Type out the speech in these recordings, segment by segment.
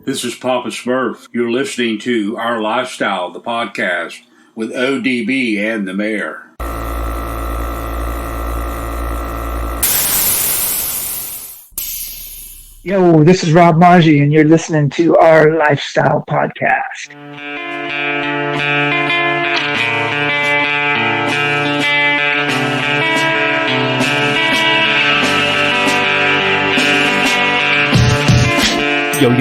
This is Papa Smurf. You're listening to Our Lifestyle, the podcast, with ODB and the Mayor. Yo, this is Rob Maggi, and you're listening to Our Lifestyle podcast. Yo,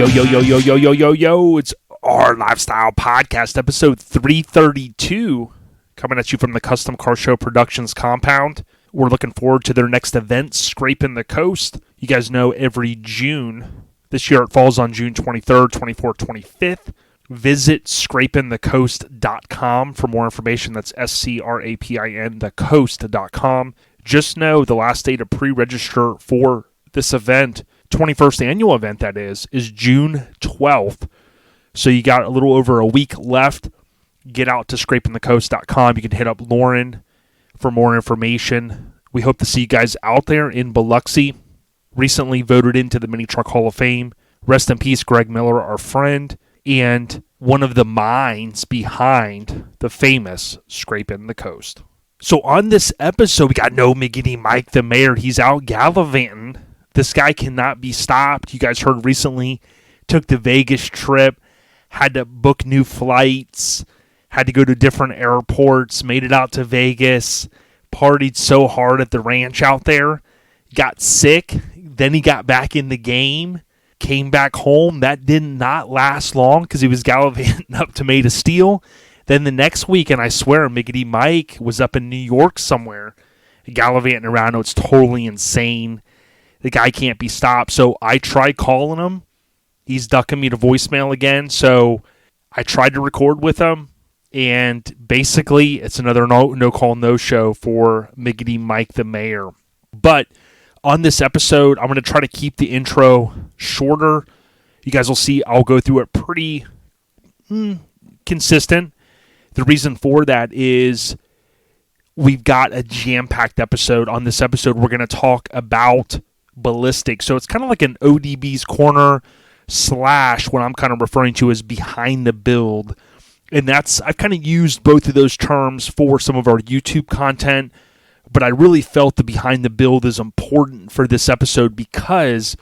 it's Our Lifestyle Podcast, episode 332, coming at you from the Custom Car Show Productions compound. We're looking forward to their next event, Scraping the Coast. You guys know every June, this year it falls on June 23rd, 24th, 25th. Visit scrapinthecoast.com for more information. That's SCRAPIN, thecoast.com. Just know the last day to pre-register for this event, 21st annual event that is June 12th. So you got a little over a week left. Get out to scrapinthecoast.com. You can hit up Lauren for more information. We hope to see you guys out there in Biloxi. Recently voted into the Mini Truck Hall of Fame. Rest in peace, Greg Miller, our friend, and one of the minds behind the famous Scraping the Coast. So on this episode, we got no Miggity Mike the Mayor. He's out gallivanting. This guy cannot be stopped. You guys heard recently, took the Vegas trip, had to book new flights, had to go to different airports, made it out to Vegas, partied so hard at the ranch out there, got sick, then he got back in the game, came back home. That did not last long because he was gallivanting up Tomato Steel. Then the next week, and I swear, Miggity Mike was up in New York somewhere, gallivanting around. It's totally insane. The guy can't be stopped. So I tried calling him. He's ducking me to voicemail again. So I tried to record with him. And basically, it's another no call, no show for Miggity Mike the Mayor. But on this episode, I'm going to try to keep the intro shorter. You guys will see I'll go through it pretty consistent. The reason for that is we've got a jam-packed episode. On this episode, we're going to talk about Ballistic. So it's kind of like an ODB's Corner / what I'm kind of referring to as behind the build. And I've kind of used both of those terms for some of our YouTube content, but I really felt the behind the build is important for this episode because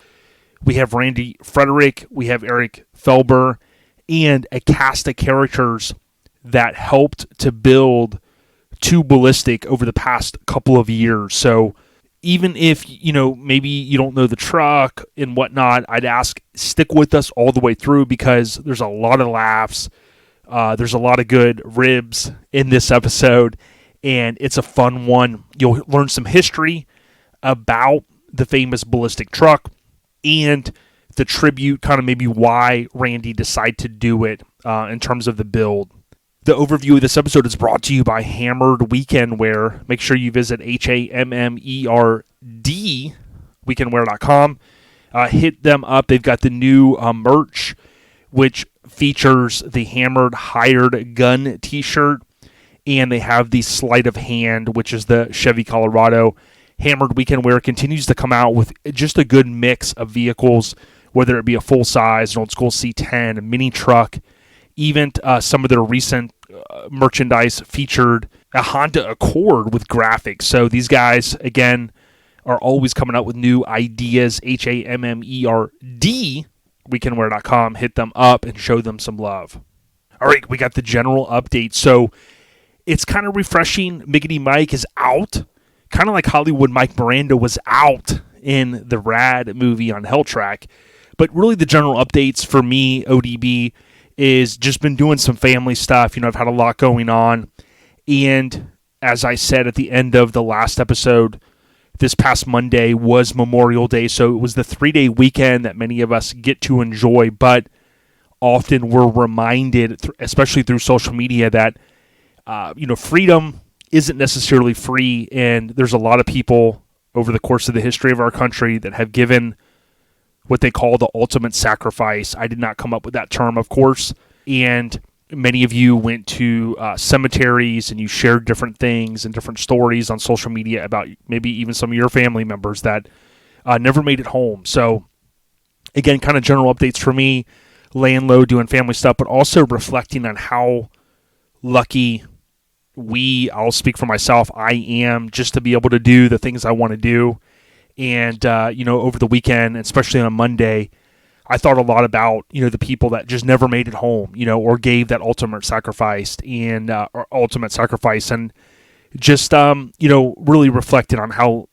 we have Frederick, we have Eric Foelber, and a cast of characters that helped to build to Ballistic over the past couple of years. So even if, maybe you don't know the truck and whatnot, I'd ask, stick with us all the way through because there's a lot of laughs. There's a lot of good ribs in this episode, and it's a fun one. You'll learn some history about the famous Ballistic truck and the tribute, kind of maybe why Randy decided to do it in terms of the build. The overview of this episode is brought to you by Hammered Weekend Wear. Make sure you visit HAMMERD weekendwear.com. Hit them up. They've got the new merch, which features the Hammered Hired Gun t-shirt, and they have the Sleight of Hand, which is the Chevy Colorado. Hammered Weekend Wear continues to come out with just a good mix of vehicles, whether it be a full-size, an old-school C10, a mini truck. Even some of their recent merchandise featured a Honda Accord with graphics. So these guys, again, are always coming up with new ideas. HAMMERD weekendwear.com. Hit them up and show them some love. All right, we got the general update. So it's kind of refreshing. Miggity Mike is out, kind of like Hollywood Mike Miranda was out in the Rad movie on Hell Track. But really the general updates for me, ODB, is just been doing some family stuff. I've had a lot going on. And as I said at the end of the last episode, this past Monday was Memorial Day. So it was the 3-day weekend that many of us get to enjoy. But often we're reminded, especially through social media, that, freedom isn't necessarily free. And there's a lot of people over the course of the history of our country that have given what they call the ultimate sacrifice. I did not come up with that term, of course. And many of you went to cemeteries and you shared different things and different stories on social media about maybe even some of your family members that never made it home. So again, kind of general updates for me. laying low, doing family stuff, but also reflecting on how lucky I'll speak for myself, I am just to be able to do the things I want to do. And, over the weekend, especially on Monday, I thought a lot about, the people that just never made it home, or gave that ultimate sacrifice and just, really reflected on how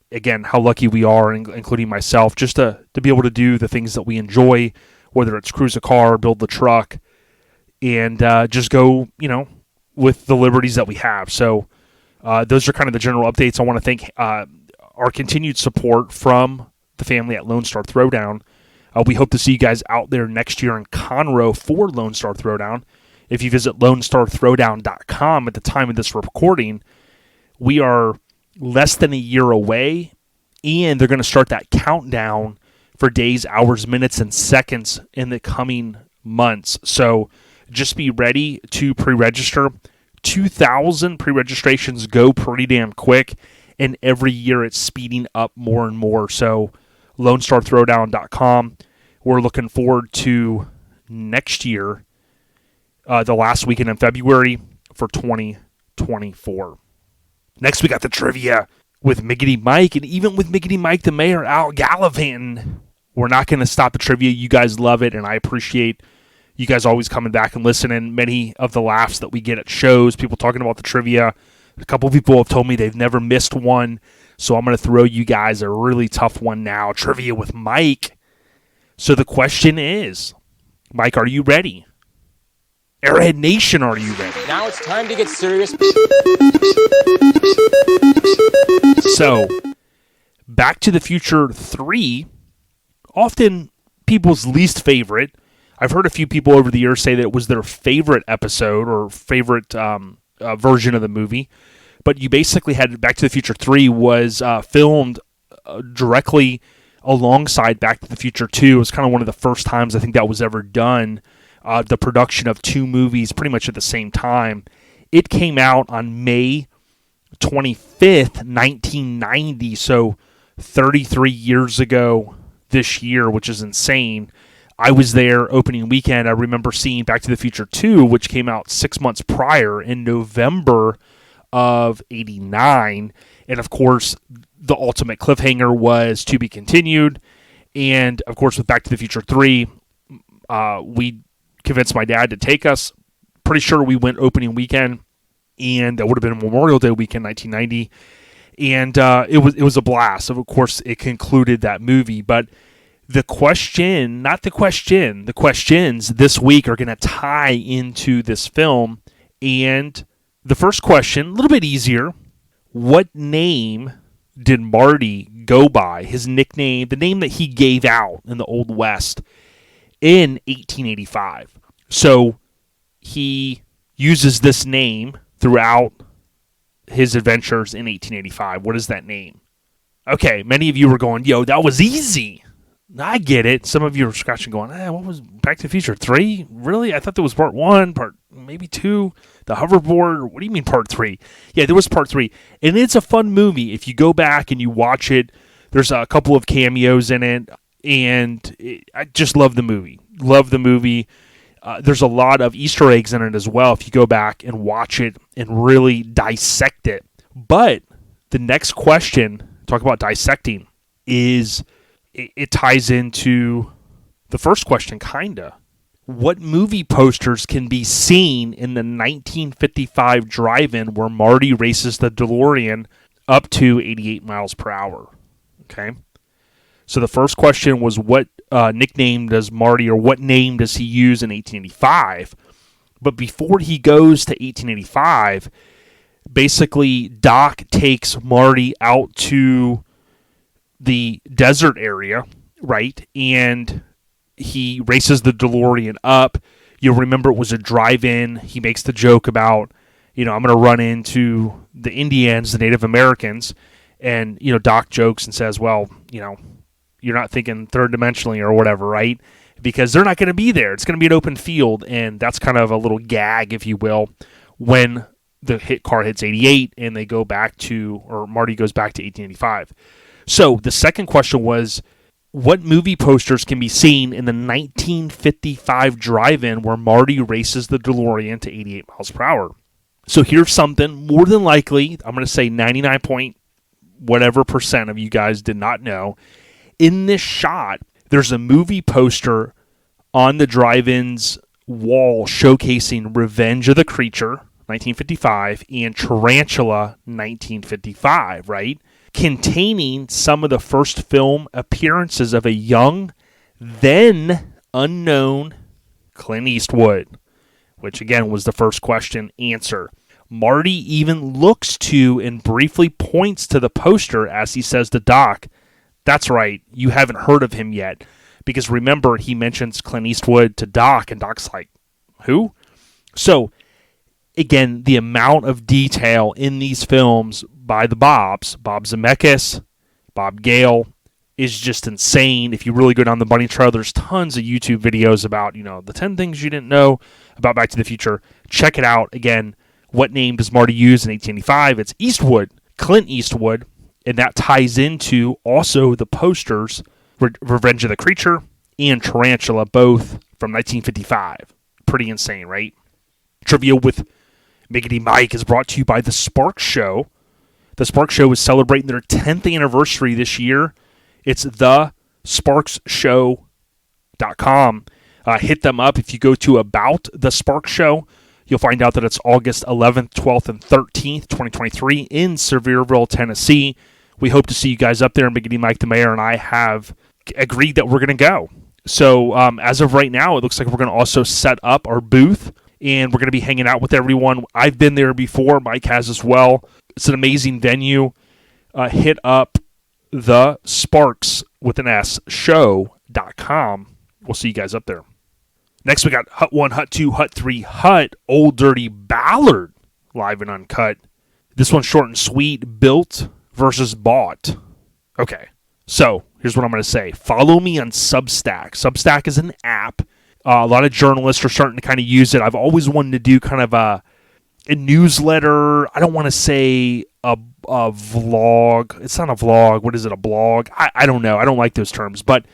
lucky we are, including myself, just to be able to do the things that we enjoy, whether it's cruise a car, build the truck, and just go, with the liberties that we have. So those are kind of the general updates. I want to thank our continued support from the family at Lone Star Throwdown. We hope to see you guys out there next year in Conroe for Lone Star Throwdown. If you visit LoneStarThrowdown.com at the time of this recording, we are less than a year away, and they're going to start that countdown for days, hours, minutes, and seconds in the coming months. So just be ready to pre-register. 2,000 pre-registrations go pretty damn quick, and every year it's speeding up more and more. So LoneStarThrowdown.com. We're looking forward to next year, the last weekend in February for 2024. Next, we got the trivia with Miggity Mike, and even with Miggity Mike, the mayor, out gallivanting, we're not going to stop the trivia. You guys love it, and I appreciate you guys always coming back and listening. Many of the laughs that we get at shows, people talking about the trivia. A couple of people have told me they've never missed one, so I'm going to throw you guys a really tough one now. Trivia with Mike. So the question is, Mike, are you ready? Airhead Nation, are you ready? Now it's time to get serious. So, Back to the Future 3, often people's least favorite. I've heard a few people over the years say that it was their favorite episode or favorite version of the movie. But you basically had Back to the Future 3 was filmed directly alongside Back to the Future 2. It was kind of one of the first times I think that was ever done, the production of two movies pretty much at the same time. It came out on May 25th, 1990, so 33 years ago this year, which is insane. I was there opening weekend. I remember seeing Back to the Future 2, which came out 6 months prior in November of 89. And of course, the ultimate cliffhanger was to be continued. And of course, with Back to the Future 3, we convinced my dad to take us. Pretty sure we went opening weekend, and that would have been Memorial Day weekend, 1990. And it was a blast. Of course, it concluded that movie. But the questions this week are going to tie into this film. And the first question, a little bit easier. What name did Marty go by? His nickname, the name that he gave out in the Old West in 1885. So he uses this name throughout his adventures in 1885. What is that name? Okay, many of you were going, yo, that was easy. I get it. Some of you were scratching going, what was Back to the Future 3? Really? I thought there was part 1, part maybe 2, the hoverboard. What do you mean part 3? Yeah, there was part 3. And it's a fun movie. If you go back and you watch it, there's a couple of cameos in it. And I just love the movie. There's a lot of Easter eggs in it as well if you go back and watch it and really dissect it. But the next question, talk about dissecting, is it ties into the first question, kinda. What movie posters can be seen in the 1955 drive-in where Marty races the DeLorean up to 88 miles per hour? Okay. So the first question was what nickname does Marty, or what name does he use in 1885? But before he goes to 1885, basically Doc takes Marty out to the desert area, right? And he races the DeLorean up. You'll remember it was a drive-in. He makes the joke about, I'm going to run into the Indians, the Native Americans. And, Doc jokes and says, well, you're not thinking third dimensionally or whatever, right? Because they're not going to be there. It's going to be an open field. And that's kind of a little gag, if you will, when the hit car hits 88 and they go back to, or Marty goes back to 1885. So the second question was, what movie posters can be seen in the 1955 drive-in where Marty races the DeLorean to 88 miles per hour? So here's something, more than likely, I'm going to say 99 point whatever percent of you guys did not know. In this shot, there's a movie poster on the drive-in's wall showcasing Revenge of the Creature, 1955, and Tarantula, 1955, right? Containing some of the first film appearances of a young, then unknown Clint Eastwood, which again was the first question answer. Marty even looks to and briefly points to the poster as he says to Doc, "That's right, you haven't heard of him yet." Because remember, he mentions Clint Eastwood to Doc, and Doc's like, "Who?" So, again, the amount of detail in these films by the Bob Zemeckis, Bob Gale, is just insane. If you really go down the bunny trail, there's tons of YouTube videos about, the 10 things you didn't know about Back to the Future. Check it out. Again, what name does Marty use in 1885? It's Eastwood, Clint Eastwood, and that ties into also the posters, Revenge of the Creature and Tarantula, both from 1955. Pretty insane, right? Trivia with Miggity Mike is brought to you by The Spark Show. The Spark Show is celebrating their 10th anniversary this year. It's thesparkshow.com. Hit them up. If you go to About The Spark Show, you'll find out that it's August 11th, 12th, and 13th, 2023 in Sevierville, Tennessee. We hope to see you guys up there. Miggity Mike, the mayor, and I have agreed that we're going to go. So as of right now, it looks like we're going to also set up our booth, and we're going to be hanging out with everyone. I've been there before. Mike has as well. It's an amazing venue. Hit up the Sparks with an S show.com. We'll see you guys up there. Next, we got Hut 1, Hut 2, Hut 3, Hut, Old Dirty Ballard, live and uncut. This one's short and sweet, built versus bought. Okay, so here's what I'm going to say. Follow me on Substack. Substack is an app. A lot of journalists are starting to kind of use it. I've always wanted to do kind of a newsletter. I don't want to say a vlog. It's not a vlog. What is it, a blog? I don't know. I don't like those terms, but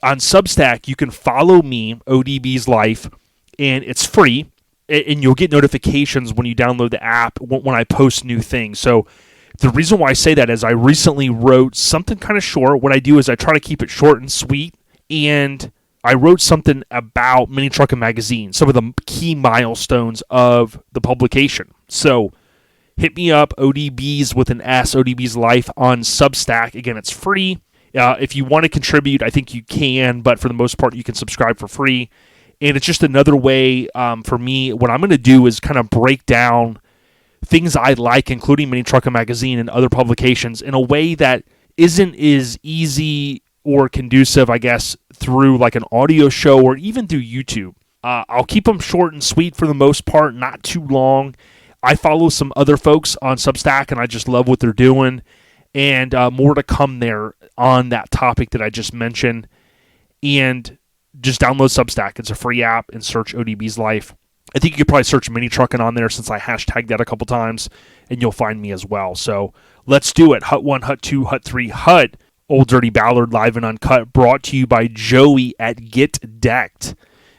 on Substack, you can follow me, ODB's Life, and it's free, and you'll get notifications when you download the app when I post new things. So the reason why I say that is I recently wrote something kind of short. What I do is I try to keep it short and sweet, and I wrote something about Mini Truckin Magazine, some of the key milestones of the publication. So hit me up, ODB's with an S, ODB's Life on Substack. Again, it's free. If you want to contribute, I think you can, but for the most part, you can subscribe for free. And it's just another way for me. What I'm going to do is kind of break down things I like, including Mini Truckin Magazine and other publications, in a way that isn't as easy or conducive, I guess, through like an audio show or even through YouTube. I'll keep them short and sweet for the most part, not too long. I follow some other folks on Substack, and I just love what they're doing. And more to come there on that topic that I just mentioned. And just download Substack. It's a free app, and search ODB's Life. I think you could probably search Mini Truckin on there since I hashtagged that a couple times, and you'll find me as well. So let's do it. Hut 1, Hut 2, Hut 3, Hut, Old Dirty Ballard, live and uncut, brought to you by Joey at Get Decked.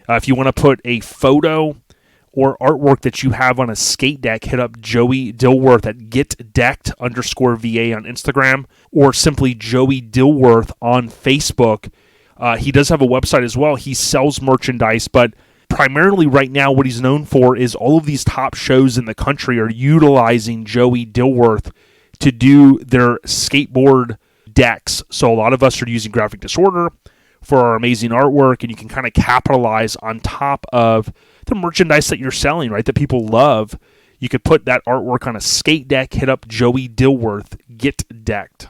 If you want to put a photo or artwork that you have on a skate deck, hit up Joey Dilworth at GetDecked_VA on Instagram, or simply Joey Dilworth on Facebook. He does have a website as well. He sells merchandise, but primarily right now what he's known for is all of these top shows in the country are utilizing Joey Dilworth to do their skateboard decks. So a lot of us are using Graphic Disorder for our amazing artwork, and you can kind of capitalize on top of the merchandise that you're selling, right, that people love. You could put that artwork on a skate deck, hit up Joey Dilworth, Get Decked.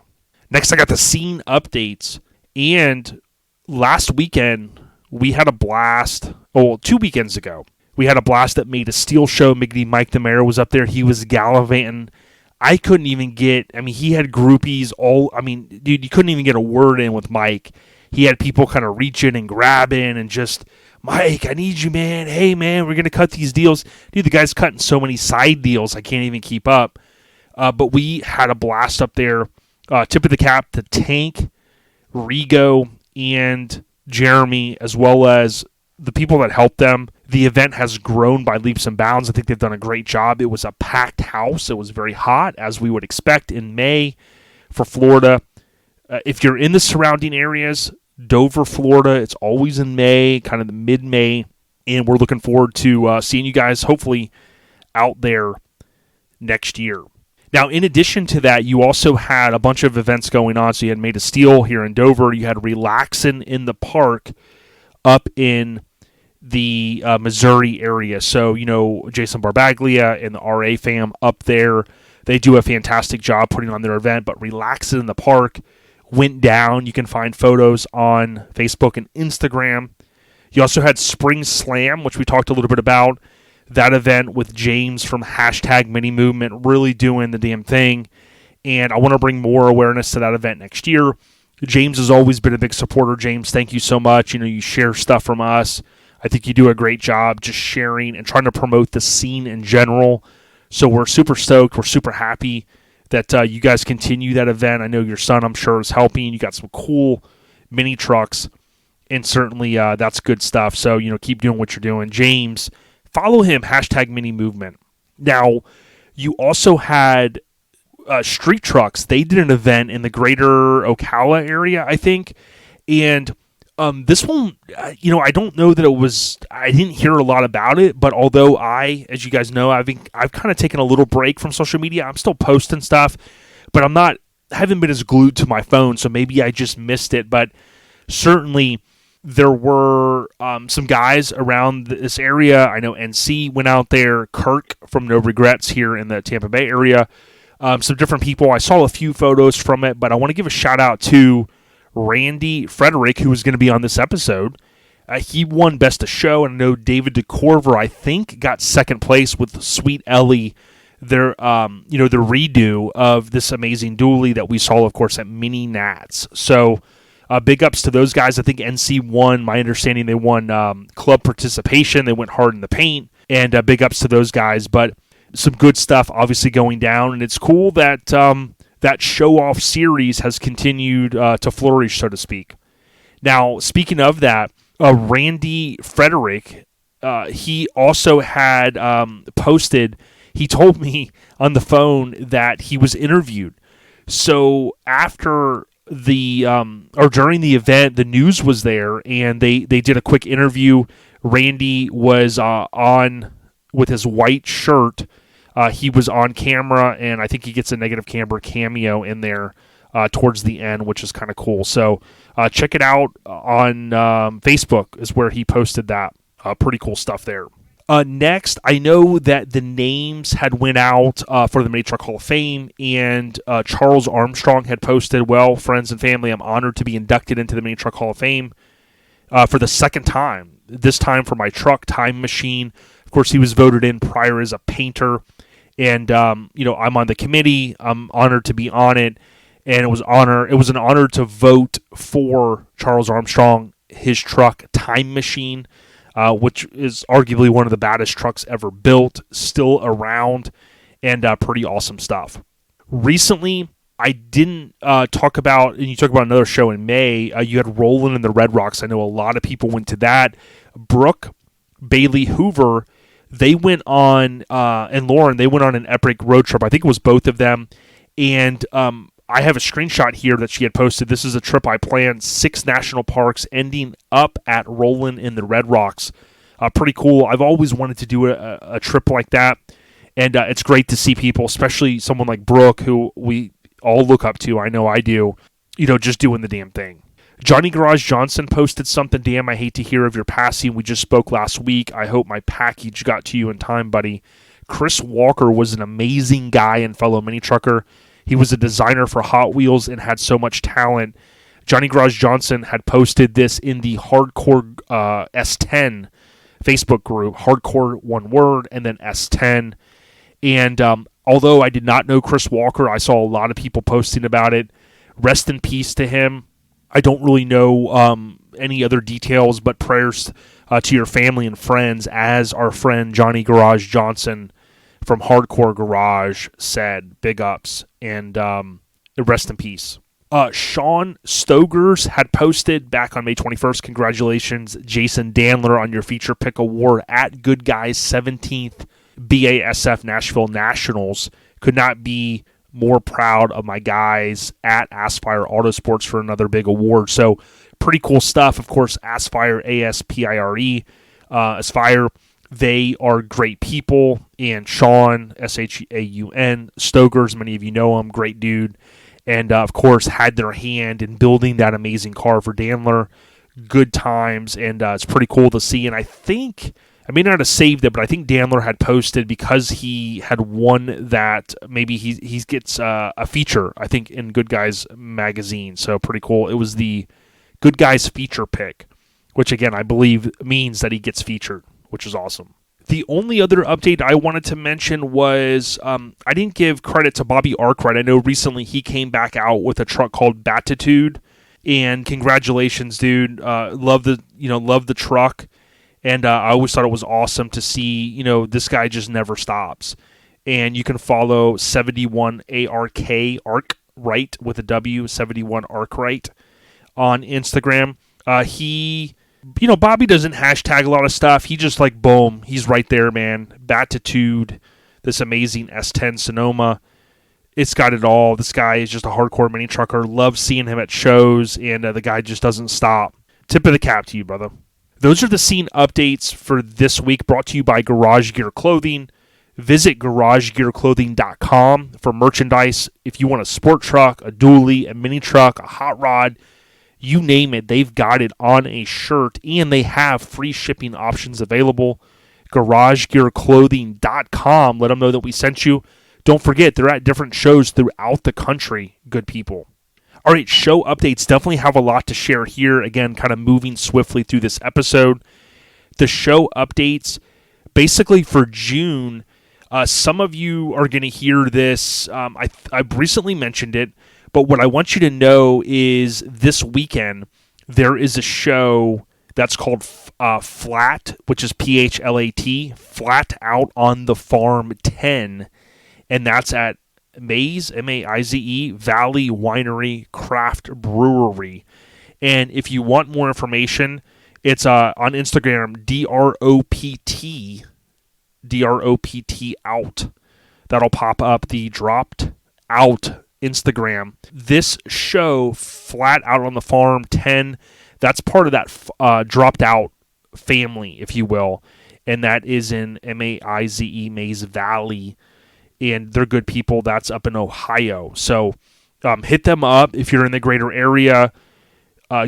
Next, I got the scene updates, and last weekend, we had a blast. 2 weekends ago, we had a blast that made a steel show. Miggity Mike the mayor was up there. He was gallivanting. I couldn't even get, he had groupies dude, you couldn't even get a word in with Mike. He had people kind of reaching and grabbing and just, Mike, I need you, man. Hey, man, we're going to cut these deals. Dude, the guy's cutting so many side deals, I can't even keep up. But we had a blast up there. Tip of the cap to Tank, Rigo, and Jeremy, as well as the people that helped them. The event has grown by leaps and bounds. I think they've done a great job. It was a packed house. It was very hot, as we would expect in May for Florida. If you're in the surrounding areas, Dover, Florida, it's always in May, kind of the mid-May, and we're looking forward to seeing you guys hopefully out there next year. Now, in addition to that, you also had a bunch of events going on. So you had Made of Steel here in Dover. You had Relaxin' in the Park up in the Missouri area. So, Jason Barbaglia and the RA fam up there, they do a fantastic job putting on their event. But Relaxin' in the Park went down. You can find photos on Facebook and Instagram. You also had Spring Slam, which we talked a little bit about. That event with James from #MiniMovement really doing the damn thing. And I want to bring more awareness to that event next year. James has always been a big supporter. James, thank you so much. You share stuff from us. I think you do a great job just sharing and trying to promote the scene in general. So we're super stoked. We're super happy that you guys continue that event. I know your son, I'm sure, is helping. You got some cool mini trucks, and certainly that's good stuff. So, keep doing what you're doing. James, follow him, #MiniMovement. Now, you also had Street Trucks. They did an event in the greater Ocala area, I think. And this one, I don't know that it was, I didn't hear a lot about it, but although as you guys know, I've kind of taken a little break from social media. I'm still posting stuff, but I haven't been as glued to my phone, so maybe I just missed it. But certainly there were some guys around this area. I know NC went out there. Kirk from No Regrets here in the Tampa Bay area. Some different people. I saw a few photos from it, but I want to give a shout out to Randy Frederick, who was going to be on this episode. He won Best of Show, and I know David DeCorver, I think, got second place with Sweet Ellie, their the redo of this amazing dually that we saw, of course, at Mini Nats. So big ups to those guys. I think NC won. My understanding, they won club participation. They went hard in the paint, and big ups to those guys. But some good stuff obviously going down, and it's cool that that show-off series has continued to flourish, so to speak. Now, speaking of that, Randy Frederick, he also had posted, he told me on the phone that he was interviewed. So after or during the event, the news was there, and they did a quick interview. Randy was on with his white shirt. He was on camera, and I think he gets a negative camera cameo in there towards the end, which is kind of cool. So check it out on Facebook is where he posted that. Pretty cool stuff there. Next, I know that the names had went out for the Mini Truck Hall of Fame, and Charles Armstrong had posted, well, friends and family, I'm honored to be inducted into the Mini Truck Hall of Fame for the second time, this time for my truck, Time Machine. Of course, he was voted in prior as a painter, and I'm on the committee. I'm honored to be on it, and it was an honor to vote for Charles Armstrong, his truck, Time Machine, which is arguably one of the baddest trucks ever built, still around, and pretty awesome stuff. Recently, I didn't talk about, and you talk about another show in May, you had Rollin' in the Red Rocks. I know a lot of people went to that. Brooke, Bailey, Hoover, they went on, and Lauren, they went on an epic road trip. I think it was both of them. And I have a screenshot here that she had posted. This is a trip I planned, 6 national parks, ending up at Rollin' in the Red Rocks. Pretty cool. I've always wanted to do a trip like that. And it's great to see people, especially someone like Brooke, who we all look up to. I know I do, just doing the damn thing. Johnny Garage Johnson posted something. Damn, I hate to hear of your passing. We just spoke last week. I hope my package got to you in time, buddy. Chris Walker was an amazing guy and fellow mini trucker. He was a designer for Hot Wheels and had so much talent. Johnny Garage Johnson had posted this in the Hardcore S10 Facebook group. Hardcore, one word, and then S10. And although I did not know Chris Walker, I saw a lot of people posting about it. Rest in peace to him. I don't really know any other details, but prayers to your family and friends, as our friend Johnny Garage Johnson from Hardcore Garage said. Big ups, and rest in peace. Sean Stogers had posted back on May 21st, congratulations, Jason Dandler, on your feature pick award at Good Guys 17th BASF Nashville Nationals. Could not be more proud of my guys at Aspire Autosports for another big award. So pretty cool stuff. Of course, Aspire, A-S-P-I-R-E, Aspire, they are great people. And Sean, S-H-A-U-N, Stogers, many of you know him, great dude. And, of course, had their hand in building that amazing car for Dandler. Good times, and it's pretty cool to see. And I think, I may not have saved it, but I think Dandler had posted, because he had won that, maybe he gets a feature, I think, in Good Guys magazine. So pretty cool. It was the Good Guys feature pick, which, again, I believe means that he gets featured, which is awesome. The only other update I wanted to mention was I didn't give credit to Bobby Arkwright. I know recently he came back out with a truck called Batitude, and congratulations, dude. Love the truck, and I always thought it was awesome to see. This guy just never stops, and you can follow 71 Arkwright with a W, 71 Arkwright on Instagram. Bobby doesn't hashtag a lot of stuff. He just boom, he's right there, man. Batitude, this amazing S10 Sonoma. It's got it all. This guy is just a hardcore mini trucker. Love seeing him at shows, and the guy just doesn't stop. Tip of the cap to you, brother. Those are the scene updates for this week, brought to you by Garage Gear Clothing. Visit garagegearclothing.com for merchandise. If you want a sport truck, a dually, a mini truck, a hot rod, you name it, they've got it on a shirt, and they have free shipping options available. GarageGearClothing.com. Let them know that we sent you. Don't forget, they're at different shows throughout the country, good people. All right, show updates. Definitely have a lot to share here. Again, kind of moving swiftly through this episode. The show updates, basically for June, some of you are going to hear this. I've recently mentioned it. But what I want you to know is this weekend, there is a show that's called Flat, which is P-H-L-A-T, Flat Out on the Farm 10. And that's at Maize, M-A-I-Z-E, Valley Winery Craft Brewery. And if you want more information, it's on Instagram, D-R-O-P-T out. That'll pop up the Dropped Out Instagram. This show, Flat Out on the Farm 10, that's part of that Dropped Out family, if you will, and that is in M-A-I-Z-E, Maize Valley, and they're good people. That's up in Ohio. So hit them up if you're in the greater area.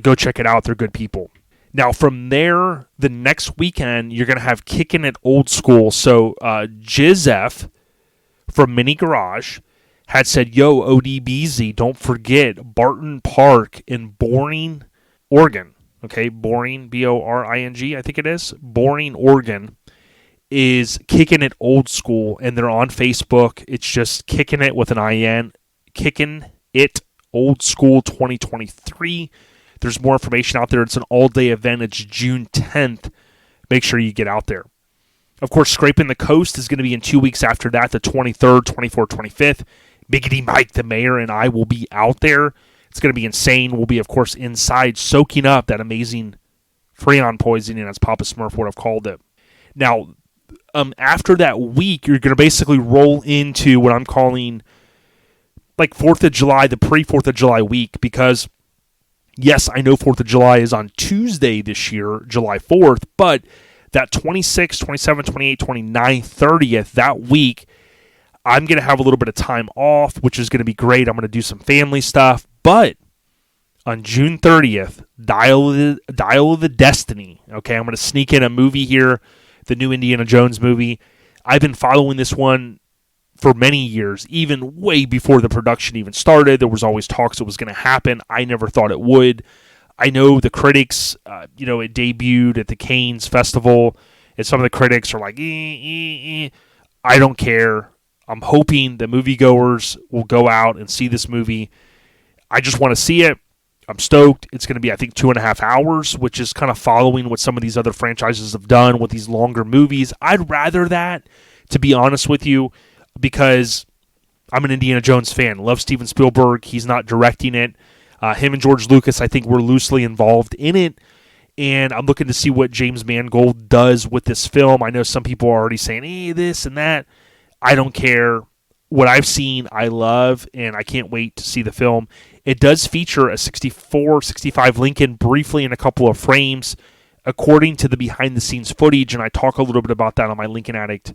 Go check it out. They're good people. Now, from there, the next weekend, you're going to have Kickin' It Old School. So Jizef from Mini Garage had said, yo, ODBZ, don't forget Barton Park in Boring, Oregon. Okay, Boring, B-O-R-I-N-G, I think it is. Boring, Oregon is Kickin' It Old School, and they're on Facebook. It's just Kickin' It with an I-N, Kickin' It Old School 2023. There's more information out there. It's an all-day event. It's June 10th. Make sure you get out there. Of course, Scraping the Coast is going to be in 2 weeks after that, the 23rd, 24th, 25th. Biggity Mike, the mayor, and I will be out there. It's going to be insane. We'll be, of course, inside soaking up that amazing Freon poisoning, as Papa Smurf would have called it. Now, after that week, you're going to basically roll into what I'm calling like 4th of July, the pre-4th of July week, because, yes, I know 4th of July is on Tuesday this year, July 4th, but that 26th, 27th, 28th, 29th, 30th, that week, I'm going to have a little bit of time off, which is going to be great. I'm going to do some family stuff. But on June 30th, Dial of the Destiny. Okay, I'm going to sneak in a movie here, the new Indiana Jones movie. I've been following this one for many years, even way before the production even started. There was always talks it was going to happen. I never thought it would. I know the critics, it debuted at the Cannes Festival, and some of the critics are like, I don't care. I'm hoping the moviegoers will go out and see this movie. I just want to see it. I'm stoked. It's going to be, I think, 2.5 hours, which is kind of following what some of these other franchises have done with these longer movies. I'd rather that, to be honest with you, because I'm an Indiana Jones fan. Love Steven Spielberg. He's not directing it. Him and George Lucas, I think, were loosely involved in it. And I'm looking to see what James Mangold does with this film. I know some people are already saying, hey, this and that. I don't care. What I've seen, I love, and I can't wait to see the film. It does feature a 64, 65 Lincoln briefly in a couple of frames, according to the behind-the-scenes footage, and I talk a little bit about that on my Lincoln Addict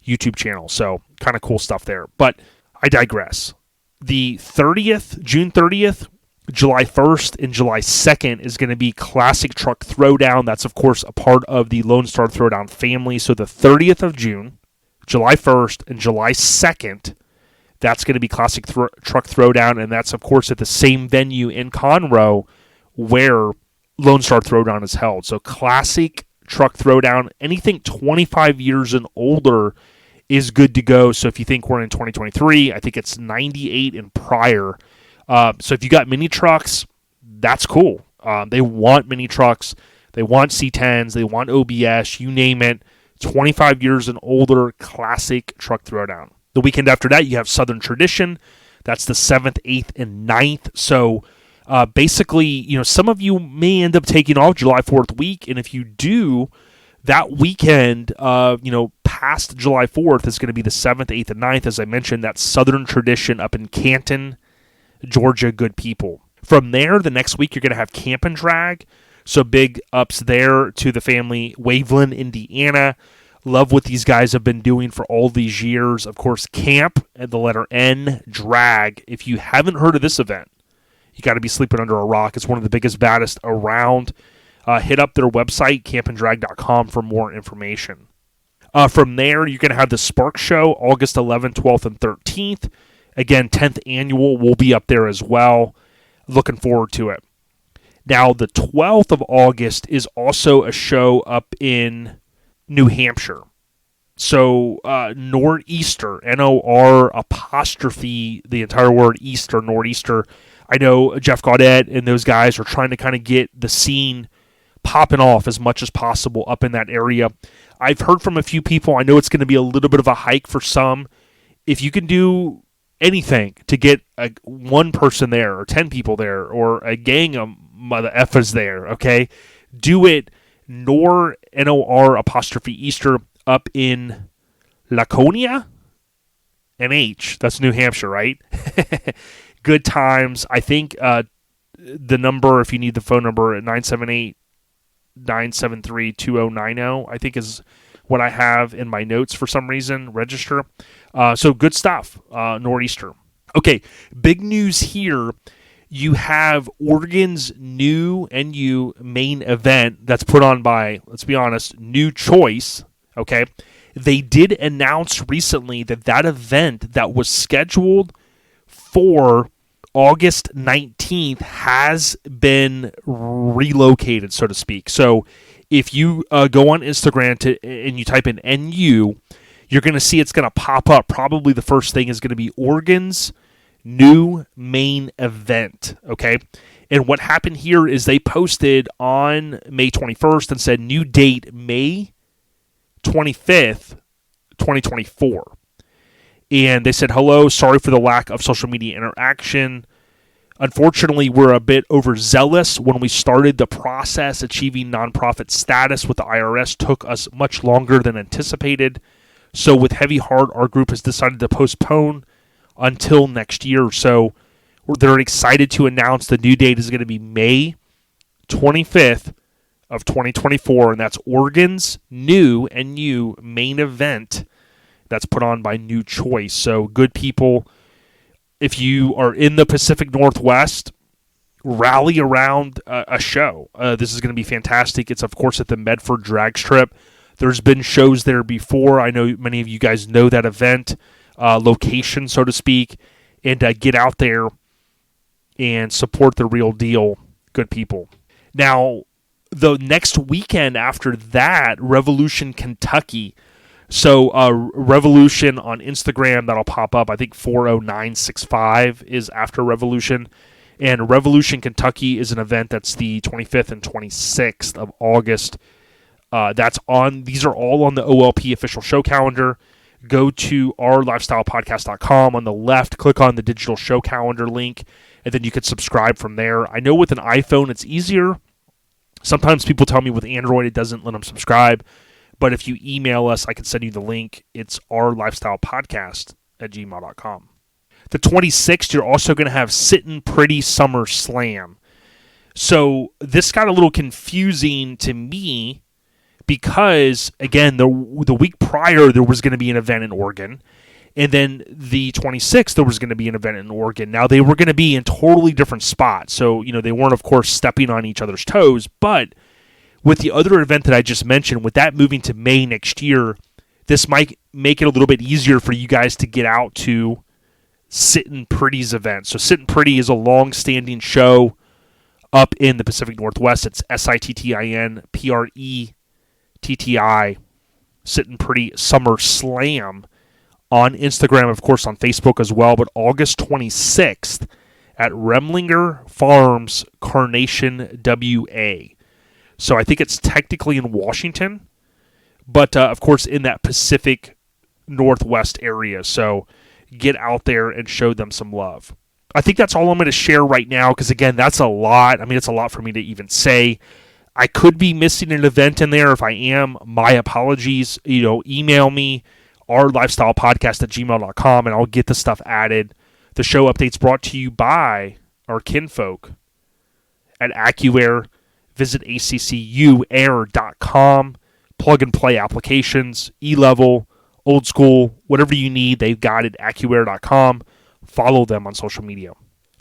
YouTube channel. So kind of cool stuff there. But I digress. The 30th, June 30th, July 1st and July 2nd is going to be Classic Truck Throwdown. That's, of course, a part of the Lone Star Throwdown family. So the 30th of June, July 1st, and July 2nd, that's going to be Classic Truck Throwdown. And that's, of course, at the same venue in Conroe where Lone Star Throwdown is held. So Classic Truck Throwdown, anything 25 years and older is good to go. So if you think we're in 2023, I think it's 98 and prior. So if you got mini trucks, that's cool. They want mini trucks. They want C10s. They want OBS. You name it. 25 years and older, Classic Truck Throwdown. The weekend after that, you have Southern Tradition. That's the 7th, 8th, and 9th. So basically, some of you may end up taking off July 4th week. And if you do, that weekend, past July 4th is going to be the 7th, 8th, and 9th. As I mentioned, that's Southern Tradition up in Canton, Georgia. Good people. From there, the next week, you're going to have Camp and Drag. So big ups there to the family. Waveland, Indiana. Love what these guys have been doing for all these years. Of course, Camp and the letter N, Drag. If you haven't heard of this event, you got to be sleeping under a rock. It's one of the biggest, baddest around. Hit up their website, campanddrag.com, for more information. From there, you're going to have the Spark Show, August 11th, 12th, and 13th. Again, 10th annual will be up there as well. Looking forward to it. Now, the 12th of August is also a show up in New Hampshire. So, Nor'easter, N-O-R apostrophe, the entire word Easter, Nor'easter. I know Jeff Gaudette and those guys are trying to kind of get the scene popping off as much as possible up in that area. I've heard from a few people. I know it's going to be a little bit of a hike for some. If you can do anything to get one person there or 10 people there or a gang of mother effers there, okay, do it. N-O-R apostrophe Easter up in Laconia? N-H. That's New Hampshire, right? Good times. I think the number, if you need the phone number, at 978-973-2090, I think is what I have in my notes for some reason. Register. So good stuff. Nor'easter. Okay, big news here. You have Oregon's new NU main event that's put on by, let's be honest, New Choice. Okay, they did announce recently that event that was scheduled for August 19th has been relocated, so to speak. So if you go on Instagram and you type in NU, you're going to see it's going to pop up. Probably the first thing is going to be Oregon's new main event, okay? And what happened here is they posted on May 21st and said new date May 25th, 2024. And they said, hello, sorry for the lack of social media interaction. Unfortunately, we're a bit overzealous. When we started the process, achieving nonprofit status with the IRS took us much longer than anticipated. So with heavy heart, our group has decided to postpone until next year. So they're excited to announce the new date is going to be May 25th of 2024, and that's Oregon's new NU main event that's put on by New Choice. So good people, if you are in the Pacific Northwest, rally around a show. This is going to be fantastic. It's, of course, at the Medford Drag Strip. There's been shows there before. I know many of you guys know that event. Location, so to speak, and get out there and support the real deal. Good people. Now, the next weekend after that, Revolution, Kentucky. So, Revolution on Instagram, that'll pop up. I think 40965 is after Revolution. And Revolution, Kentucky is an event that's the 25th and 26th of August. These are all on the OLP official show calendar. go to ourlifestylepodcast.com. On the left, click on the digital show calendar link, and then you can subscribe from there. I know with an iPhone it's easier. Sometimes people tell me with Android it doesn't let them subscribe, but if you email us, I can send you the link. It's ourlifestylepodcast@gmail.com. The 26th, you're also going to have Sittin' Pretty Summer Slam. So this got a little confusing to me because, again, the week prior there was going to be an event in Oregon, and then the 26th there was going to be an event in Oregon. Now, they were going to be in totally different spots, so they weren't, of course, stepping on each other's toes, but with the other event that I just mentioned, with that moving to May next year, this might make it a little bit easier for you guys to get out to Sittin' Pretty's event. So Sittin' Pretty is a long-standing show up in the Pacific Northwest. It's SITTINPRETTI, Sittin' Pretty Summer Slam on Instagram, of course, on Facebook as well. But August 26th at Remlinger Farms, Carnation, WA. So I think it's technically in Washington, but of course in that Pacific Northwest area. So get out there and show them some love. I think that's all I'm going to share right now because, again, that's a lot. I mean, it's a lot for me to even say. I could be missing an event in there. If I am, my apologies. Email me, ourlifestylepodcast@gmail.com, and I'll get the stuff added. The show updates brought to you by our kinfolk at AccuAir. Visit accuair.com. Plug and play applications, E-level, old school, whatever you need, they've got it at AccuAir.com. Follow them on social media.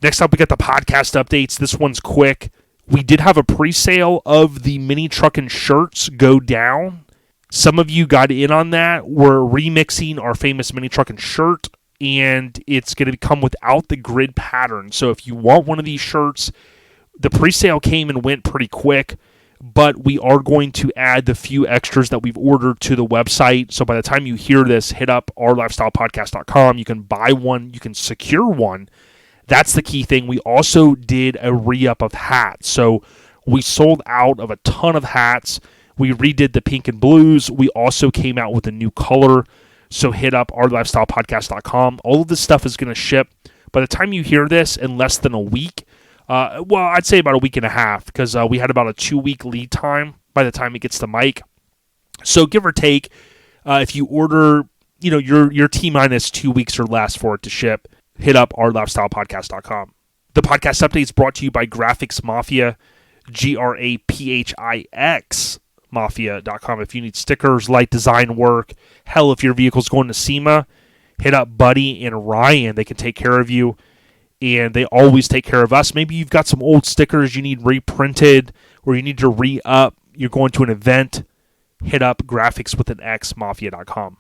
Next up, we got the podcast updates. This one's quick. We did have a pre-sale of the mini Truckin shirts go down. Some of you got in on that. We're remixing our famous mini Truckin shirt, and it's going to come without the grid pattern. So if you want one of these shirts, the pre-sale came and went pretty quick, but we are going to add the few extras that we've ordered to the website. So by the time you hear this, hit up ourlifestylepodcast.com. You can buy one. You can secure one. That's the key thing. We also did a re-up of hats. So we sold out of a ton of hats. We redid the pink and blues. We also came out with a new color. So hit up ourlifestylepodcast.com. All of this stuff is going to ship by the time you hear this in less than a week. Well, I'd say about a week and a half because we had about a 2-week lead time by the time it gets to Mike. So give or take, if you order, your T-minus 2 weeks or less for it to ship, hit up ourlifestylepodcast.com. The podcast update is brought to you by Graphics Mafia, GRAPHIX Mafia.com. If you need stickers, light design work, hell, if your vehicle's going to SEMA, hit up Buddy and Ryan. They can take care of you. And they always take care of us. Maybe you've got some old stickers you need reprinted or you need to re-up. You're going to an event. Hit up graphicswithanxmafia.com.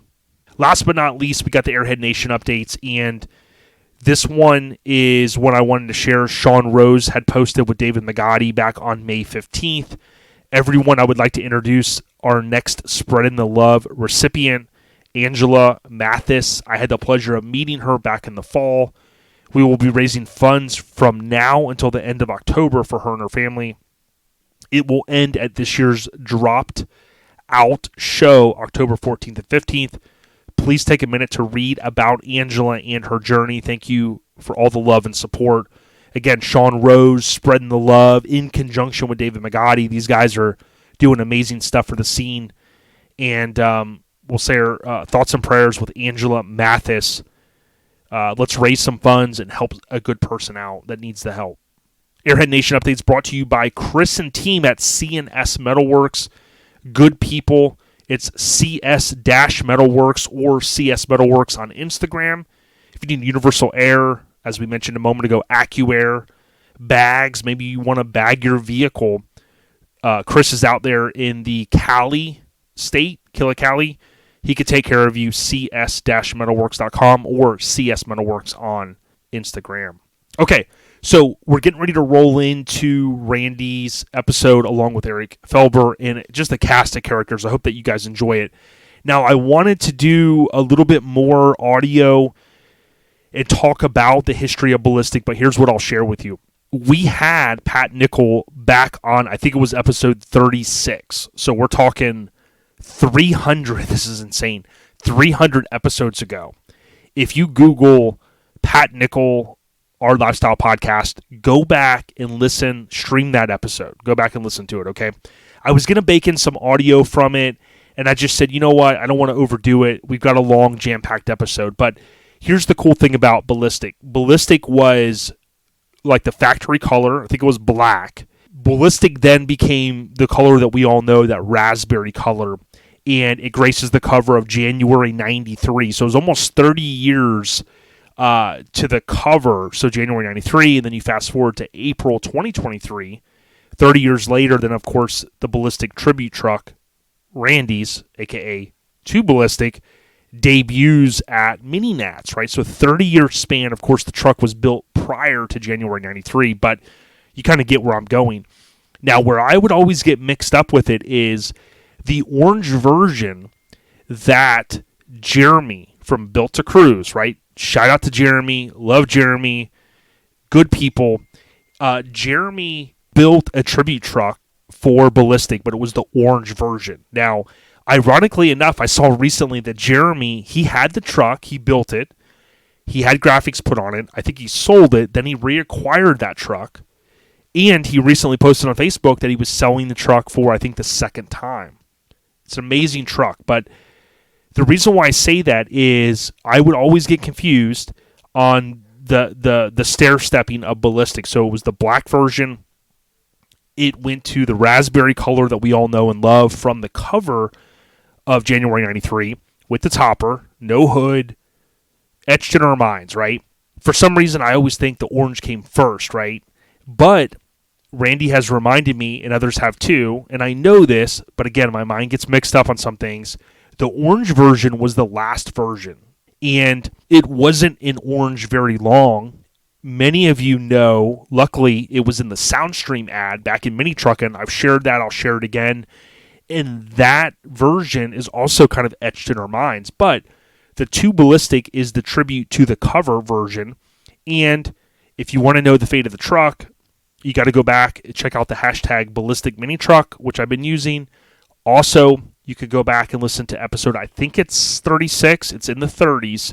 Last but not least, we got the Airhead Nation updates. And this one is what I wanted to share. Sean Rose had posted with David Magatti back on May 15th. Everyone, I would like to introduce our next Spreading the Love recipient, Angela Mathis. I had the pleasure of meeting her back in the fall. We will be raising funds from now until the end of October for her and her family. It will end at this year's Dropped Out show, October 14th and 15th. Please take a minute to read about Angela and her journey. Thank you for all the love and support. Again, Sean Rose, Spreading the Love, in conjunction with David Magatti. These guys are doing amazing stuff for the scene. And we'll say our thoughts and prayers with Angela Mathis. Let's raise some funds and help a good person out that needs the help. Airhead Nation updates brought to you by Chris and team at C&S Metalworks. Good people. It's CS-Metalworks or CS Metalworks on Instagram. If you need universal air, as we mentioned a moment ago, AccuAir, bags, maybe you want to bag your vehicle. Chris is out there in the Cali state, Killicali. He could take care of you, cs-metalworks.com or CS Metalworks on Instagram. Okay, so we're getting ready to roll into Randy's episode along with Eric Foelber and just the cast of characters. I hope that you guys enjoy it. Now, I wanted to do a little bit more audio and talk about the history of Ballistic, but here's what I'll share with you. We had Pat Nickel back on, I think it was episode 36. So we're talking 300, this is insane, 300 episodes ago. If you Google Pat Nickel, Our Lifestyle Podcast, go back and listen, stream that episode. Go back and listen to it, okay? I was going to bake in some audio from it, and I just said, you know what? I don't want to overdo it. We've got a long, jam-packed episode. But here's the cool thing about Ballistic. Ballistic was like the factory color. I think it was black. Ballistic then became the color that we all know, that raspberry color, and it graces the cover of January 93. So it was almost 30 years to the cover. So January 93, and then you fast forward to April 2023. 30 years later, then, of course, the Ballistic tribute truck, Randy's, a.k.a. 2 Ballistic, debuts at Mini Nats, right? So 30-year span. Of course, the truck was built prior to January 93, but you kind of get where I'm going. Now, where I would always get mixed up with it is the orange version that Jeremy from Built to Cruise, right? Shout out to Jeremy. Love Jeremy. Good people. Jeremy built a tribute truck for Ballistic, but it was the orange version. Now, ironically enough, I saw recently that Jeremy, he had the truck, he built it, he had graphics put on it, I think he sold it, then he reacquired that truck, and he recently posted on Facebook that he was selling the truck for, I think, the second time. It's an amazing truck, but the reason why I say that is I would always get confused on the stair-stepping of Ballistic. So it was the black version. It went to the raspberry color that we all know and love from the cover of January 93 with the topper, no hood, etched in our minds, right? For some reason, I always think the orange came first, right? But Randy has reminded me, and others have too, and I know this, but again, my mind gets mixed up on some things. The orange version was the last version, and it wasn't in orange very long. Many of you know, luckily, it was in the SoundStream ad back in Mini Truckin. I've shared that. I'll share it again. And that version is also kind of etched in our minds. But the 2 Ballistic is the tribute to the cover version. And if you want to know the fate of the truck, you got to go back and check out the hashtag Ballistic Mini Truck, which I've been using. Also, you could go back and listen to episode, I think it's 36. It's in the 30s.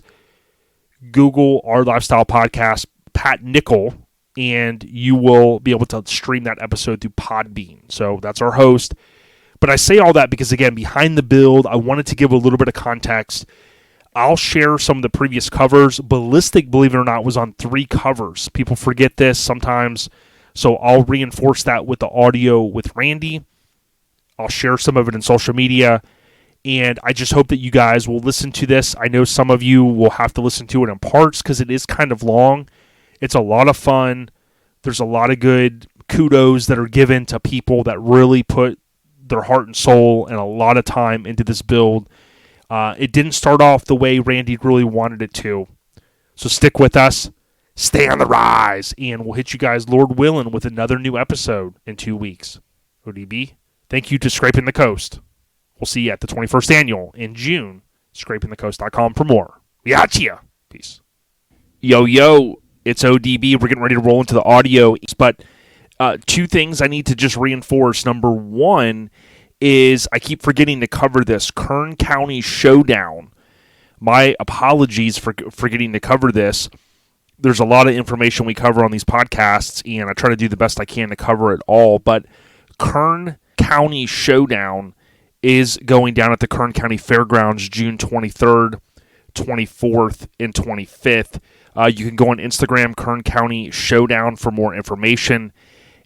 Google Our Lifestyle Podcast, Pat Nickel, and you will be able to stream that episode through Podbean. So that's our host. But I say all that because, again, behind the build, I wanted to give a little bit of context. I'll share some of the previous covers. Ballistic, believe it or not, was on 3 covers. People forget this sometimes, so I'll reinforce that with the audio with Randy. I'll share some of it in social media, and I just hope that you guys will listen to this. I know some of you will have to listen to it in parts because it is kind of long. It's a lot of fun. There's a lot of good kudos that are given to people that really put their heart and soul and a lot of time into this build. It didn't start off the way Randy really wanted it to. So stick with us. Stay on the rise. And we'll hit you guys, Lord willing, with another new episode in 2 weeks. ODB, thank you to Scraping the Coast. We'll see you at the 21st Annual in June. ScrapingTheCoast.com for more. We got you. Peace. Yo. It's ODB. We're getting ready to roll into the audio. But 2 things I need to just reinforce. Number 1 is I keep forgetting to cover this. Kern County Showdown. My apologies for forgetting to cover this. There's a lot of information we cover on these podcasts, and I try to do the best I can to cover it all. But Kern County Showdown is going down at the Kern County Fairgrounds June 23rd, 24th, and 25th. You can go on Instagram, Kern County Showdown, for more information.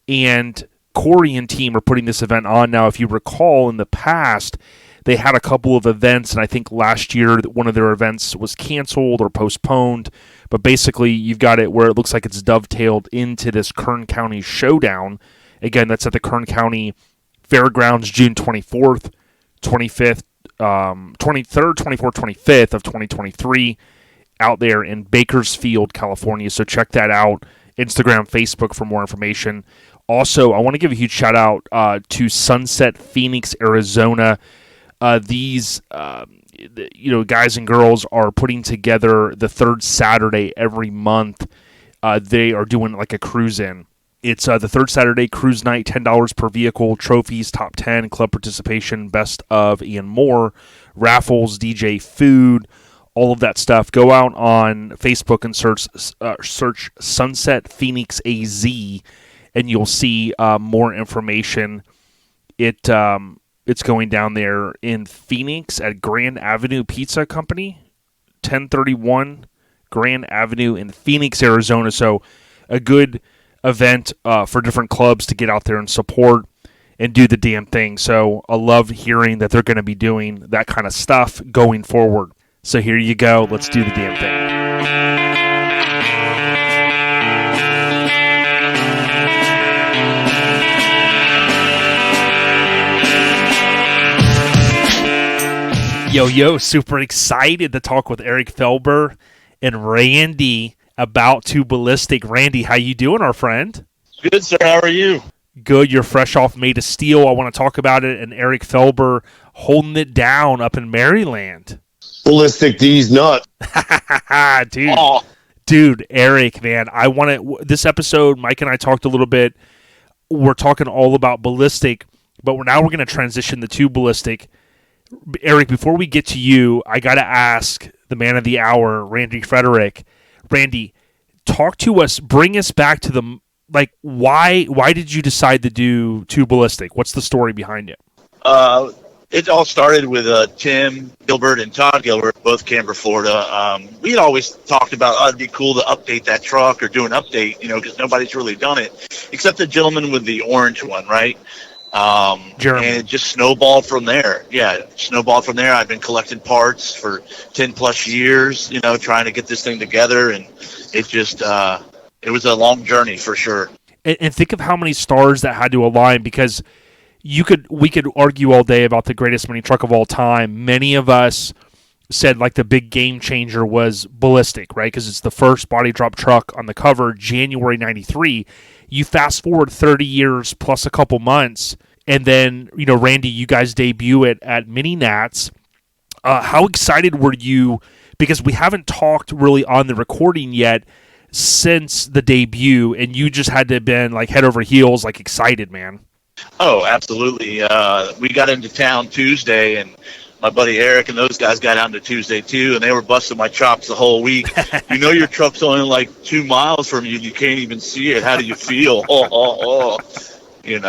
And Corey and team are putting this event on. Now, if you recall, in the past, they had a couple of events, and I think last year one of their events was canceled or postponed. But basically, you've got it where it looks like it's dovetailed into this Kern County Showdown. Again, that's at the Kern County Fairgrounds, June 24th, 25th, 23rd, 24th, 25th of 2023. Out there in Bakersfield, California. So check that out. Instagram, Facebook for more information. Also, I want to give a huge shout out to Sunset Phoenix, Arizona. These guys and girls are putting together the 3rd Saturday every month. They are doing like a cruise in. It's the third Saturday cruise night, $10 per vehicle, trophies, top 10, club participation, best of, and more. Raffles, DJ, food, all of that stuff. Go out on Facebook and search Sunset Phoenix AZ, and you'll see more information. It's going down there in Phoenix at Grand Avenue Pizza Company, 1031 Grand Avenue in Phoenix, Arizona. So a good event for different clubs to get out there and support and do the damn thing. So I love hearing that they're going to be doing that kind of stuff going forward. So here you go. Let's do the damn thing. Yo, super excited to talk with Eric Foelber and Randy about to Ballistic. Randy, how you doing, our friend? Good, sir. How are you? Good. You're fresh off Made of Steel. I want to talk about it. And Eric Foelber holding it down up in Maryland. Ballistic D's nut. Dude. Oh. Dude, Eric, man. This episode, Mike and I talked a little bit. We're talking all about Ballistic, but now we're going to transition to Ballistic. Eric, before we get to you, I got to ask the man of the hour, Randy Frederick. Randy, talk to us, bring us back to why did you decide to do Ballistic? What's the story behind it? It all started with Tim Gilbert and Todd Gilbert, both Canberra, Florida. We had always talked about it'd be cool to update that truck or do an update, because nobody's really done it, except the gentleman with the orange one, right? Jeremy. And it just snowballed from there. Yeah, snowballed from there. I've been collecting parts for 10 plus years, trying to get this thing together, and it just it was a long journey for sure. And think of how many stars that had to align, because we could argue all day about the greatest mini truck of all time. Many of us said the big game changer was Ballistic, right? Because it's the first body drop truck on the cover, January 93. You fast forward 30 years plus a couple months, and then, Randy, you guys debut it at Mini Nats. How excited were you? Because we haven't talked really on the recording yet since the debut, and you just had to have been head over heels, excited, man. Oh, absolutely. We got into town Tuesday, and my buddy Eric and those guys got down to Tuesday too, and they were busting my chops the whole week. Your truck's only 2 miles from you, and you can't even see it. How do you feel? And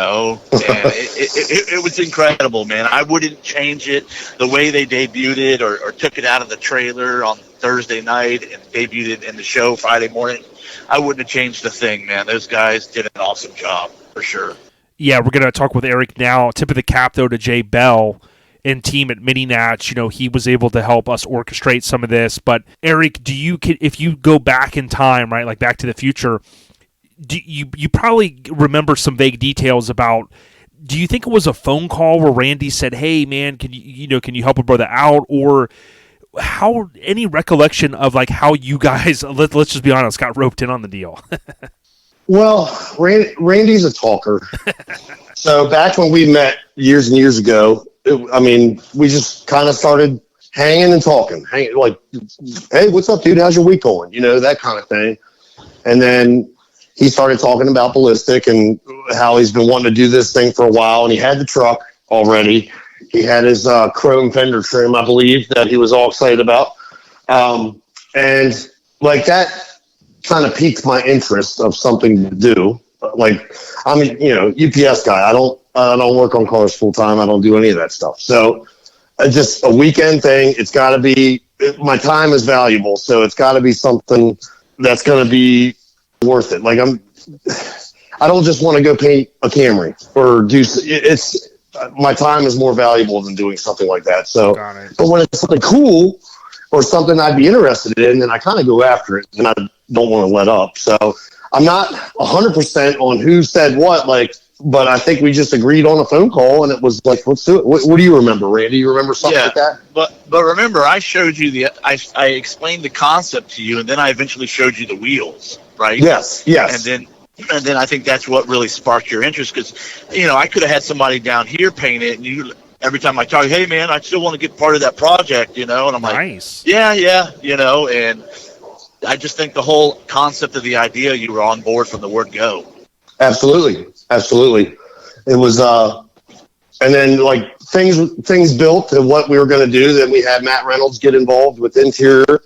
it was incredible, man. I wouldn't change it. The way they debuted it or took it out of the trailer on Thursday night and debuted it in the show Friday morning, I wouldn't have changed a thing, man. Those guys did an awesome job for sure. Yeah, we're going to talk with Eric now. Tip of the cap, though, to Jay Bell and team at Mini Nats. He was able to help us orchestrate some of this. But Eric, if you go back in time, right, Back to the Future, you probably remember some vague details about. Do you think it was a phone call where Randy said, "Hey, man, can you help a brother out?" Or any recollection of how you guys, let's just be honest, got roped in on the deal? Well, Randy's a talker. So back when we met years and years ago, we just kind of started hanging and talking. Hey, what's up, dude? How's your week going? That kind of thing. And then he started talking about Ballistic and how he's been wanting to do this thing for a while. And he had the truck already. He had his chrome fender trim, I believe, that he was all excited about. And that kind of piqued my interest of something to do. UPS guy. I don't work on cars full time. I don't do any of that stuff. So just a weekend thing. It's got to be, my time is valuable. So it's got to be something that's going to be worth it. I don't just want to go paint a Camry or my time is more valuable than doing something like that. So, but when it's something cool or something I'd be interested in, then I kind of go after it, and I don't want to let up. So I'm not 100% on who said what, but I think we just agreed on a phone call, and it was let's do it. What do you remember, Randy? You remember something like that? But remember, I showed you I explained the concept to you, and then I eventually showed you the wheels, right? Yes. And then I think that's what really sparked your interest, because, I could have had somebody down here paint it, and every time I talk, hey, man, I still want to get part of that project, and I'm like, nice. Yeah, and I just think the whole concept of the idea, you were on board from the word go. Absolutely. It was, and then like things built and what we were going to do. Then we had Matt Reynolds get involved with interior,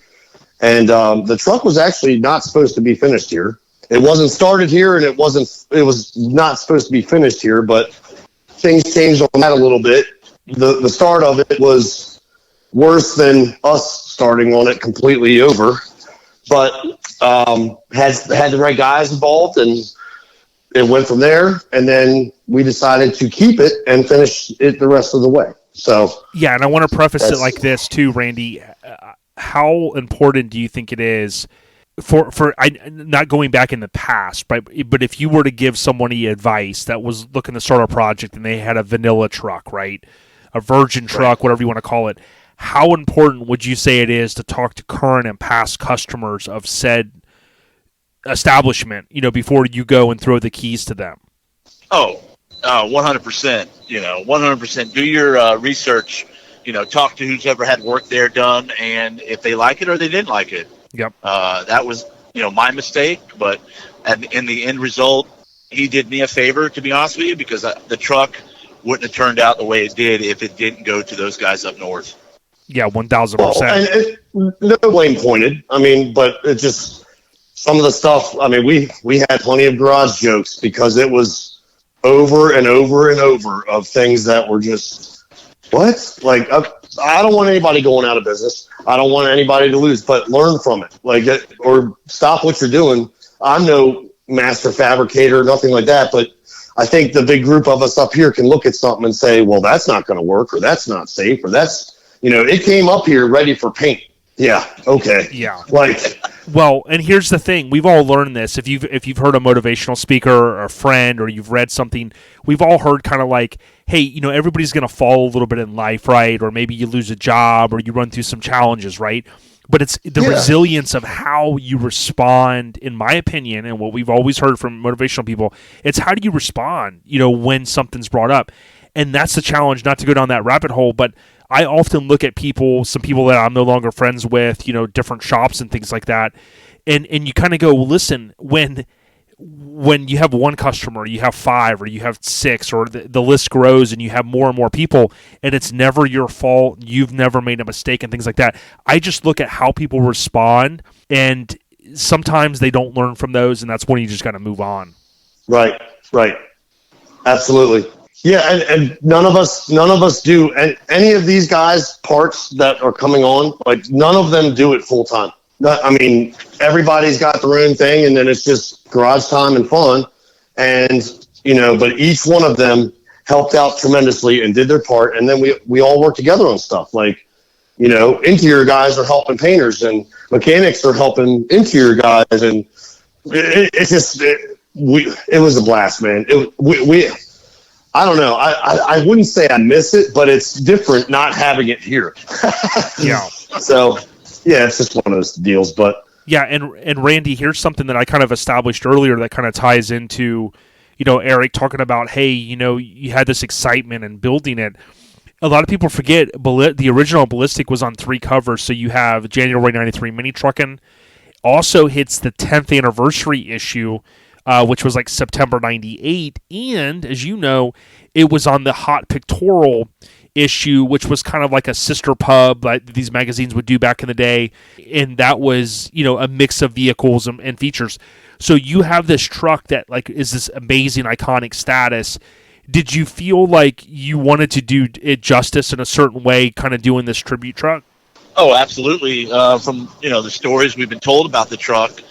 and the truck was actually not supposed to be finished here. It wasn't started here, and it was not supposed to be finished here, but things changed on that a little bit. The start of it was worse than us starting on it completely over, but had the right guys involved, and it went from there. And then we decided to keep it and finish it the rest of the way. So yeah, and I want to preface it like this too, Randy. How important do you think it is for not going back in the past, but if you were to give somebody advice that was looking to start a project and they had a vanilla truck, right, a virgin truck, whatever you want to call it, how important would you say it is to talk to current and past customers of said establishment, before you go and throw the keys to them? 100%. 100%. Do your research. Talk to who's ever had work there done, and if they like it or they didn't like it. Yep. That was, my mistake, but in the end result, he did me a favor, to be honest with you, because the truck wouldn't have turned out the way it did if it didn't go to those guys up north. Yeah, 1,000%. No blame pointed. But it just, some of the stuff, we had plenty of garage jokes because it was over and over and over of things that were just, what? Like, I don't want anybody going out of business. I don't want anybody to lose, but learn from it. Or stop what you're doing. I'm no master fabricator, nothing like that, but I think the big group of us up here can look at something and say, well, that's not going to work, or that's not safe, or that's, it came up here ready for paint. Yeah. Okay. Yeah. Well, and here's the thing: we've all learned this. If you've heard a motivational speaker or a friend, or you've read something, we've all heard kind of like, hey, everybody's going to fall a little bit in life, right? Or maybe you lose a job, or you run through some challenges, right? But it's the resilience of how you respond, in my opinion, and what we've always heard from motivational people. It's how do you respond, when something's brought up, and that's the challenge. Not to go down that rabbit hole, but I often look at some people that I'm no longer friends with, different shops and things like that. And you kind of go, well, listen, when you have one customer, you have 5 or you have 6, or the list grows and you have more and more people, and it's never your fault, you've never made a mistake and things like that. I just look at how people respond, and sometimes they don't learn from those, and that's when you just got to move on. Right. Absolutely. Yeah, and none of us do. And any of these guys' parts that are coming on, like, none of them do it full time. Everybody's got their own thing, and then it's just garage time and fun. And, but each one of them helped out tremendously and did their part. And then we all work together on stuff. Like, interior guys are helping painters, and mechanics are helping interior guys. And it was a blast, man. I don't know. I wouldn't say I miss it, but it's different not having it here. Yeah. So, yeah, it's just one of those deals. But yeah, and Randy, here's something that I kind of established earlier that kind of ties into, Eric talking about, hey, you had this excitement in building it. A lot of people forget the original Ballistic was on 3 covers. So you have January '93 Mini Truckin'. Also hits the 10th anniversary issue, which was like September '98, and as you know, it was on the Hot Pictorial issue, which was kind of like a sister pub like these magazines would do back in the day, and that was a mix of vehicles and features. So you have this truck that like is this amazing iconic status. Did you feel like you wanted to do it justice in a certain way, kind of doing this tribute truck? Oh, absolutely. From the stories we've been told about the truck,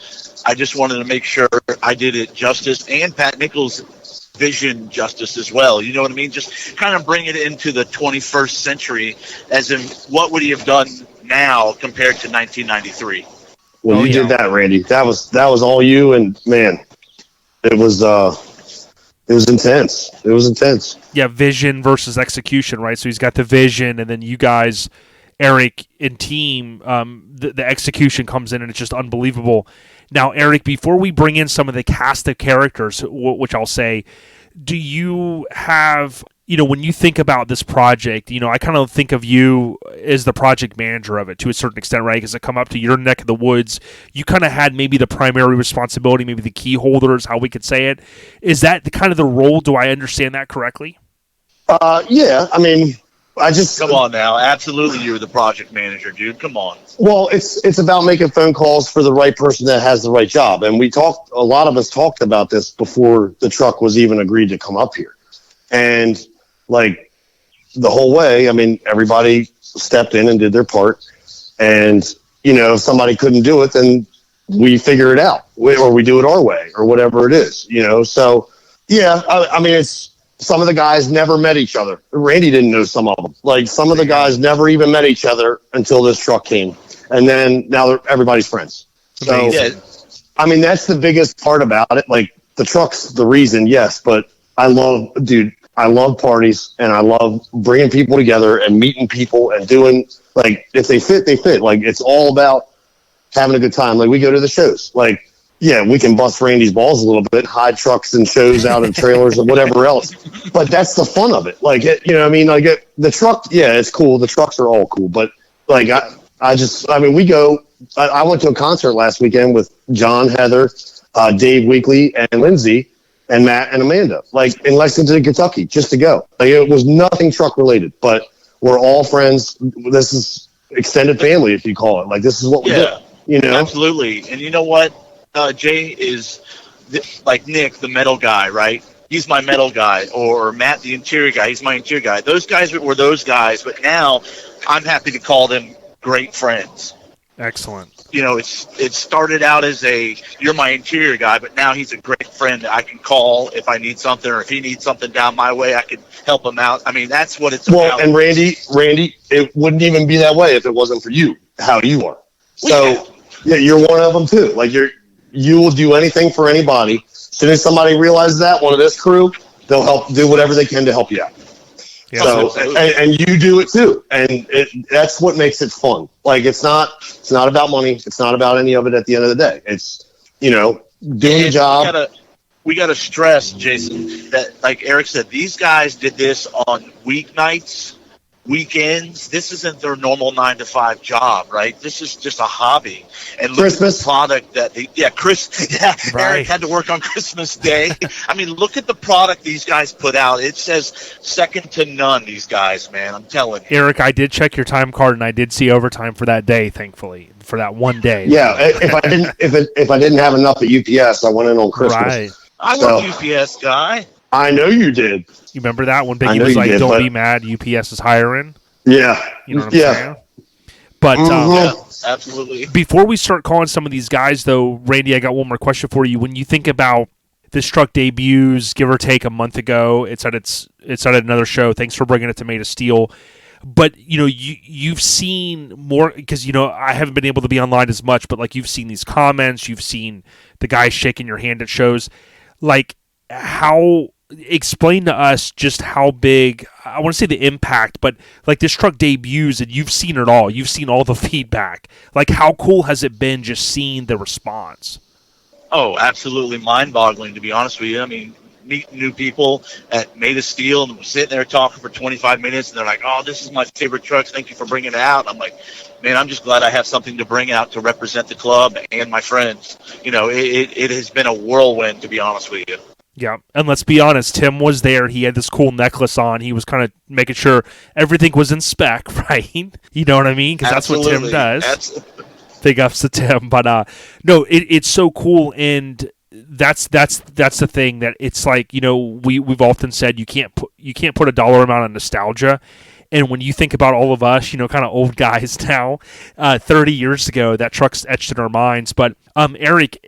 I just wanted to make sure I did it justice, and Pat Nichols' vision justice as well. You know what I mean? Just kind of bring it into the 21st century, as in what would he have done now compared to 1993. Well, you did that, Randy. That was all you, and man, it was intense. It was intense. Yeah, vision versus execution, right? So he's got the vision, and then you guys, Eric and team, the execution comes in, and it's just unbelievable. Now, Eric, before we bring in some of the cast of characters, which I'll say, do you have when you think about this project, I kind of think of you as the project manager of it to a certain extent, right? Because I come up to your neck of the woods, you kind of had maybe the primary responsibility, maybe the key holders, how we could say it. Is that kind of the role? Do I understand that correctly? Yeah. I mean, Come on now. Absolutely, you're the project manager, dude. Come on. Well, it's about making phone calls for the right person that has the right job. And a lot of us talked about this before the truck was even agreed to come up here. And like the whole way, I mean, everybody stepped in and did their part. And, if somebody couldn't do it, then we figure it out or we do it our way or whatever it is, So, yeah, I mean, some of the guys never met each other. Randy didn't know some of them. Like some of the guys never even met each other until this truck came. And then now everybody's friends. So, I mean, that's the biggest part about it. Like the truck's the reason, yes, but I love parties and I love bringing people together and meeting people and doing like, if they fit, they fit. Like it's all about having a good time. Like we go to the shows, like, yeah, we can bust Randy's balls a little bit, hide trucks and shows out of trailers and whatever else. But that's the fun of it. Like, the truck, yeah, it's cool. The trucks are all cool. But, like, we go – I went to a concert last weekend with John, Heather, Dave Weekly, and Lindsay, and Matt and Amanda, like, in Lexington, Kentucky, just to go. Like, it was nothing truck-related, but we're all friends. This is extended family, if you call it. Like, this is what we do, Absolutely. And you know what? Jay is like Nick, the metal guy, right? He's my metal guy. Or Matt, the interior guy. He's my interior guy. Those guys were those guys, but now I'm happy to call them great friends. Excellent. It started out as you're my interior guy, but now he's a great friend that I can call if I need something, or if he needs something down my way, I can help him out. I mean, that's what it's about. Well, and Randy, it wouldn't even be that way if it wasn't for you, how you are. So, yeah, you're one of them too. Like you will do anything for anybody. As soon as somebody realizes that, one of this crew, they'll help do whatever they can to help you out. Yeah, so, and you do it too. And that's what makes it fun. Like, it's not about money. It's not about any of it at the end of the day. It's, doing the job. We got to stress, Jason, that like Eric said, these guys did this on weeknights, weekends. This isn't their normal 9-to-5 job, right? This is just a hobby. And look Christmas. at the product that right. Eric had to work on Christmas Day. I mean, look at the product these guys put out. It says second to none, these guys, man. I'm telling you. Eric, I did check your time card and I did see overtime for that day, thankfully. For that one day. Yeah, if I didn't have enough at UPS, I went in on Christmas. Right. I was a UPS guy. I know you did. You remember that when Biggie was like, "Don't be mad, UPS is hiring." Yeah. You know what I'm saying? But absolutely. Before we start calling some of these guys, though, Randy, I got one more question for you. When you think about this truck debuts, give or take a month ago, it's at another show. Thanks for bringing it to Made of Steel. But you've seen more because I haven't been able to be online as much. But like you've seen these comments, you've seen the guys shaking your hand at shows. Like explain to us just how big, I want to say the impact, but like this truck debuts and you've seen it all. You've seen all the feedback. Like how cool has it been just seeing the response? Oh, absolutely mind-boggling, to be honest with you. I mean, meeting new people at Made of Steel and sitting there talking for 25 minutes and they're like, "Oh, this is my favorite truck. Thank you for bringing it out." I'm like, man, I'm just glad I have something to bring out to represent the club and my friends. It has been a whirlwind, to be honest with you. Yeah, and let's be honest, Tim was there. He had this cool necklace on. He was kind of making sure everything was in spec, right? You know what I mean? Because that's what Tim does. Absolutely. Big ups to Tim. But no, it's so cool, and that's the thing that it's like, we've often said you can't put a dollar amount on nostalgia. And when you think about all of us, kind of old guys now, 30 years ago, that truck's etched in our minds. But Eric,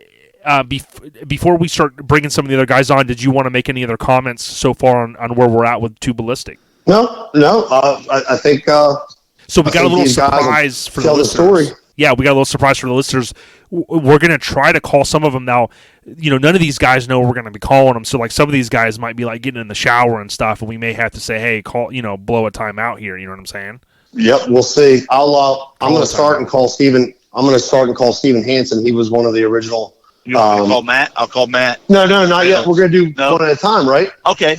before we start bringing some of the other guys on, did you want to make any other comments so far on where we're at with Ballistic? No. I think. So we got a little surprise for the listeners. Yeah, we got a little surprise for the listeners. We're going to try to call some of them now. None of these guys know we're going to be calling them. So, like, some of these guys might be, like, getting in the shower and stuff, and we may have to say, hey, call, blow a timeout here. You know what I'm saying? Yep, we'll see. I'm going to start and call Steven. I'm going to start and call Steven Hansen. He was one of the original. You want me to call Matt? I'll call Matt. No, not yet. We're going to do one at a time, right? Okay.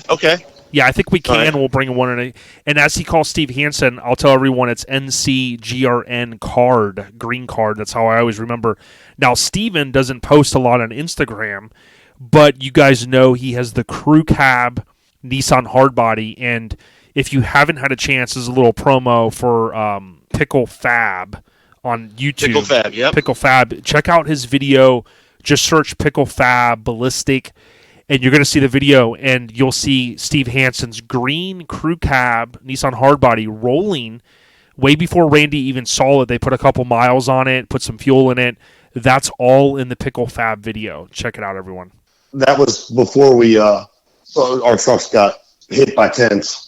Yeah, I think we can. Right. We'll bring one in. And as he calls Steve Hansen, I'll tell everyone it's NCGRN card, green card. That's how I always remember. Now, Steven doesn't post a lot on Instagram, but you guys know he has the crew cab Nissan hardbody. And if you haven't had a chance, as a little promo for Pickle Fab on YouTube. Pickle Fab, yep. Pickle Fab. Check out his video. Just search Pickle Fab Ballistic. And you're going to see the video, and you'll see Steve Hansen's green crew cab Nissan hardbody rolling way before Randy even saw it. They put a couple miles on it, put some fuel in it. That's all in the Pickle Fab video. Check it out, everyone. That was before our trucks got hit by tents.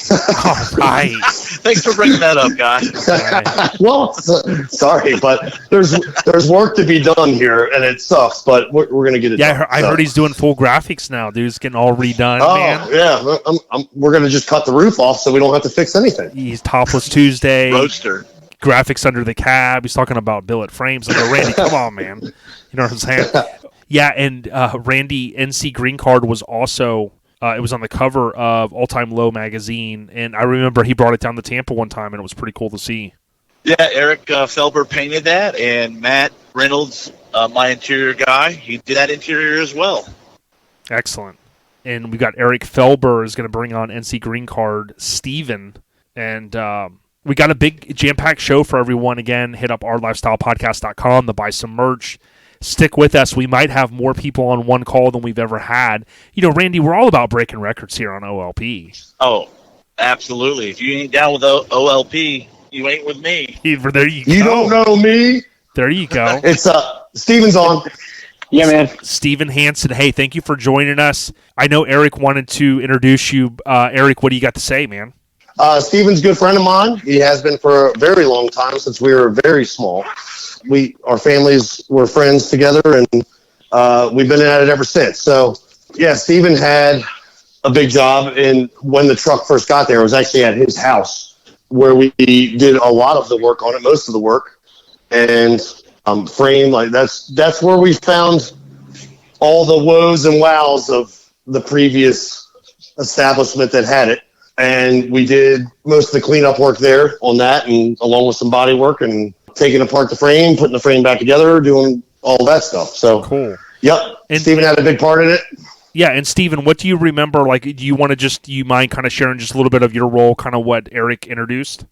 All right. Thanks for bringing that up, guy. Right. Well, sorry, but there's work to be done here, and it sucks, but we're going to get it done. Yeah, I heard he's doing full graphics now. Dude's getting all redone, man. Yeah. We're going to just cut the roof off so we don't have to fix anything. He's Topless Tuesday. Roadster. Graphics under the cab. He's talking about billet frames. I go, Randy, come on, man. You know what I'm saying? Yeah, and Randy, NC Green Card was also... it was on the cover of All Time Low magazine, and I remember he brought it down to Tampa one time, and it was pretty cool to see. Yeah, Eric Foelber painted that, and Matt Reynolds, my interior guy, he did that interior as well. Excellent. And we got Eric Foelber is going to bring on NC Green Card, Steven, and we got a big jam-packed show for everyone. Again, hit up ourlifestylepodcast.com to buy some merch. Stick with us. We might have more people on one call than we've ever had. You know, Randy, we're all about breaking records here on OLP. Oh, absolutely. If you ain't down with OLP, you ain't with me. There you go. You don't know me. There you go. It's Steven's on. Yeah, man. Steven Hansen, hey, thank you for joining us. I know Eric wanted to introduce you. Eric, what do you got to say, man? Steven's a good friend of mine. He has been for a very long time, since we were very small. Our families were friends together, and we've been at it ever since. So, yeah, Steven had a big job, and when the truck first got there, it was actually at his house where we did a lot of the work on it, most of the work, and frame. Like that's where we found all the woes and wows of the previous establishment that had it. And we did most of the cleanup work there on that, and along with some body work and taking apart the frame, putting the frame back together, doing all that stuff. So cool. Yep. And Steven had a big part in it. Yeah, and Steven, what do you remember? Like, do you mind kind of sharing just a little bit of your role, kind of what Eric introduced?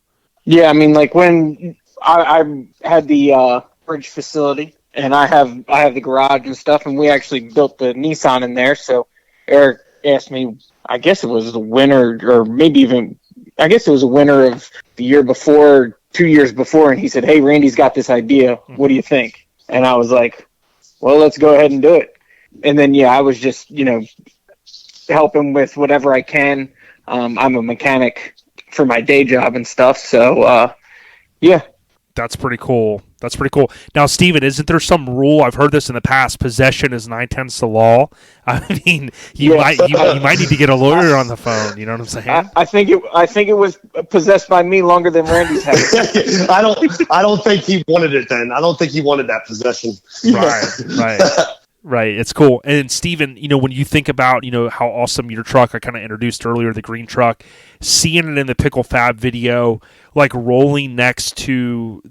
Yeah, I mean, like when I had the bridge facility, and I have the garage and stuff, and we actually built the Nissan in there. So Eric asked me, I guess it was the winter, or maybe even, I guess it was the winter of the year before, 2 years before, and he said, "Hey, Randy's got this idea. What do you think?" And I was like, "Well, let's go ahead and do it." And then, yeah, I was just, helping with whatever I can. I'm a mechanic for my day job and stuff. So, yeah. That's pretty cool. Now, Steven, isn't there some rule? I've heard this in the past. Possession is 9/10 the law. I mean, you might need to get a lawyer on the phone. You know what I'm saying? I think it was possessed by me longer than Randy's had it. I don't think he wanted it then. I don't think he wanted that possession. Right. It's cool. And Steven, when you think about, how awesome your truck, I kind of introduced earlier, the green truck, seeing it in the Pickle Fab video, like rolling next to,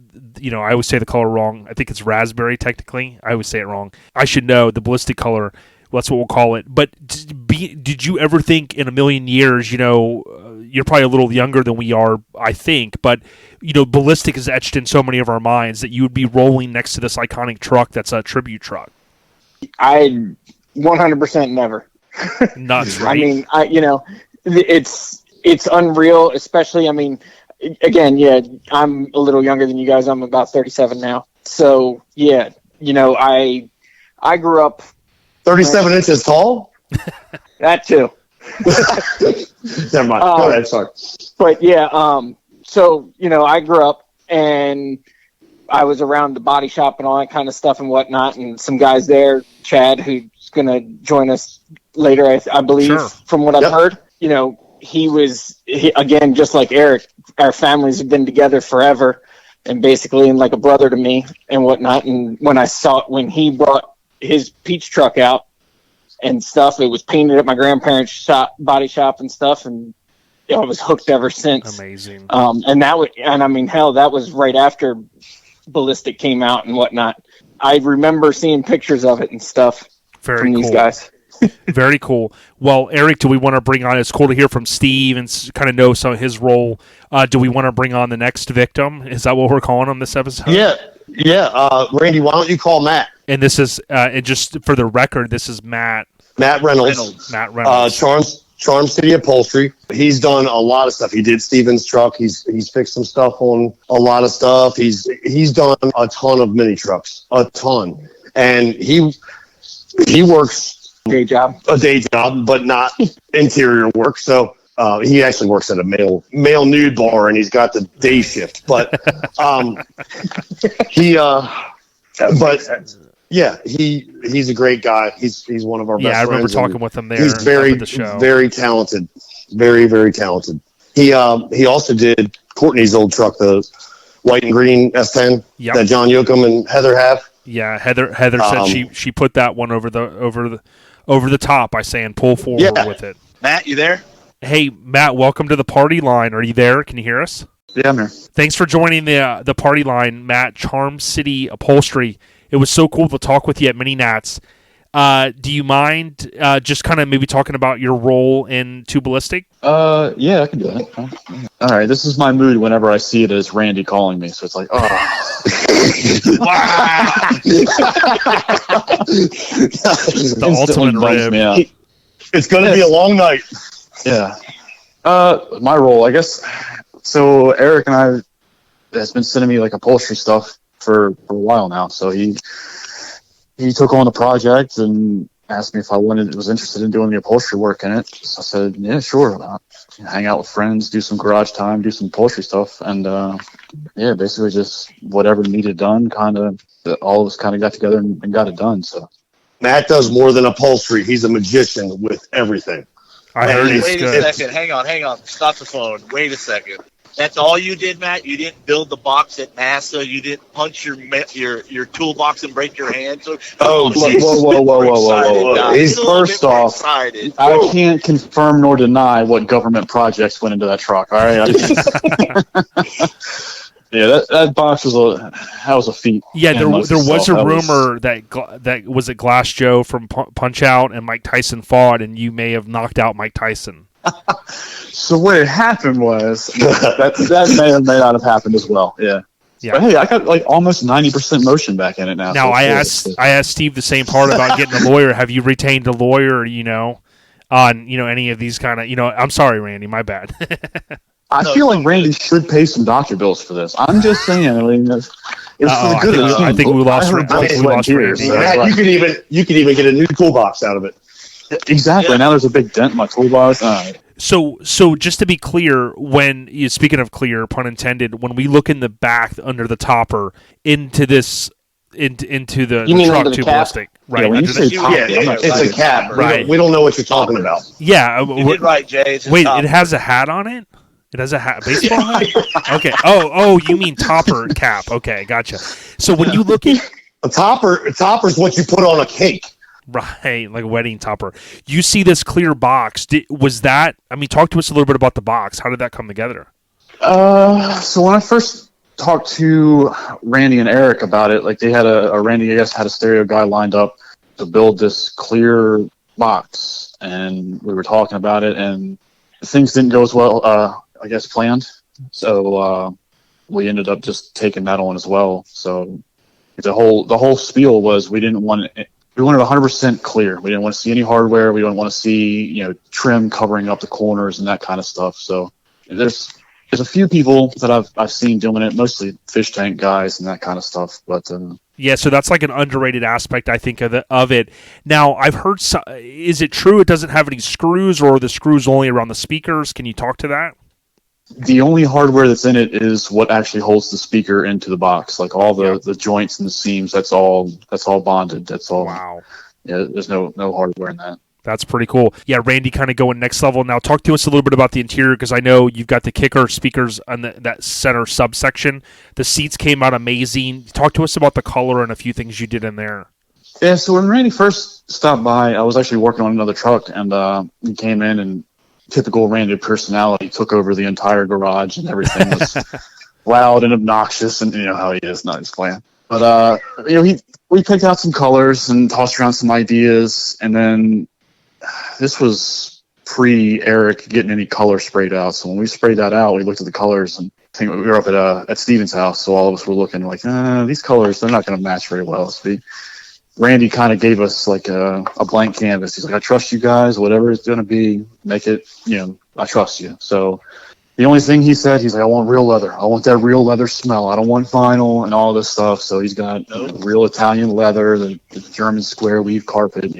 I always say the color wrong. I think it's raspberry technically. I always say it wrong. I should know the ballistic color. Well, that's what we'll call it. But did you ever think in a million years, you're probably a little younger than we are, I think, but, ballistic is etched in so many of our minds that you would be rolling next to this iconic truck that's a tribute truck? I 100% never. Nuts, right? I mean, it's unreal, especially, I mean, again, yeah, I'm a little younger than you guys. I'm about 37 now. So, yeah, I grew up 37 inches tall? That too. Never mind. Go ahead, sorry. But yeah, so, I grew up and I was around the body shop and all that kind of stuff and whatnot, and some guys there, Chad, who's going to join us later, I believe, sure, from what I've heard. He again, just like Eric, our families have been together forever, and basically like a brother to me and whatnot. And when he brought his peach truck out, and stuff. It was painted at my grandparents' shop, body shop and stuff, and I was hooked ever since. Amazing. And I mean, hell, that was right after Ballistic came out and whatnot. I remember seeing pictures of it and stuff from these guys. Very cool. Well, Eric, do we want to bring on? It's cool to hear from Steve and kind of know some of his role. Do we want to bring on the next victim? Is that what we're calling him this episode? Yeah. Randy, why don't you call Matt? And this is, and just for the record, this is Matt. Matt Reynolds. Matt Reynolds. Charm City Upholstery. He's done a lot of stuff. He did Steven's truck. He's fixed some stuff on a lot of stuff. He's done a ton of mini trucks, a ton, and he works a day job, but not interior work. So he actually works at a male nude bar, and he's got the day shift. But he's a great guy. He's one of our best friends. Yeah, I remember talking with him there. He's very talented. Very, very talented. He also did Courtney's old truck, the white and green S10 that John Yoakum and Heather have. Yeah, Heather said she put that one over the top by saying pull forward with it. Matt, you there? Hey, Matt, welcome to the party line. Are you there? Can you hear us? Yeah, I'm here. Thanks for joining the party line, Matt. Charm City Upholstery. It was so cool to talk with you at Mini Nats. Do you mind just kind of maybe talking about your role in Ballistic? Yeah, I can do that. All right, this is my mood whenever I see it as Randy calling me. So it's like, oh. Wow. The ultimate rib. It's going to be a long night. Yeah. My role, I guess. So Eric and I has been sending me like upholstery stuff for a while now. So he took on the project and asked me if I was interested in doing the upholstery work in it. So I said, yeah, sure. Hang out with friends, do some garage time, do some upholstery stuff, and basically just whatever needed done. Kind of all of us kind of got together and got it done. So Matt does more than upholstery. He's a magician with everything. I heard he's Wait good. a second. Hang on. Stop the phone. Wait a second. That's all you did, Matt? You didn't build the box at NASA? You didn't punch your toolbox and break your hand? So, whoa. First off, I can't confirm nor deny what government projects went into that truck, all right? Yeah, that box was a feat. Yeah, there was a rumor that was it Glass Joe from Punch Out and Mike Tyson fought, and you may have knocked out Mike Tyson. So what had happened was that may or may not have happened as well. Yeah. But hey, I got like almost 90% motion back in it now. Now so I asked Steve the same part about getting a lawyer. Have you retained a lawyer? On any of these kind of I'm sorry, Randy, my bad. I feel like Randy should pay some doctor bills for this. I'm just saying. I mean, it's for the good of the team. I think we lost Randy. So Matt, you could even get a new toolbox out of it. Exactly. Yeah. Now there's a big dent in my toolbox. So just to be clear, speaking of clear, pun intended, when we look in the back under the topper into this into the truck to Ballistic, right? Yeah, when you say top, it's a cap, right? We don't know what you're talking about. Yeah, you did right, Jay. Wait, it has a hat on it. It has a hat, baseball hat. Okay. Oh, you mean topper cap? Okay, gotcha. So when you look at a topper's what you put on a cake. Right, like a wedding topper. You see this clear box. Talk to us a little bit about the box. How did that come together? So when I first talked to Randy and Eric about it, like they had Randy, I guess, had a stereo guy lined up to build this clear box, and we were talking about it, and things didn't go as well, I guess, planned. So we ended up just taking that on as well. So the whole spiel was we wanted 100% clear. We didn't want to see any hardware. We didn't want to see, trim covering up the corners and that kind of stuff. So there's a few people that I've seen doing it, mostly fish tank guys and that kind of stuff. But yeah, so that's like an underrated aspect, I think, of it. Now, I've heard. Is it true it doesn't have any screws, or are the screws only around the speakers? Can you talk to that? The only hardware that's in it is what actually holds the speaker into the box. Like all the joints and the seams, that's all bonded. That's all. Wow. Yeah, there's no hardware in that. That's pretty cool. Yeah, Randy kind of going next level. Now talk to us a little bit about the interior, because I know you've got the kicker speakers on that center subsection. The seats came out amazing. Talk to us about the color and a few things you did in there. Yeah, so when Randy first stopped by, I was actually working on another truck, and he came in, and typical Randy personality took over the entire garage, and everything was loud and obnoxious, and you know how he is, not his plan. But we picked out some colors and tossed around some ideas, and then this was pre-Eric getting any color sprayed out. So when we sprayed that out, we looked at the colors, and I think we were up at Steven's house, so all of us were looking like, these colors, they're not going to match very well. So Randy kind of gave us like a blank canvas. He's like, I trust you guys, whatever it's going to be, make it, I trust you. So the only thing he said, he's like, I want real leather. I want that real leather smell. I don't want vinyl and all this stuff. So he's got real Italian leather, the German square weave carpet,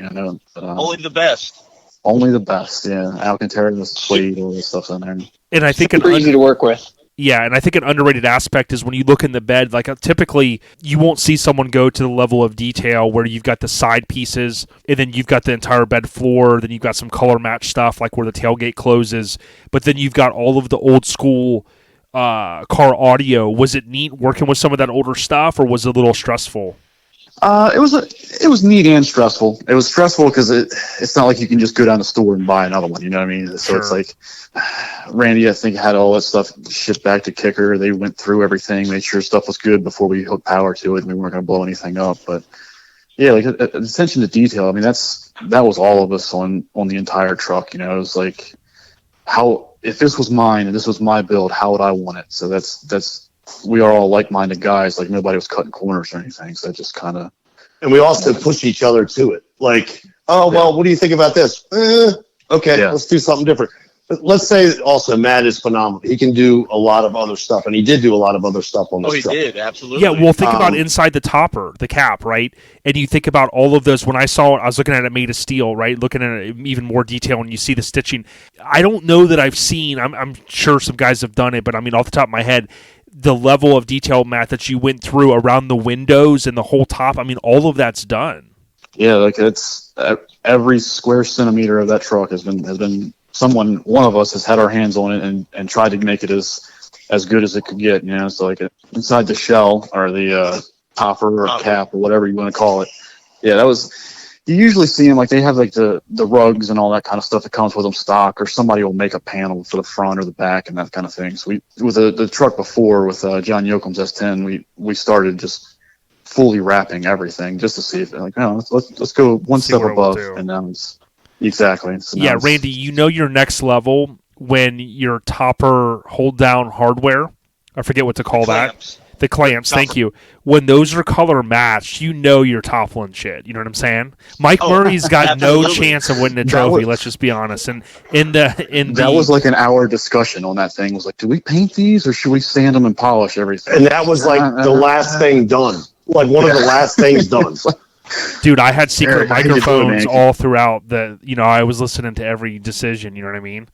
Only the best. Only the best, yeah. Alcantara, the suede, all this stuff's in there. And I think Super easy to work with. Yeah, and I think an underrated aspect is when you look in the bed, like typically you won't see someone go to the level of detail where you've got the side pieces and then you've got the entire bed floor, then you've got some color match stuff like where the tailgate closes, but then you've got all of the old school car audio. Was it neat working with some of that older stuff, or was it a little stressful? It was neat and stressful. It was stressful because it's not like you can just go down the store and buy another one. You know what I mean? So It's like Randy, I think, had all that stuff shipped back to Kicker. They went through everything, made sure stuff was good before we hooked power to it, and we weren't going to blow anything up. But yeah, like attention to detail. I mean, that was all of us on the entire truck. It was like, how, if this was mine and this was my build, how would I want it? So that's. We are all like-minded guys. Like, nobody was cutting corners or anything. So that just kind of... And we also push each other to it. Like, what do you think about this? Okay, let's do something different. But let's say also Matt is phenomenal. He can do a lot of other stuff, and he did do a lot of other stuff on this truck. Oh, he did, absolutely. Yeah, well, think about inside the topper, the cap, right? And you think about all of those. When I saw it, I was looking at it made of steel, right? Looking at it even more detail, and you see the stitching. I don't know that I've seen, I'm sure some guys have done it, but I mean, off the top of my head, the level of detail, Matt, that you went through around the windows and the whole top, I mean, all of that's done. Yeah, like it's every square centimeter of that truck has been one of us has had our hands on it and tried to make it as good as it could get. So like inside the shell or the topper or cap or whatever you want to call it. Yeah, that was. You usually see them like they have like the rugs and all that kind of stuff that comes with them stock, or somebody will make a panel for the front or the back and that kind of thing. So with the truck before with John Yoakum's S10, we started just fully wrapping everything just to see if like, let's go one step above, and now it's exactly. So yeah, Randy, your next level when your topper hold down hardware. I forget what to call that. The clamps, thank you. When those are color matched, you're toppling shit. You know what I'm saying? Mike Murray's got no chance of winning a trophy. Let's just be honest. And that was like an hour discussion on that thing. It was like, do we paint these or should we sand them and polish everything? And that was like the last thing done. Like one of the last things done. Dude, I had secret microphones all throughout I was listening to every decision. You know what I mean?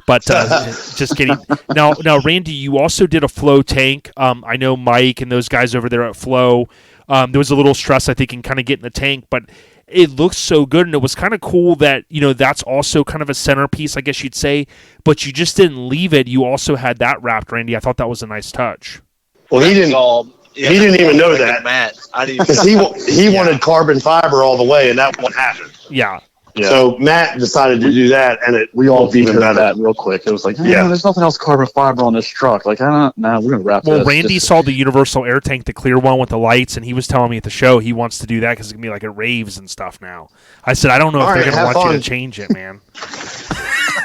But just kidding. Now, Randy, you also did a Flow tank. I know Mike and those guys over there at Flow. There was a little stress, I think, in kind of getting the tank, but it looks so good, and it was kind of cool that that's also kind of a centerpiece, I guess you'd say. But you just didn't leave it. You also had that wrapped, Randy. I thought that was a nice touch. Well, he didn't. He didn't even know that, Matt. I didn't. Because he wanted carbon fiber all the way, and that won't happen. Yeah. Yeah. So Matt decided to do that, and we all vetoed that real quick. It was like, there's nothing else we're going to wrap this. Well, Randy saw the universal air tank, the clear one with the lights, and he was telling me at the show he wants to do that because it's going to be like at raves and stuff now. I said, I don't know if they're going to want you to change it, man.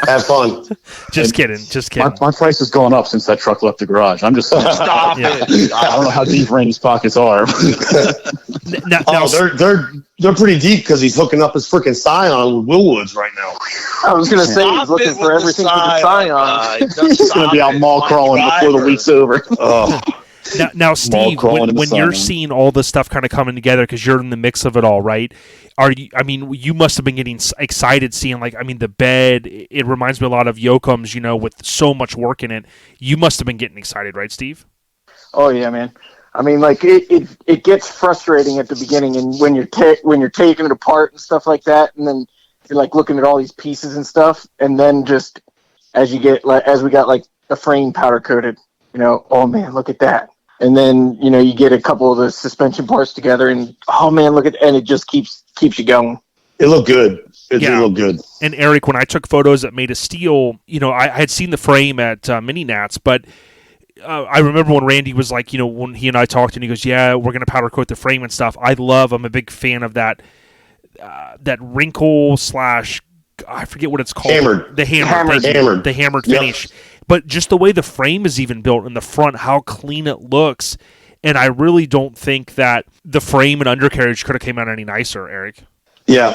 Have fun. Just kidding. My price has gone up since that truck left the garage. I'm just saying. Stop it. I don't know how deep Randy's pockets are. They're pretty deep because he's hooking up his freaking Scion with Willwoods right now. I was going to say he's looking for everything for the Scion. He's going to be out mall crawling before the week's over. Now, Steve, when you're seeing all this stuff kind of coming together because you're in the mix of it all, right? You must have been getting excited seeing, the bed. It reminds me a lot of Yoakum's, with so much work in it. You must have been getting excited, right, Steve? Oh, yeah, man. It gets frustrating at the beginning, and when you're taking it apart and stuff like that, and then you're looking at all these pieces and stuff, and then just as we got the frame powder coated, oh man, look at that. and then you get a couple of the suspension parts together, and oh man, and it just keeps you going. It looked good. It looked good. And Eric, when I took photos at Made of Steel, I had seen the frame at Mini Nats, but I remember when Randy was like, when he and I talked, and he goes, "Yeah, we're gonna powder coat the frame and stuff." I'm a big fan of that wrinkle / I forget what it's called. Hammered. The hammered finish. Yep. But just the way the frame is even built in the front, how clean it looks, and I really don't think that the frame and undercarriage could have came out any nicer, Eric. Yeah,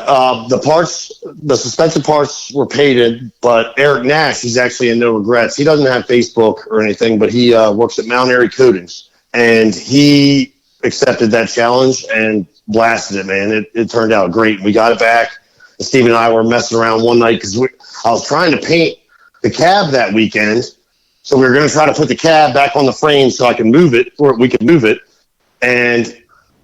the suspension parts were painted, but Eric Nash, he's actually in no regrets. He doesn't have Facebook or anything, but he works at Mount Airy Coatings, and he accepted that challenge and blasted it, man. It turned out great. We got it back. Steve and I were messing around one night because I was trying to paint the cab that weekend, so we were going to try to put the cab back on the frame so I can move it, or we could move it, and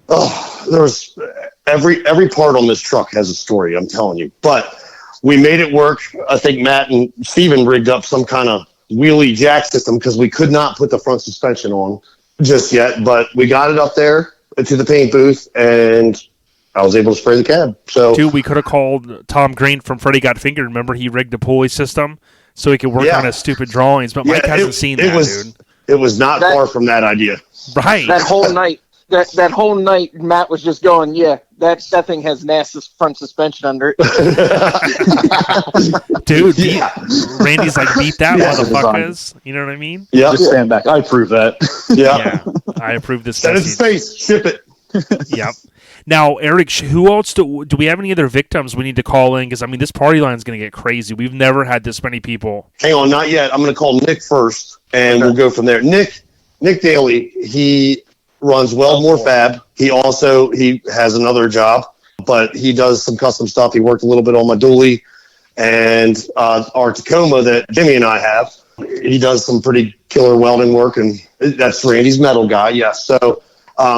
there was every part on this truck has a story, I'm telling you. But we made it work. I think Matt and Steven rigged up some kind of wheelie jack system because we could not put the front suspension on just yet. But we got it up there to the paint booth, and I was able to spray the cab. So, we could have called Tom Green from Freddie Got Fingered. Remember, he rigged a pulley system so he could work on his stupid drawings. But Mike hasn't seen that, dude. It was not far from that idea. Right. That whole night. That whole night, Matt was just going, yeah, that thing has NASA's front suspension under it. Dude, Randy's like, beat that, motherfuckers. You know what I mean? Yeah. Just stand back. I approve that. Yeah. I approve this. Send it to space. Ship it. Yep. Now, Eric, who else do we have any other victims we need to call in? Because, this party line is going to get crazy. We've never had this many people. Hang on, not yet. I'm going to call Nick first, and we'll go from there. Nick Daly, he runs More Fab. He has another job, but he does some custom stuff. He worked a little bit on my dually and our Tacoma that Jimmy and I have. He does some pretty killer welding work, and that's Randy's metal guy. Yes. So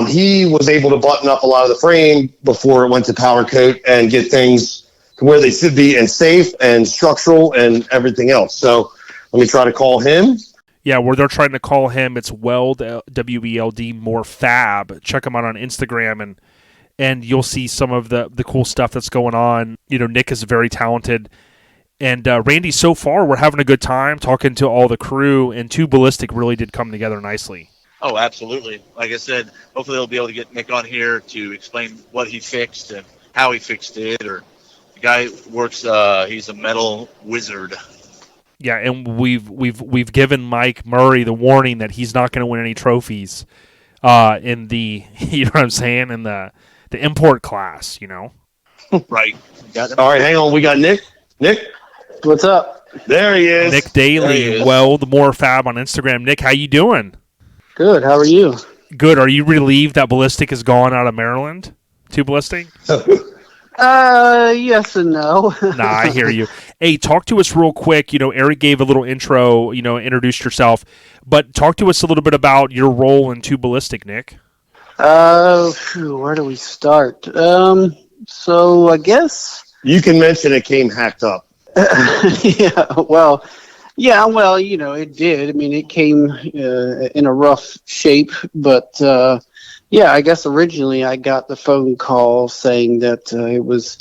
he was able to button up a lot of the frame before it went to powder coat and get things to where they should be and safe and structural and everything else. So let me try to call him. Yeah, where they're trying to call him, it's Weld, W-E-L-D, More Fab. Check him out on Instagram, and you'll see some of the cool stuff that's going on. Nick is very talented. And Randy, so far, we're having a good time talking to all the crew, and Ballistic really did come together nicely. Oh, absolutely. Like I said, hopefully they'll be able to get Nick on here to explain what he fixed and how he fixed it. Or the guy works, he's a metal wizard. Yeah, and we've given Mike Murray the warning that he's not going to win any trophies in the you know what I'm saying, in the import class, Right. All right, hang on. We got Nick. Nick, what's up? There he is. Nick Daly, Weld More Fab on Instagram. Nick, how you doing? Good. How are you? Good. Are you relieved that Ballistic is gone out of Maryland? Ballistic? Yes and no. Nah, I hear you. Hey, talk to us real quick. Eric gave a little intro, introduced yourself, but talk to us a little bit about your role in Ballistic, Nick. Where do we start? So I guess you can mention it came hacked up. Yeah, it did. It came in a rough shape, but I guess originally I got the phone call saying that it was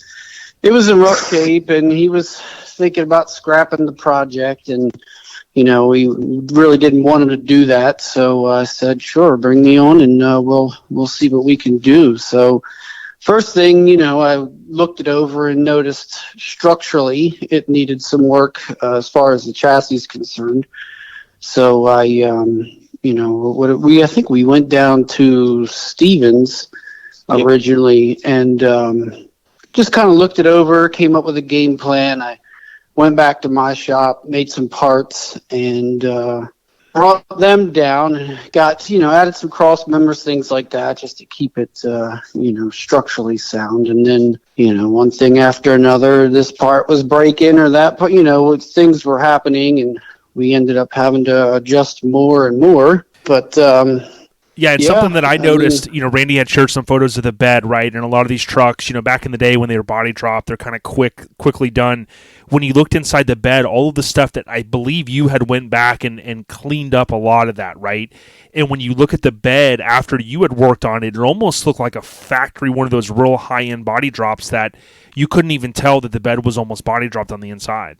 in rough shape, and he was thinking about scrapping the project, and we really didn't want him to do that. So I said, "Sure, bring me on, and we'll see what we can do." So first thing, I looked it over and noticed structurally it needed some work as far as the chassis is concerned. So I think we went down to Stevens originally, and just kind of looked it over, came up with a game plan. I went back to my shop, made some parts, and brought them down, and got, added some cross members, things like that, just to keep it, structurally sound. And then, one thing after another, this part was breaking, or that part, things were happening, and we ended up having to adjust more and more. But Yeah, and something that I noticed, Randy had shared some photos of the bed, right? And a lot of these trucks, back in the day when they were body dropped, they're kind of quickly done. When you looked inside the bed, all of the stuff that I believe you had went back and cleaned up a lot of that, right? And when you look at the bed after you had worked on it, it almost looked like a factory, one of those real high-end body drops that you couldn't even tell that the bed was almost body dropped on the inside.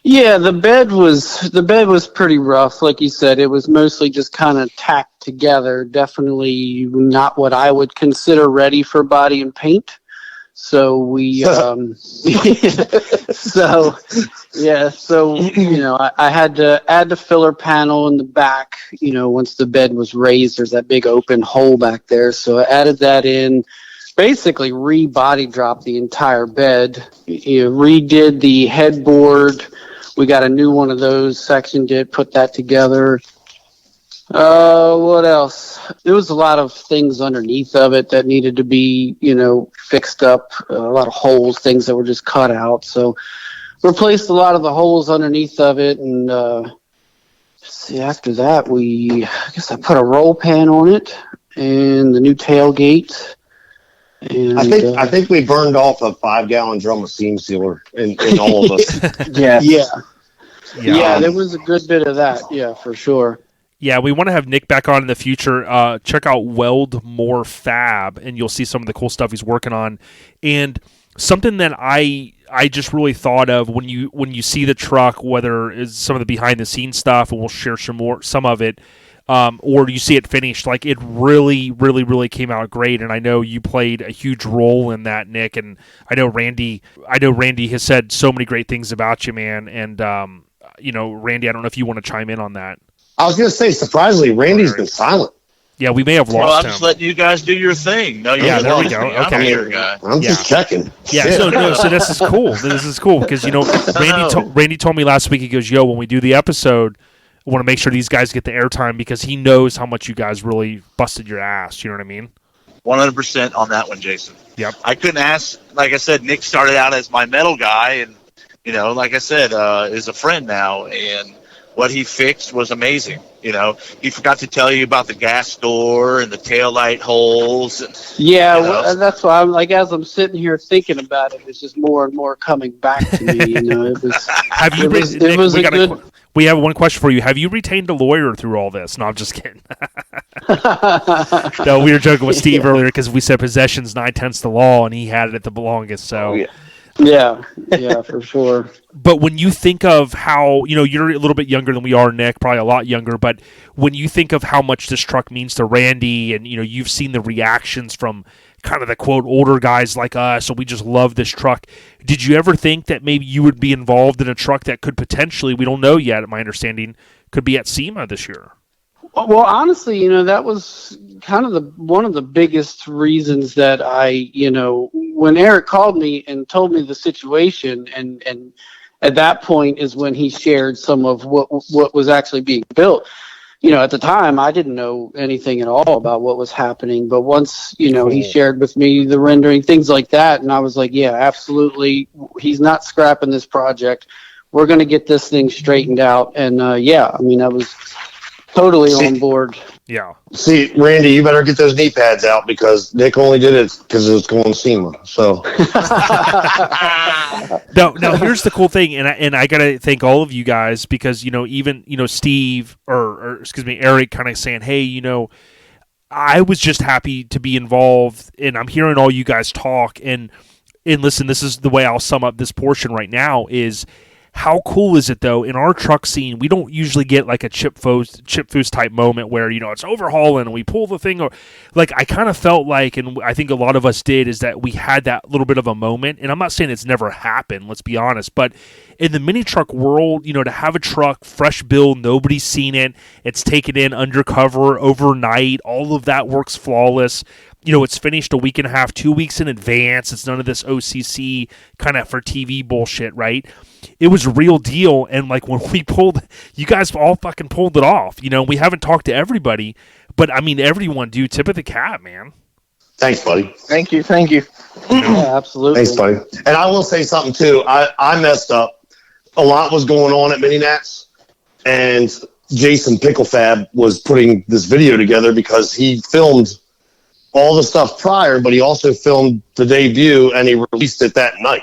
Yeah, the bed was pretty rough. Like you said, it was mostly just kind of tacked together. Definitely not what I would consider ready for body and paint. So we, I had to add the filler panel in the back. Once the bed was raised, there's that big open hole back there. So I added that in. Basically re-body dropped the entire bed, redid the headboard. We got a new one of those, sectioned it, put that together. What else? There was a lot of things underneath of it that needed to be, fixed up, a lot of holes, things that were just cut out. So replaced a lot of the holes underneath of it. And after that, I put a roll pan on it and the new tailgate. And, I think we burned off a 5-gallon drum of seam sealer in all of us. Yeah, there was a good bit of that. Yeah, for sure. Yeah, we want to have Nick back on in the future. Check out Weld More Fab, and you'll see some of the cool stuff he's working on. And something that I just really thought of when you see the truck, whether it's some of the behind the scenes stuff, and we'll share some of it. Or you see it finished, like it really, really, really came out great. And I know you played a huge role in that, Nick. And I know Randy has said so many great things about you, man. And Randy, I don't know if you want to chime in on that. I was going to say, surprisingly, Randy's been silent. Yeah, we may have lost him. Well, I'm just letting you guys do your thing. No, yeah, there we go. Okay. I'm here, guy. I'm just checking. Yeah, so this is cool. This is cool because Randy told me last week. He goes, "Yo, when we do the episode, I want to make sure these guys get the airtime because he knows how much you guys really busted your ass." You know what I mean? 100% on that one, Jason. Yep. I couldn't ask. Like I said, Nick started out as my metal guy, and like I said, is a friend now, and what he fixed was amazing. He forgot to tell you about the gas door and the taillight holes. And, well, that's why I'm like, as I'm sitting here thinking about it, it's just more and more coming back to me. It was. We have one question for you. Have you retained a lawyer through all this? No, I'm just kidding. No, we were joking with Steve earlier because we said possession's 9/10 the law, and he had it at the longest. So. Yeah, for sure. But when you think of how, you're a little bit younger than we are, Nick, probably a lot younger, but when you think of how much this truck means to Randy and, you've seen the reactions from kind of the, quote, older guys like us, so we just love this truck, did you ever think that maybe you would be involved in a truck that could potentially, we don't know yet, my understanding, could be at SEMA this year? Well, honestly, that was kind of one of the biggest reasons that I, when Eric called me and told me the situation, and at that point is when he shared some of what was actually being built. At the time, I didn't know anything at all about what was happening. But once, he shared with me the rendering, things like that, and I was like, yeah, absolutely. He's not scrapping this project. We're going to get this thing straightened out. And, I was totally on board. Yeah. See, Randy, you better get those knee pads out because Nick only did it because it was going to SEMA. So. No, here's the cool thing, and I gotta thank all of you guys because even Steve or excuse me, Eric kind of saying, hey, I was just happy to be involved, and I'm hearing all you guys talk and listen. This is the way I'll sum up this portion right now is. How cool is it, though, in our truck scene, we don't usually get like a Chip Foose type moment where, it's overhauling and we pull the thing. Or, like, I kind of felt like, and I think a lot of us did, is that we had that little bit of a moment. And I'm not saying it's never happened, let's be honest. But in the mini truck world, to have a truck, fresh build, nobody's seen it. It's taken in undercover, overnight. All of that works flawless. It's finished a week and a half, 2 weeks in advance. It's none of this OCC kind of for TV bullshit, right? It was a real deal. And like when we pulled, you guys all fucking pulled it off. We haven't talked to everybody, but everyone, dude, tip of the cap, man. Thanks, buddy. Thank you. Yeah, absolutely. Thanks, buddy. And I will say something too. I messed up. A lot was going on at Mini Nats, and Jason Picklefab was putting this video together because he filmed all the stuff prior, but he also filmed the debut and he released it that night.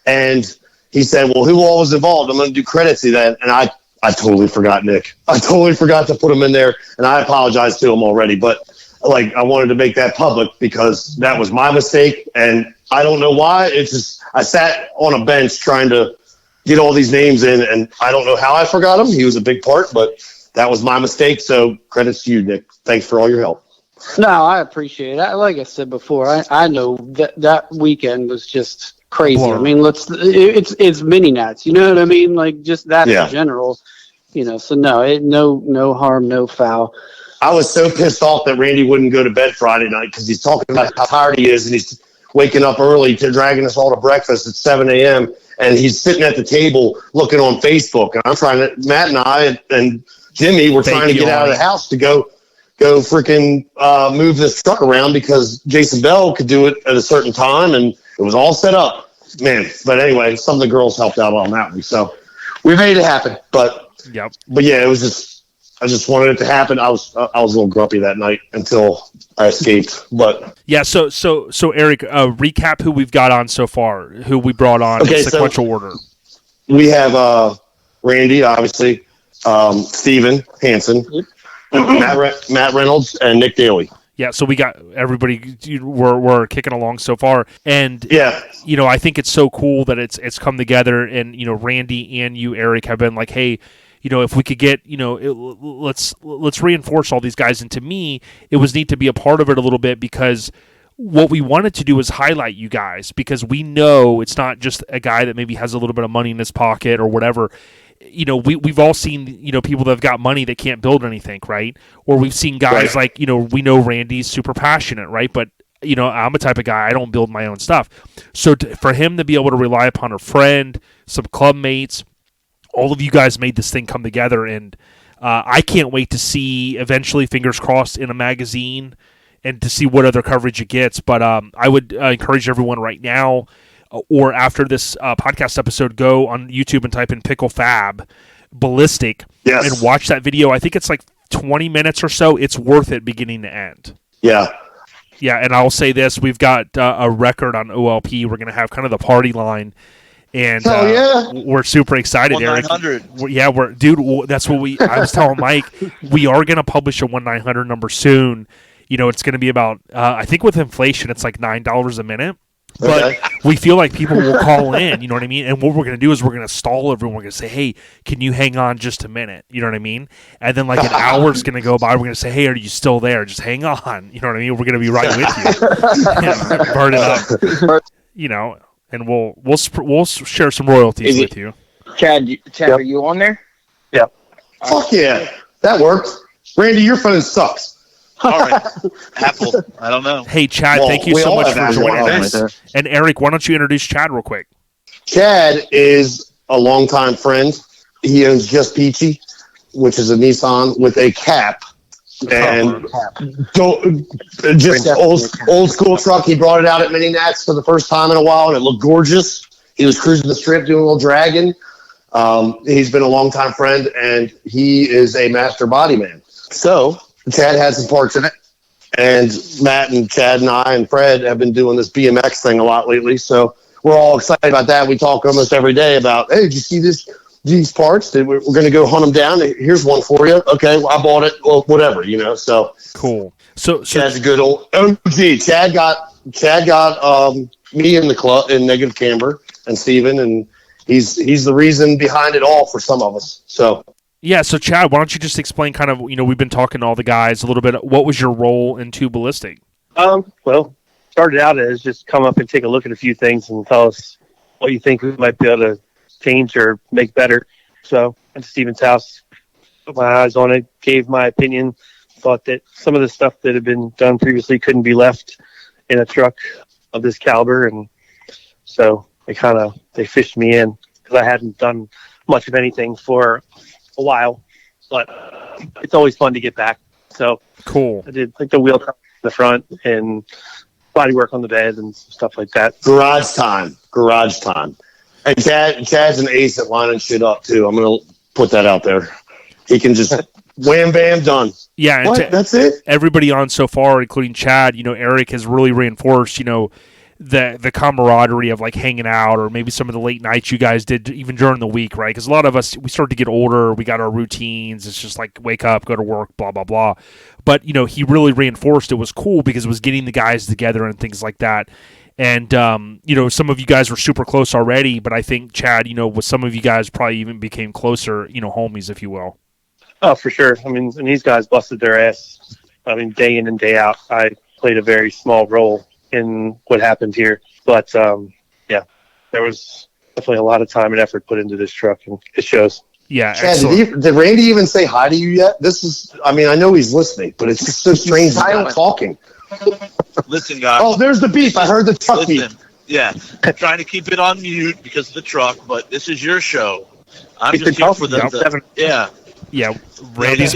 And he said, well, who all was involved? I'm going to do credits to that. And I totally forgot Nick. I totally forgot to put him in there, and I apologize to him already. But, like, I wanted to make that public because that was my mistake, and I don't know why. It's just I sat on a bench trying to get all these names in, and I don't know how I forgot him. He was a big part, but that was my mistake, so credits to you, Nick. Thanks for all your help. No, I appreciate it. Like I said before, I know that weekend was just crazy. I mean, it's mini nats. You know what I mean? Like just that in general. You know, so no harm, no foul. I was so pissed off that Randy wouldn't go to bed Friday night because he's talking about how tired he is and he's waking up early to dragging us all to breakfast at 7 a.m. and he's sitting at the table looking on Facebook. And I'm trying to, Matt and I and Jimmy were trying to get out of the house to go freaking move this truck around because Jason Bell could do it at a certain time and it was all set up, man. But anyway, some of the girls helped out on that one, so we made it happen. But yeah, it was just I just wanted it to happen. I was a little grumpy that night until I escaped. But yeah, so Eric, recap who we've got on so far, who we brought on in sequential order. We have Randy, obviously, Steven Hansen, Matt Reynolds, and Nick Daly. Yeah, so we got everybody. We're kicking along so far, and you know, I think it's so cool that it's come together. And you know, Randy and you, Eric, have been like, hey, you know, if we could get, you know, let's reinforce all these guys. And to me, it was neat to be a part of it a little bit because what we wanted to do is highlight you guys because we know it's not just a guy that maybe has a little bit of money in his pocket or whatever. You know, we've all seen, you know, people that have got money that can't build anything, right? Or we've seen guys like, you know, we know Randy's super passionate, right? But, you know, I'm a type of guy, I don't build my own stuff. So for him to be able to rely upon a friend, some club mates, all of you guys made this thing come together, and I can't wait to see eventually, fingers crossed, in a magazine and to see what other coverage it gets. But I would encourage everyone right now or after this podcast episode, go on YouTube and type in Pickle Fab Ballistic and watch that video. I think it's like 20 minutes or so. It's worth it beginning to end. Yeah. Yeah, and I'll say this. We've got a record on OLP. We're going to have kind of the party line. And we're super excited, Eric. Yeah, that's what I was telling Mike. We are going to publish a 1-900 number soon. You know, it's going to be about, I think with inflation, it's like $9 a minute. But we feel like people will call in, you know what I mean? And what we're going to do is we're going to stall everyone. We're going to say, hey, can you hang on just a minute? You know what I mean? And then like an hour is going to go by. We're going to say, hey, are you still there? Just hang on. You know what I mean? We're going to be right with you. Burn it up. You know, and we'll share some royalties with you. Chad, are you on there? Yep. Fuck yeah. That worked. Randy, your phone sucks. All right. Apple. I don't know. Hey, Chad, thank you so much for joining us. And Eric, why don't you introduce Chad real quick? Chad is a longtime friend. He owns Just Peachy, which is a Nissan with a cap. And just old school truck. He brought it out at Mini Nats for the first time in a while, and it looked gorgeous. He was cruising the strip doing a little dragging. He's been a longtime friend, and he is a master body man. So Chad had some parts in it, and Matt and Chad and I and Fred have been doing this BMX thing a lot lately, so we're all excited about that. We talk almost every day about, hey, did you see these parts? We're going to go hunt them down. Here's one for you. Okay, well, I bought it. Well, whatever, you know. So cool. So Chad's a good old OG. Chad got me in the club in Negative Camber and Steven, and he's the reason behind it all for some of us. So. Yeah, so Chad, why don't you just explain kind of, you know, we've been talking to all the guys a little bit. What was your role in Two Ballistic? Well, started out as just come up and take a look at a few things and tell us what you think we might be able to change or make better. So went to Steven's house, put my eyes on it, gave my opinion, thought that some of the stuff that had been done previously couldn't be left in a truck of this caliber. And so they fished me in because I hadn't done much of anything for a while, but it's always fun to get back. So cool. I did like the wheel in the front and body work on the bed and stuff like that. Garage time. And Chad's an ace at lining shit up too. I'm gonna put that out there. He can just wham, bam, done. Yeah, and What? That's it? everybody on so far, including Chad, Eric has really reinforced, the camaraderie of like hanging out, or maybe some of the late nights you guys did even during the week, right? Because a lot of us, we start to get older, we got our routines. It's just like wake up, go to work, blah blah blah. But he really reinforced it was cool because it was getting the guys together and things like that. And some of you guys were super close already, but I think Chad, with some of you guys probably even became closer, homies, if you will. Oh, for sure. I mean, and these guys busted their ass. I mean, day in and day out. I played a very small role in what happened here, but there was definitely a lot of time and effort put into this truck, and it shows. Yeah, Chad, did Randy even say hi to you yet? I know he's listening, but it's just so strange he's not talking. Listen, guys. Oh, there's the beep. I heard the truck beep. Yeah, I'm trying to keep it on mute because of the truck, but this is your show. I'm just here for yeah. Yeah, Randy's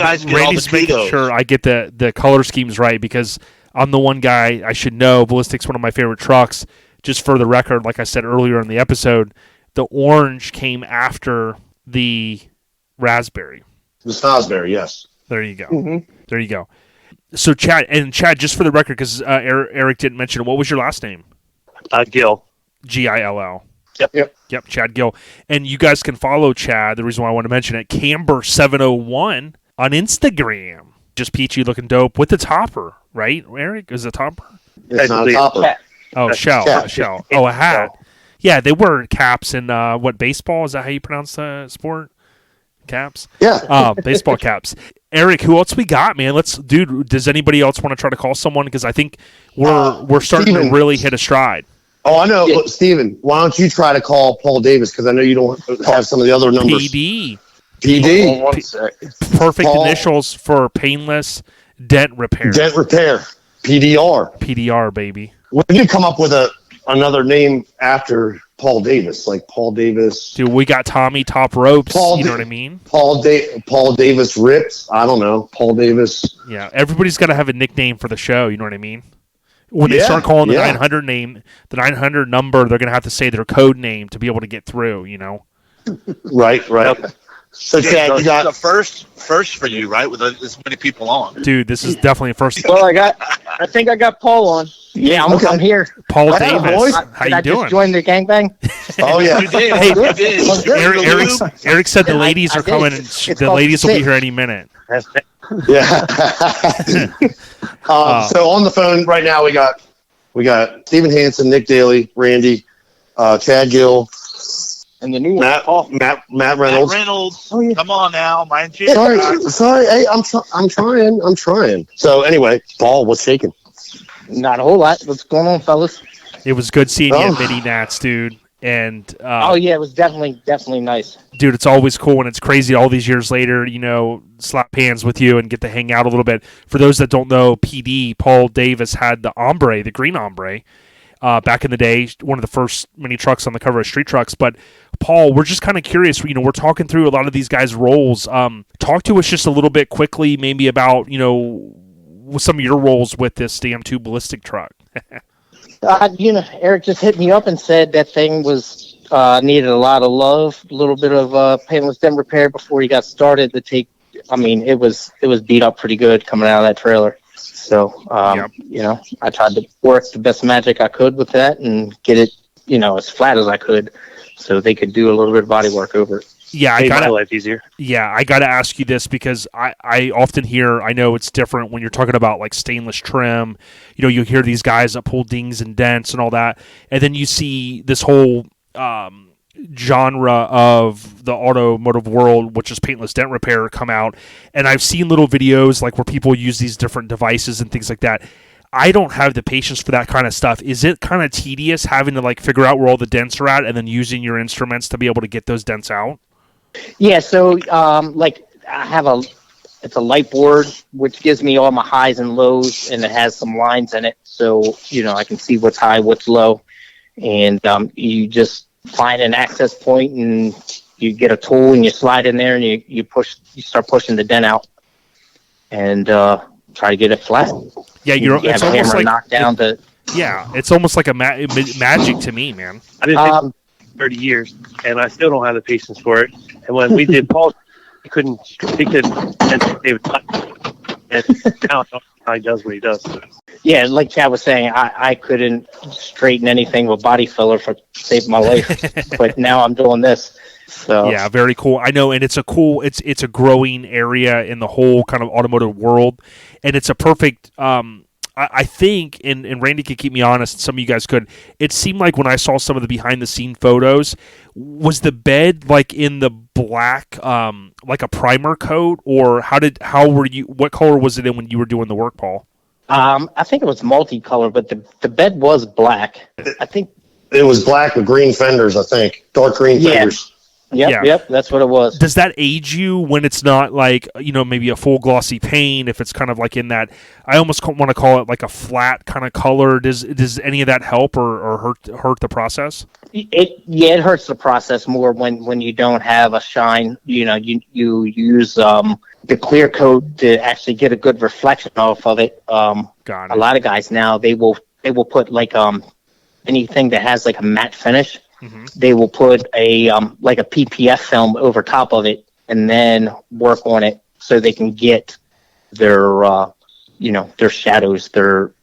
making sure I get the color schemes right, because I'm the one guy I should know. Ballistic's one of my favorite trucks. Just for the record, like I said earlier in the episode, the orange came after the raspberry. The snozberry, yes. There you go. Mm-hmm. There you go. So Chad, just for the record, because Eric didn't mention it, what was your last name? Gill. Gill. Yep. Chad Gill. And you guys can follow Chad, the reason why I want to mention it, Camber701 on Instagram. Just peachy looking dope with the topper, right, Eric? Is it a topper? It's not a topper. Oh, shell. Oh, a hat. Yeah, they wear caps in, baseball? Is that how you pronounce the sport? Caps? Yeah. Baseball caps. Eric, who else we got, man? Does anybody else want to try to call someone? Because I think we're starting to really hit a stride. Oh, I know. Yeah. Steven, why don't you try to call Paul Davis? Because I know you don't have some of the other numbers. PD. Perfect Paul, initials for painless dent repair. Dent repair. PDR. PDR, baby. We need to come up with another name after Paul Davis, like Paul Davis. Dude, we got Tommy Top Ropes. You know what I mean? Paul Davis Rips. I don't know. Paul Davis. Yeah, everybody's got to have a nickname for the show. You know what I mean? When they start calling the 900 name, the 900 number, they're going to have to say their code name to be able to get through, Right. So, Chad, you got the first for you, right? With this many people on. Dude, this is definitely a first. Well, I think I got Paul on. Yeah, I'm here. Paul Davis. How you doing? Just join the gangbang? Oh, yeah. You did. You did. Eric said the ladies are coming, and the ladies will be here any minute. Yeah. So on the phone right now, we got Steven Hansen, Nick Daly, Randy, Chad Gill, and the new Matt Reynolds. Matt Reynolds. Oh, yeah. Come on now, mind you. Sorry. Hey, I'm trying. So anyway, Paul, what's shaking? Not a whole lot. What's going on, fellas? It was good seeing you at Mini Nats, dude. And it was definitely nice. Dude, it's always cool and it's crazy all these years later, slap hands with you and get to hang out a little bit. For those that don't know, PD, Paul Davis had the Ombre, the green Ombre, back in the day, one of the first mini trucks on the cover of Street Trucks. But Paul, we're just kind of curious, we're talking through a lot of these guys' roles. Talk to us just a little bit quickly, maybe about, some of your roles with this damn 2 Ballistic truck. Eric just hit me up and said that thing was needed a lot of love, a little bit of painless dent repair before he got started. It was beat up pretty good coming out of that trailer. So, I tried to work the best magic I could with that and get it, as flat as I could, so they could do a little bit of body work over it. Yeah, made my life easier. Yeah, I got to ask you this because I often hear, I know it's different when you're talking about like stainless trim. You hear these guys that pull dings and dents and all that, and then you see this whole genre of the automotive world, which is paintless dent repair, come out, and I've seen little videos like where people use these different devices and things like that. I don't have the patience for that kind of stuff. Is it kind of tedious having to like figure out where all the dents are at and then using your instruments to be able to get those dents out? Yeah, so I have it's a light board which gives me all my highs and lows, and it has some lines in it, so I can see what's high, what's low, and you just find an access point and you get a tool and you slide in there and you start pushing the dent out and try to get it flat. Yeah, it's almost like knocked down it's almost like a magic to me, man. I did 30 years, and I still don't have the patience for it. And when we did Paul's he couldn't David and now he does what he does. Yeah, like Chad was saying, I couldn't straighten anything with body filler for save my life, but now I'm doing this. So yeah, very cool. I know, and it's a growing area in the whole kind of automotive world, and it's a perfect. I think, and Randy could keep me honest, some of you guys could, it seemed like when I saw some of the behind-the-scene photos, was the bed like in the black, like a primer coat, or what color was it in when you were doing the work, Paul? I think it was multicolor, but the bed was black. I think it was black with green fenders, I think. Dark green fenders. Yep, that's what it was. Does that age you when it's not like, maybe a full glossy paint, if it's kind of like in that, I almost want to call it like a flat kind of color. Does any of that help or hurt the process? It hurts the process more when you don't have a shine. You use the clear coat to actually get a good reflection off of it. Got it. A lot of guys now, they will put like anything that has like a matte finish. Mm-hmm. They will put a like a PPF film over top of it and then work on it so they can get their their shadows, their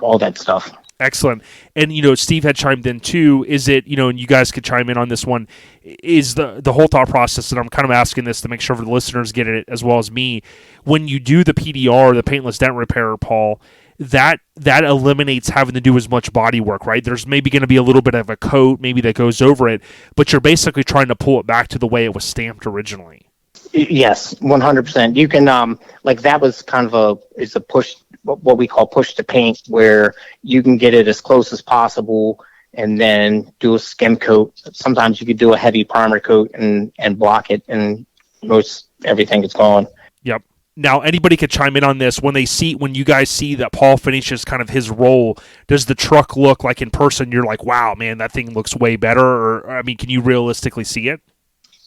all that stuff. Excellent. And Steve had chimed in too. Is it, and you guys could chime in on this one, is the whole thought process, and I'm kind of asking this to make sure the listeners get it as well as me. When you do the PDR, the paintless dent repair, Paul, that eliminates having to do as much body work, right? There's maybe going to be a little bit of a coat maybe that goes over it, but you're basically trying to pull it back to the way it was stamped originally. Yes, 100%. You can like that was kind of it's a push, what we call push to paint, where you can get it as close as possible and then do a skim coat. Sometimes you could do a heavy primer coat and block it, and most everything is gone. Yep. Now, anybody could chime in on this. When you guys see that Paul finishes kind of his role, does the truck look like in person, you're like, wow, man, that thing looks way better? Or, I mean, can you realistically see it?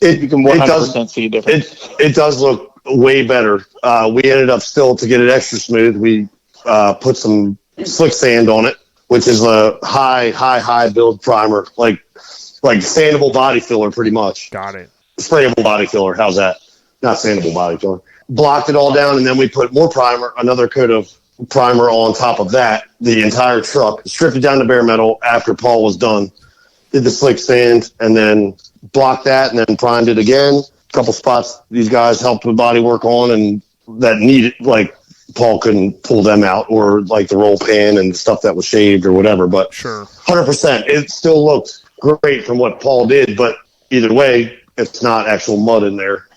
You can 100% see a difference. It does look way better. We ended up still, to get it extra smooth, we put some slick sand on it, which is a high build primer, like sandable body filler pretty much. Got it. Sprayable body filler, how's that? Not sandable body filler. Blocked it all down, and then we put more primer, another coat of primer on top of that, the entire truck, stripped it down to bare metal after Paul was done, did the slick sand, and then blocked that, and then primed it again. A couple spots these guys helped with body work on, and that needed, like, Paul couldn't pull them out, or like the roll pan and stuff that was shaved or whatever, but sure, 100%. It still looked great from what Paul did, but either way, it's not actual mud in there.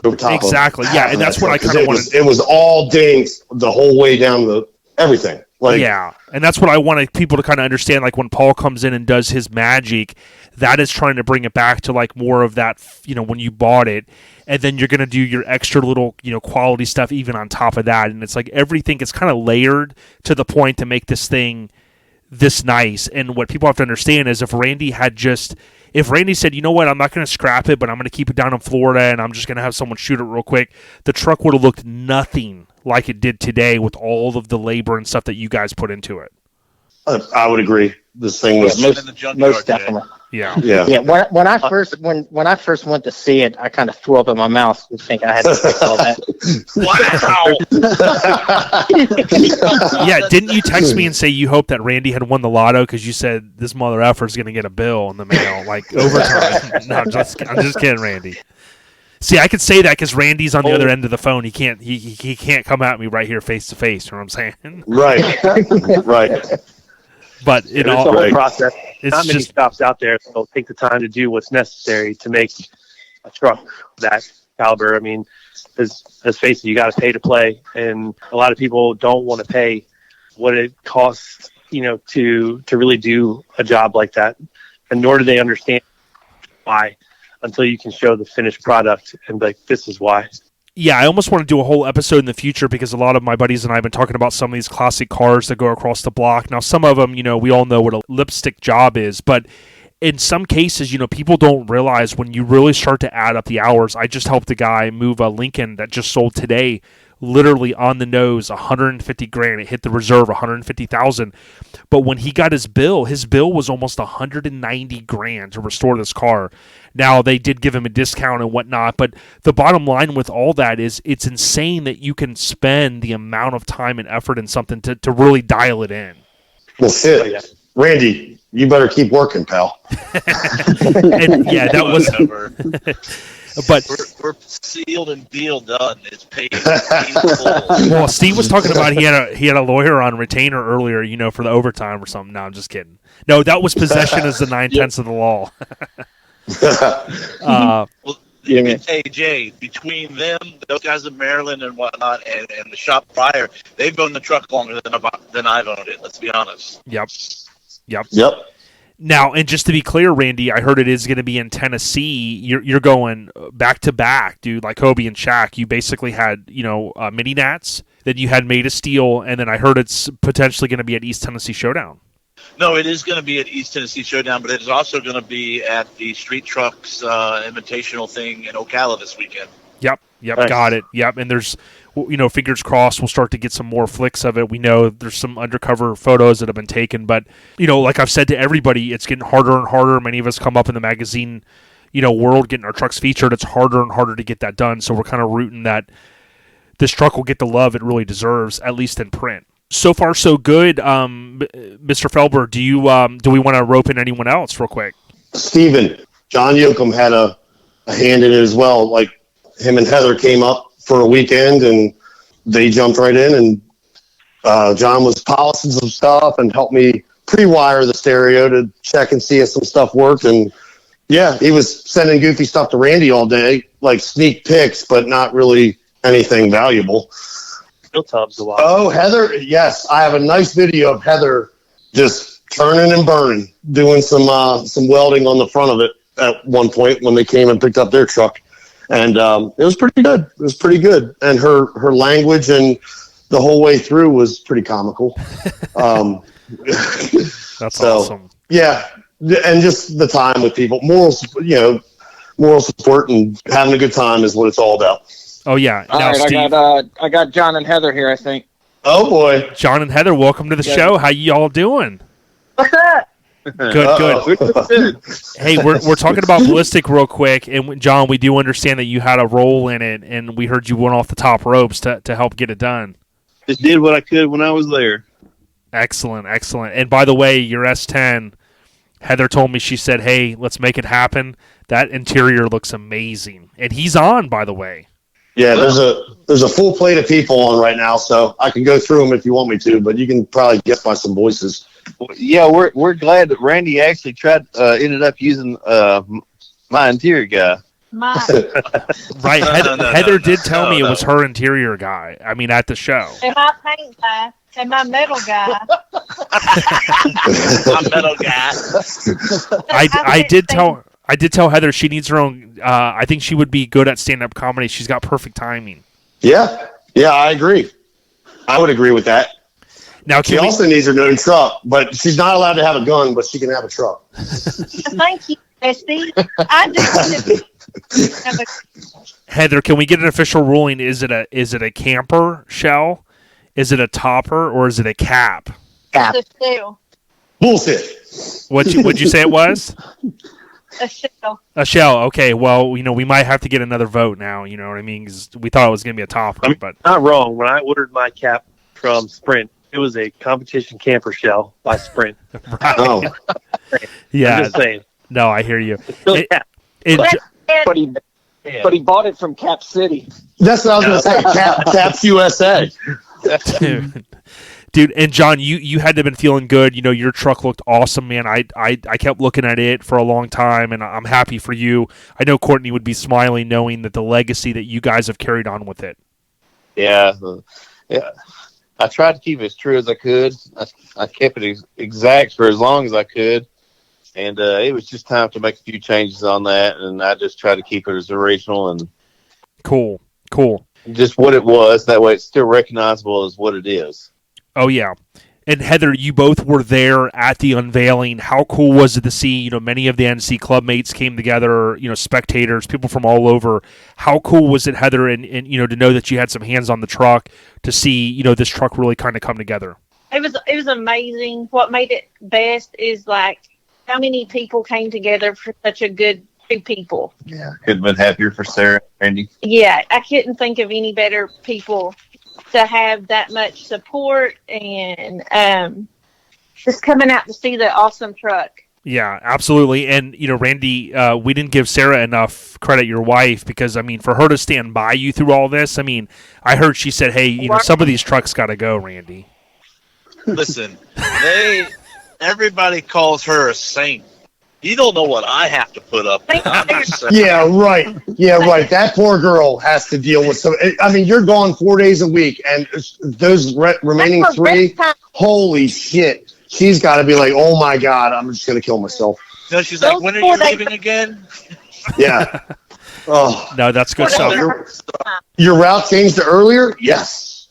Over top exactly, yeah, and that's what I kind of wanted. It was all dings the whole way down the everything. Like, yeah, and that's what I wanted people to kind of understand. Like when Paul comes in and does his magic, that is trying to bring it back to like more of that, when you bought it, and then you're going to do your extra little, quality stuff even on top of that, and it's like everything is kind of layered to the point to make this thing this nice. And what people have to understand is if Randy said, you know what, I'm not going to scrap it, but I'm going to keep it down in Florida and I'm just going to have someone shoot it real quick, the truck would have looked nothing like it did today with all of the labor and stuff that you guys put into it. I would agree. This thing was most definitely. Yeah. When I first went to see it, I kind of threw up in my mouth and think I had to fix all that. Wow! Yeah, didn't you text me and say you hope that Randy had won the lotto because you said this mother effer is going to get a bill in the mail like overtime? No, I'm just kidding, Randy. See, I could say that because Randy's on the other end of the phone. He can't come at me right here face to face. You know what I'm saying? Right. But it's a whole process. Not many shops out there that'll take the time to do what's necessary to make a truck that caliber. I mean, let's face it, you got to pay to play, and a lot of people don't want to pay what it costs, to really do a job like that, and nor do they understand why until you can show the finished product and be like, this is why. Yeah, I almost want to do a whole episode in the future because a lot of my buddies and I have been talking about some of these classic cars that go across the block. Now, some of them, we all know what a lipstick job is, but in some cases, people don't realize when you really start to add up the hours. I just helped a guy move a Lincoln that just sold today literally on the nose, 150 grand. It hit the reserve, 150,000. But when he got his bill was almost 190 grand to restore this car. Now, they did give him a discount and whatnot, but the bottom line with all that is it's insane that you can spend the amount of time and effort in something to really dial it in. Well, shit. Randy, you better keep working, pal. And yeah, that was... But we're sealed and deal done. It's paid. Well, Steve was talking about he had a lawyer on retainer earlier, for the overtime or something. No, I'm just kidding. No, that was possession as the 9/10 of the law. Hey Jay, between them, those guys in Maryland and whatnot, and the shop prior, they've owned the truck longer than I've owned it. Let's be honest. Yep. Now, and just to be clear, Randy, I heard it is going to be in Tennessee. You're going back to back, dude, like Hobie and Shaq. You basically had, mini Nats, then you had Made of Steel, and then I heard it's potentially going to be at East Tennessee Showdown. No, it is going to be at East Tennessee Showdown, but it is also going to be at the Street Trucks Invitational thing in Ocala this weekend. Yep, Nice. Got it. Yep, and there's, fingers crossed, we'll start to get some more flicks of it. We know there's some undercover photos that have been taken, but, like I've said to everybody, it's getting harder and harder. Many of us come up in the magazine, world getting our trucks featured. It's harder and harder to get that done, so we're kind of rooting that this truck will get the love it really deserves, at least in print. So far, so good. Mr. Foelber, do we want to rope in anyone else real quick? Steven, John Yoakum had a hand in it as well. Like, him and Heather came up for a weekend, and they jumped right in, and John was polishing some stuff and helped me pre-wire the stereo to check and see if some stuff worked. And, yeah, he was sending goofy stuff to Randy all day, like sneak pics, but not really anything valuable. Oh, Heather, yes. I have a nice video of Heather just turning and burning, doing some welding on the front of it at one point when they came and picked up their truck. And it was pretty good. And her language and the whole way through was pretty comical. That's awesome. Yeah, and just the time with people. Moral support and having a good time is what it's all about. Oh, yeah. All Now, right, Steve, I got John and Heather here, I think. Oh, boy. John and Heather, welcome to the show. How y'all doing? What's up? Good. Hey, we're talking about Ballistic real quick, and John, we do understand that you had a role in it, and we heard you went off the top ropes to help get it done. Just did what I could when I was there. Excellent. And by the way, your S10, Heather told me, she said, hey, let's make it happen. That interior looks amazing. And he's on, by the way. Yeah, there's a full plate of people on right now, so I can go through them if you want me to, but you can probably guess by some voices. Yeah, we're glad that Randy actually ended up using my interior guy. Right, Heather did tell me it was her interior guy. I mean, at the show. And my paint guy. And my metal guy. My metal guy. I did tell Heather she needs her own. I think she would be good at stand-up comedy. She's got perfect timing. Yeah, I agree. I would agree with that. Now, she also needs her own truck, but she's not allowed to have a gun, but she can have a truck. Thank you, Steve. Heather, can we get an official ruling? Is it a camper shell? Is it a topper or is it a cap? Cap. It's a shell. Bullshit. What'd you say it was? A shell. A shell. Okay. Well, we might have to get another vote now. You know what I mean? Because we thought it was going to be a topper, but not wrong. When I ordered my cap from Sprint, it was a competition camper shell by Sprint. Right. Oh. Yeah. I'm just saying. No, I hear you. But he bought it from Cap City. That's what I was going to say. Caps USA. Dude, and John, you had to have been feeling good. Your truck looked awesome, man. I kept looking at it for a long time, and I'm happy for you. I know Courtney would be smiling knowing that the legacy that you guys have carried on with it. Yeah. I tried to keep it as true as I could. I kept it exact for as long as I could. And it was just time to make a few changes on that, and I just tried to keep it as original and cool. Just what it was. That way it's still recognizable as what it is. Oh, yeah. And Heather, you both were there at the unveiling. How cool was it to see, many of the NC club mates came together, spectators, people from all over. How cool was it, Heather, and to know that you had some hands on the truck, to see, this truck really kind of come together? It was amazing. What made it best is like how many people came together for such a good two people. Yeah, couldn't have been happier for Sarah and Randy. Yeah, I couldn't think of any better people to have that much support and just coming out to see the awesome truck. Yeah, absolutely. And, Randy, we didn't give Sarah enough credit, your wife, because, for her to stand by you through all this, I heard she said, hey, some of these trucks got to go, Randy. Listen, everybody calls her a saint. You don't know what I have to put up with. I'm just saying. Yeah, right. Yeah, right. That poor girl has to deal with some. You're gone 4 days a week, and those remaining three, holy shit. She's got to be like, oh my God, I'm just going to kill myself. No, she's like, when are you leaving again? Yeah. Oh. No, that's good stuff. Your route changed to earlier? Yes.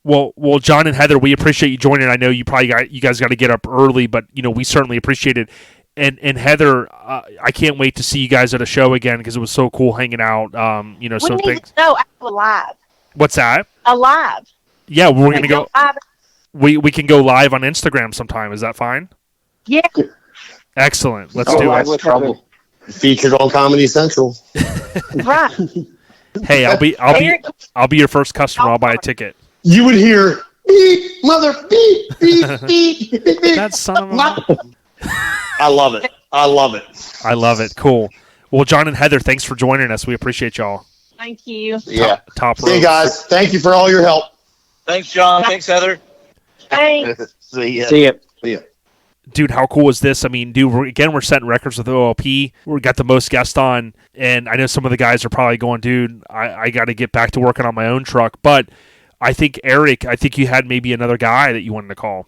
Well, John and Heather, we appreciate you joining. I know you guys got to get up early, but we certainly appreciate it. And Heather, I can't wait to see you guys at a show again because it was so cool hanging out. We need to know live. What's that? Alive. Yeah, we're gonna go. We can go live on Instagram sometime. Is that fine? Yeah. Excellent. Let's do it. Trouble. Featured on Comedy Central. Right. Hey, I'll be your first customer. I'll buy a ticket. You would hear beep, mother beep, beep, beep, beep, beep. That son of a... I love it. I love it. Cool. Well, John and Heather, thanks for joining us. We appreciate y'all. Thank you. Yeah. Top row. Hey guys, thank you for all your help. Thanks, John. Thanks, Heather. Thanks. See ya. See ya. Dude, how cool is this? We're setting records with OLP. We got the most guests on, and I know some of the guys are probably going, dude, I got to get back to working on my own truck. But I think, Eric, you had maybe another guy that you wanted to call.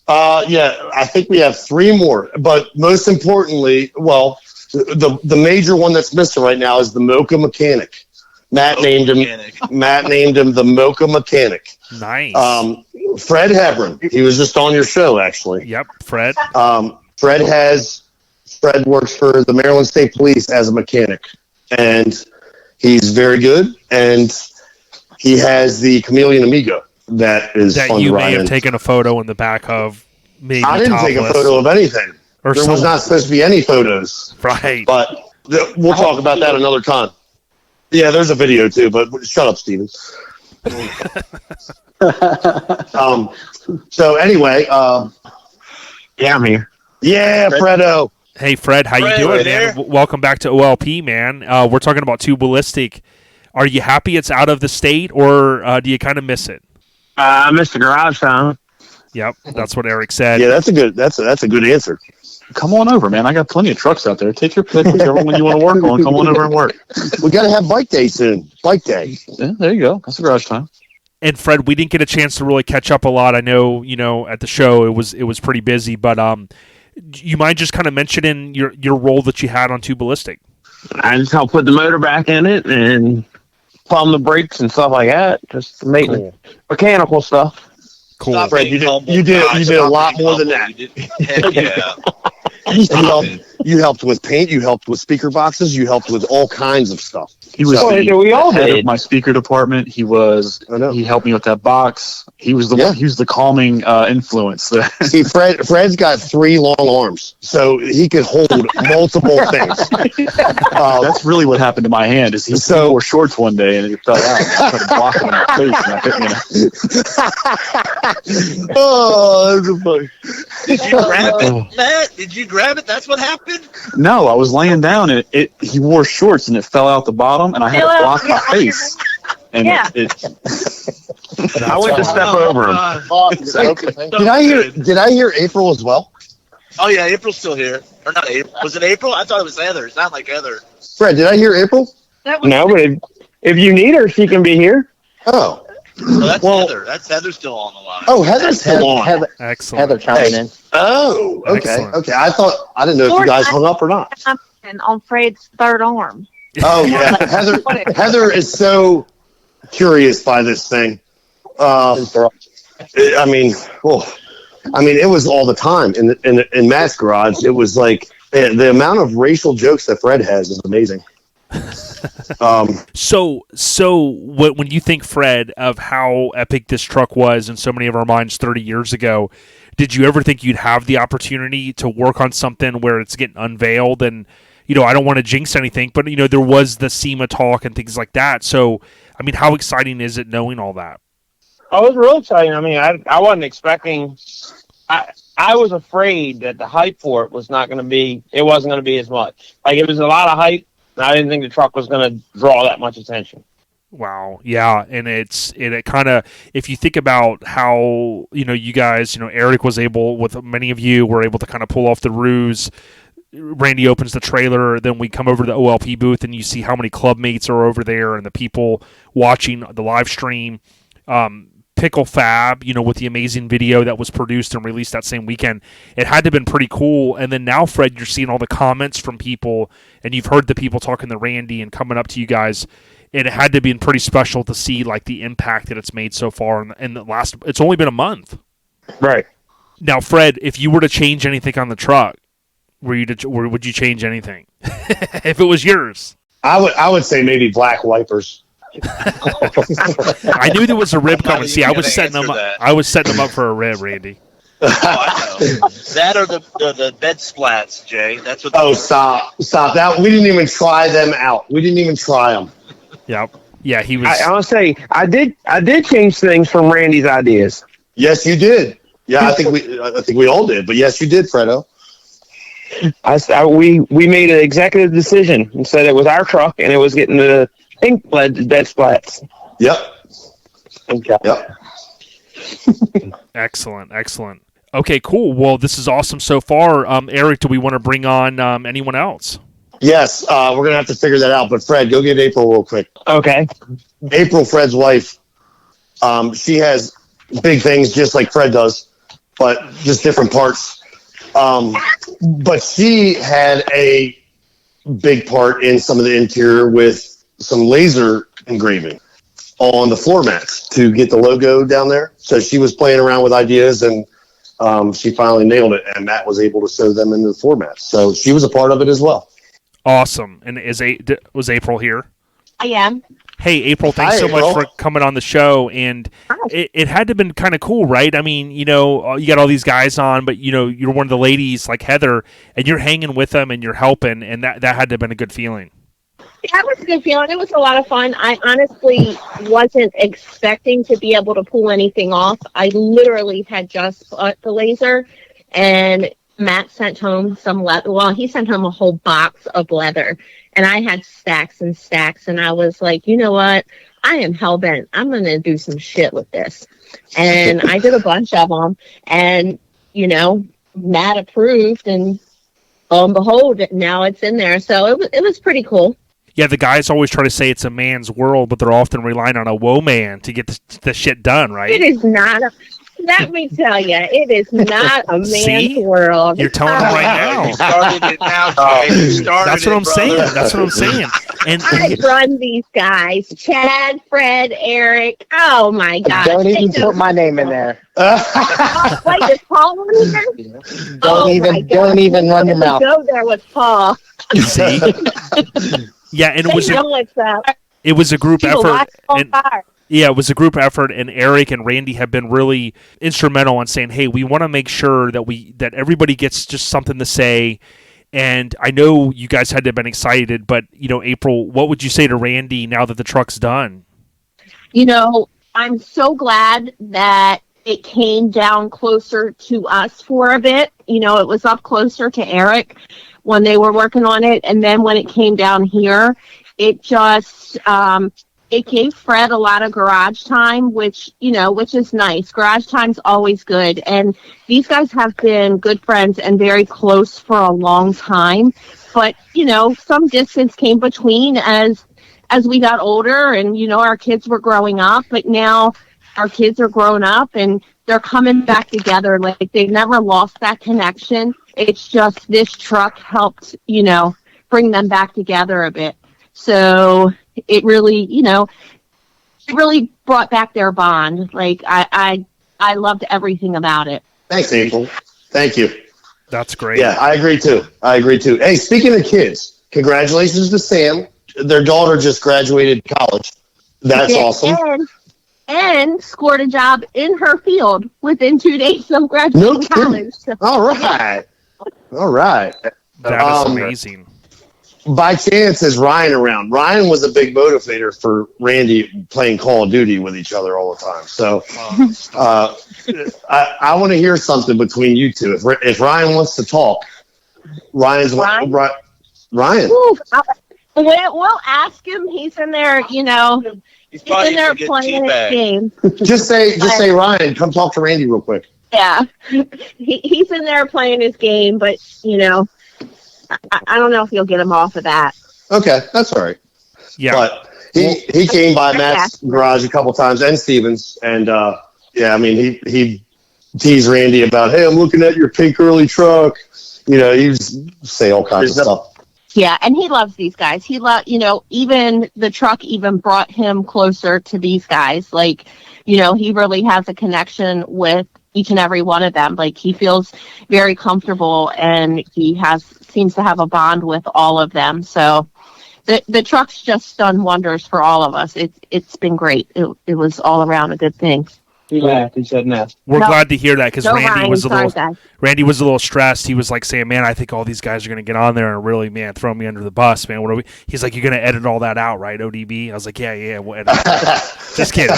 Yeah, I think we have three more. But most importantly, the major one that's missing right now is the Mocha Mechanic. Matt named him the Mocha Mechanic. Nice. Fred Hebron. He was just on your show, actually. Yep, Fred. Fred works for the Maryland State Police as a mechanic, and he's very good. And he has the Chameleon Amigo that is that fun you to may ride have in. taken a photo in the back of. Maybe I didn't take a photo of anything. There was not supposed to be any photos. Right. But we'll talk about that another time. Yeah, there's a video too, but shut up, Steven. So anyway, yeah, I'm here. Yeah, Fredo. Hey, Fred, how you doing, man? Welcome back to OLP, man. We're talking about two Ballistic. Are you happy it's out of the state, or do you kind of miss it? I missed the garage time. Yep, that's what Eric said. Yeah, that's a good answer. Come on over, man. I got plenty of trucks out there. Take your pick, whichever one you want to work on. Come on over and work. We got to have bike day soon. Bike day. Yeah, there you go. That's the garage time. And Fred, we didn't get a chance to really catch up a lot. I know, at the show it was pretty busy, but you mind just kind of mentioning your role that you had on Two Ballistic? I just helped put the motor back in it and plumb the brakes and stuff like that. Just maintenance, mechanical stuff. Cool. Stop Fred, you did a lot more than that. Heck yeah. You helped with paint. You helped with speaker boxes. You helped with all kinds of stuff. He was we all head did. of my speaker department. He helped me with that box. He was the calming influence there. See, Fred's got 3 long arms, so he could hold multiple things. That's really what happened to my hand. Is he wore shorts one day and it fell out. And I started blocking my face, and I couldn't. Oh, that's funny. Did you grab it, Matt? Did you grab it? That's what happened? No, I was laying down and he wore shorts and it fell out the bottom and I had to block my face. And Yeah. I went to step over him. Did I hear April as well? Oh yeah, April's still here. Or not April? Was it April? I thought it was Heather. It sounded like Heather. Fred, did I hear April? No, but if you need her, she can be here. Oh. No, that's Heather. That's Heather still on the line. Oh, Heather's still on. Excellent. Heather chiming in. Oh, okay. Excellent. Okay. I didn't know if you guys hung up or not. On Fred's third arm. Oh yeah, Heather is so curious by this thing. I mean, I mean, it was all the time in Matt's garage. It was like the amount of racial jokes that Fred has is amazing. So when you think, Fred, of how epic this truck was in so many of our minds 30 years ago, did you ever think you'd have the opportunity to work on something where it's getting unveiled? And, I don't want to jinx anything, but, there was the SEMA talk and things like that. So, I mean, how exciting is it knowing all that? Oh, it was real exciting. I mean, I wasn't expecting. I was afraid that the hype for it wasn't going to be as much. Like, it was a lot of hype, and I didn't think the truck was going to draw that much attention. Wow. Yeah. And it kind of, if you think about how, you guys, Eric was able, with many of you, were able to kind of pull off the ruse. Randy opens the trailer, then we come over to the OLP booth, and you see how many club mates are over there and the people watching the live stream. Pickle Fab, with the amazing video that was produced and released that same weekend. It had to have been pretty cool. And then now, Fred, you're seeing all the comments from people, and you've heard the people talking to Randy and coming up to you guys. And it had to have been pretty special to see, like, the impact that it's made so far in the last. It's only been a month. Right. Now, Fred, if you were to change anything on the truck, would you change anything if it was yours? I would say maybe black wipers. I knew there was a rib coming. See, I was setting them up. I was setting them up for a rib, Randy. Oh, I know. That or the bed splats, Jay. That's what. Oh, stop! That we didn't even try them out. We didn't even try them. Yep. Yeah, he was. I want to say I did change things from Randy's ideas. Yes, you did. Yeah, I think we all did. But yes, you did, Fredo. We made an executive decision and said it was our truck and it was getting the pink bed splats. Yep. Okay. Yep. Excellent. Okay, cool. Well, this is awesome so far. Eric, do we want to bring on anyone else? Yes, we're going to have to figure that out. But Fred, go get April real quick. Okay. April, Fred's wife, she has big things just like Fred does, but just different parts. But she had a big part in some of the interior with some laser engraving on the floor mats to get the logo down there. So she was playing around with ideas, and she finally nailed it, and Matt was able to sew them into the floor mats. So she was a part of it as well. Awesome. And was April here? I am. Hey, April, thanks so much for coming on the show. And it had to have been kind of cool, right? I mean, you got all these guys on, but, you're one of the ladies like Heather, and you're hanging with them and you're helping, and that had to have been a good feeling. That was a good feeling. It was a lot of fun. I honestly wasn't expecting to be able to pull anything off. I literally had just bought the laser, and Matt sent home some leather. Well, he sent home a whole box of leather, and I had stacks and stacks, and I was like, you know what? I am hell-bent. I'm going to do some shit with this. And I did a bunch of them, and, Matt approved, and lo and behold, now it's in there. So it was pretty cool. Yeah, the guys always try to say it's a man's world, but they're often relying on a woman to get the shit done, right? It is not. Let me tell you, it is not a man's world. You're telling them right now. You started it now, Jay. You started That's what I'm saying. That's what I'm saying. And I run these guys: Chad, Fred, Eric. Oh my God! Don't even put my name in there. Wait, is Paul on there? Don't even run your mouth. Go there with Paul. See? Yeah, and it was a group effort. Yeah, it was a group effort, and Eric and Randy have been really instrumental in saying, "Hey, we want to make sure that everybody gets just something to say." And I know you guys had to have been excited, but April, what would you say to Randy now that the truck's done? I'm so glad that it came down closer to us for a bit. It was up closer to Eric when they were working on it, and then when it came down here, it just it gave Fred a lot of garage time, which is nice. Garage time's always good, and these guys have been good friends and very close for a long time. But some distance came between as we got older, and our kids were growing up. But now our kids are grown up, and they're coming back together. Like, they've never lost that connection. It's just this truck helped, bring them back together a bit. So it really, it really brought back their bond. Like, I loved everything about it. Thanks, April. Thank you. That's great. Yeah, I agree too. Hey, speaking of kids, congratulations to Sam. Their daughter just graduated college. That's awesome. And scored a job in her field within 2 days of graduating college. So. All right. That is amazing. By chance, is Ryan around? Ryan was a big motivator for Randy playing Call of Duty with each other all the time. So I want to hear something between you two. If Ryan wants to talk, Ryan. Ooh, we'll ask him. He's in there, he's in there playing his game. Just say, Ryan, come talk to Randy real quick. Yeah, he's in there playing his game, but I don't know if you'll get him off of that. Okay, that's all right. Yeah, but he came by Matt's garage a couple times and Steven's, and he teased Randy about, hey, I'm looking at your pink early truck. He say all kinds of stuff. Yeah, and he loves these guys. He even the truck even brought him closer to these guys. Like, he really has a connection with each and every one of them. Like, he feels very comfortable, and he seems to have a bond with all of them. So the truck's just done wonders for all of us. It's been great. It was all around a good thing. He laughed. He said no. We're glad to hear that because Randy was Ryan, was a little stressed. He was like saying, "Man, I think all these guys are going to get on there and really, man, throw me under the bus, man." What are we? He's like, "You're going to edit all that out, right, ODB?" I was like, "Yeah, we'll edit it out." Just kidding.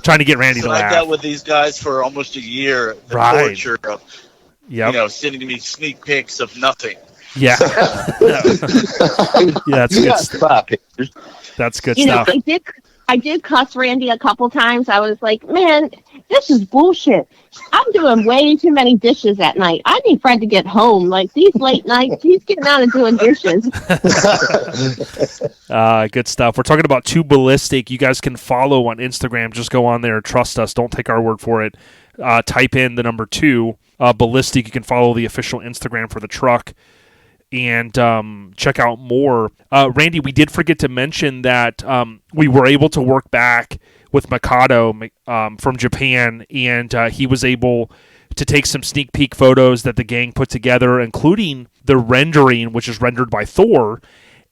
Trying to get Randy to laugh. I've dealt with these guys for almost a year. The torture of, sending me sneak pics of nothing. Yeah. That's good stuff. That's good stuff. I did cuss Randy a couple times. I was like, man, this is bullshit. I'm doing way too many dishes at night. I need Fred to get home. Like, these late nights, he's getting out and doing dishes. Good stuff. We're talking about Two Ballistic. You guys can follow on Instagram. Just go on there. Trust us. Don't take our word for it. Type in the number 2, Ballistic. You can follow the official Instagram for the truck. And check out more. Randy, we did forget to mention that we were able to work back with Mikado from Japan, and he was able to take some sneak peek photos that the gang put together, including the rendering, which is rendered by Thor,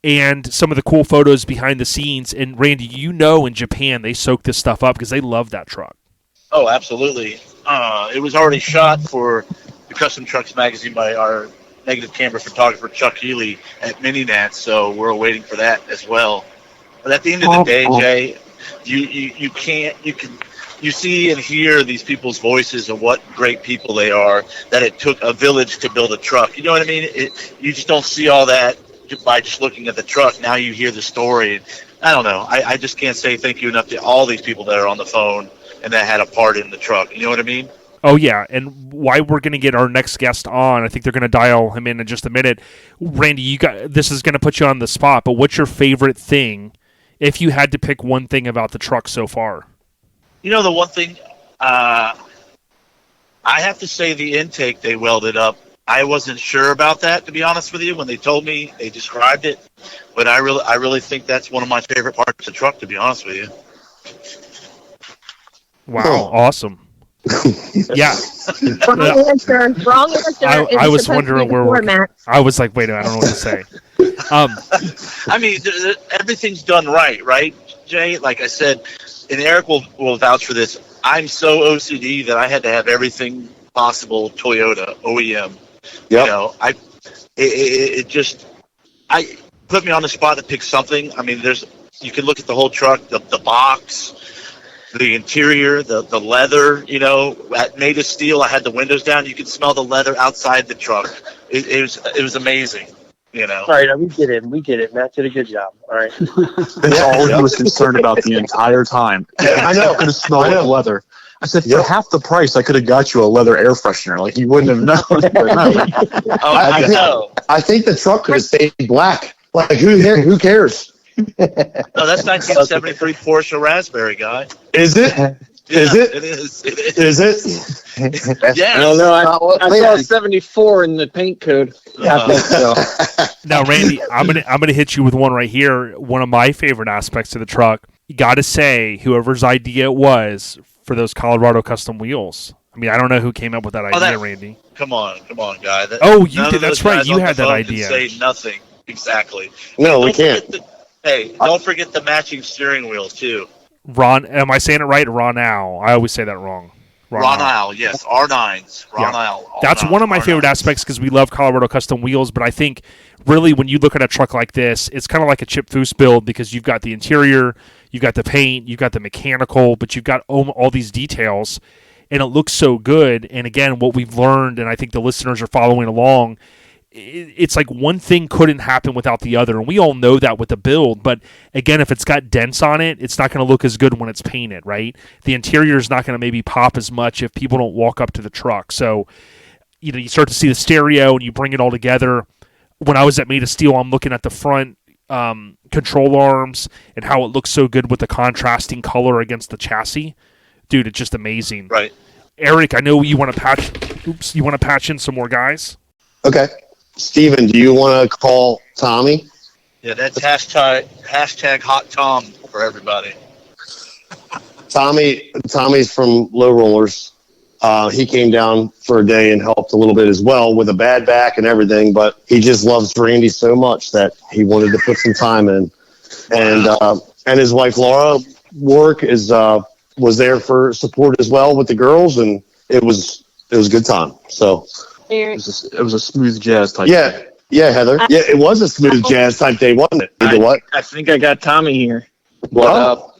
and some of the cool photos behind the scenes. And Randy, in Japan, they soak this stuff up because they love that truck. Oh, absolutely. It was already shot for the Custom Trucks magazine by our negative camera photographer Chuck Healy at Mininat, so we're waiting for that as well. But at the end of the day, Jay, you see and hear these people's voices and what great people they are, that it took a village to build a truck. You know what I mean? You just don't see all that by just looking at the truck. Now you hear the story. I don't know. I just can't say thank you enough to all these people that are on the phone and that had a part in the truck. You know what I mean? Oh, yeah, and why we're going to get our next guest on, I think they're going to dial him in just a minute. Randy, this is going to put you on the spot, but what's your favorite thing if you had to pick one thing about the truck so far? The one thing, I have to say the intake they welded up. I wasn't sure about that, to be honest with you. When they told me, they described it, but I really think that's one of my favorite parts of the truck, to be honest with you. Wow, awesome. Yeah. Wrong answer. I was wondering where we're. I was like, wait, I don't know what to say. I mean, everything's done right, Jay? Like I said, and Eric will vouch for this. I'm so OCD that I had to have everything possible Toyota OEM. Yep. I put me on the spot to pick something. I mean, you can look at the whole truck, the box, the interior, the leather, made of steel. I had the windows down. You could smell the leather outside the truck. It was amazing, All right, we get it. Matt did a good job. All right. That's all he was concerned about the entire time. I know. I could have smelled like leather. I said, for half the price, I could have got you a leather air freshener. Like, you wouldn't have known. I think the truck could have stayed black. Like, who cares? No, that's 1973 Porsche Raspberry, guy. Is it? Is it? It is. Is it? Yeah. I don't know. I saw 74 in the paint code. I think so. Now, Randy, I'm gonna hit you with one right here. One of my favorite aspects of the truck. You got to say, whoever's idea it was for those Colorado custom wheels. I mean, I don't know who came up with that idea, Randy. Come on, guy. Oh, you did. That's right. You had that idea. Say nothing. Exactly. No, we can't. Don't forget the matching steering wheel too. Ron, am I saying it right? Ronal. I always say that wrong. Ronal, yes. R9s. Ronal. Yeah. That's one of my favorite aspects because we love Colorado custom wheels, but I think really when you look at a truck like this, it's kind of like a Chip Foose build because you've got the interior, you've got the paint, you've got the mechanical, but you've got all these details, and it looks so good. And again, what we've learned, and I think the listeners are following along, it's like one thing couldn't happen without the other, and we all know that with the build. But again, if it's got dents on it, it's not going to look as good when it's painted, right? The interior is not going to maybe pop as much if people don't walk up to the truck. So, you start to see the stereo and you bring it all together. When I was at Made of Steel, I'm looking at the front control arms and how it looks so good with the contrasting color against the chassis. Dude, it's just amazing. Right. Eric, I know you want to patch in some more guys. Okay. Steven, do you want to call Tommy? Yeah, that's hashtag Hot Tom for everybody. Tommy's from Low Rollers. He came down for a day and helped a little bit as well with a bad back and everything, but he just loves Randy so much that he wanted to put some time in. And his wife Laura was there for support as well with the girls, and it was a good time. So it was a smooth jazz type. Yeah, Heather. Yeah, it was a smooth jazz type day, wasn't it? I think I got Tommy here. What up,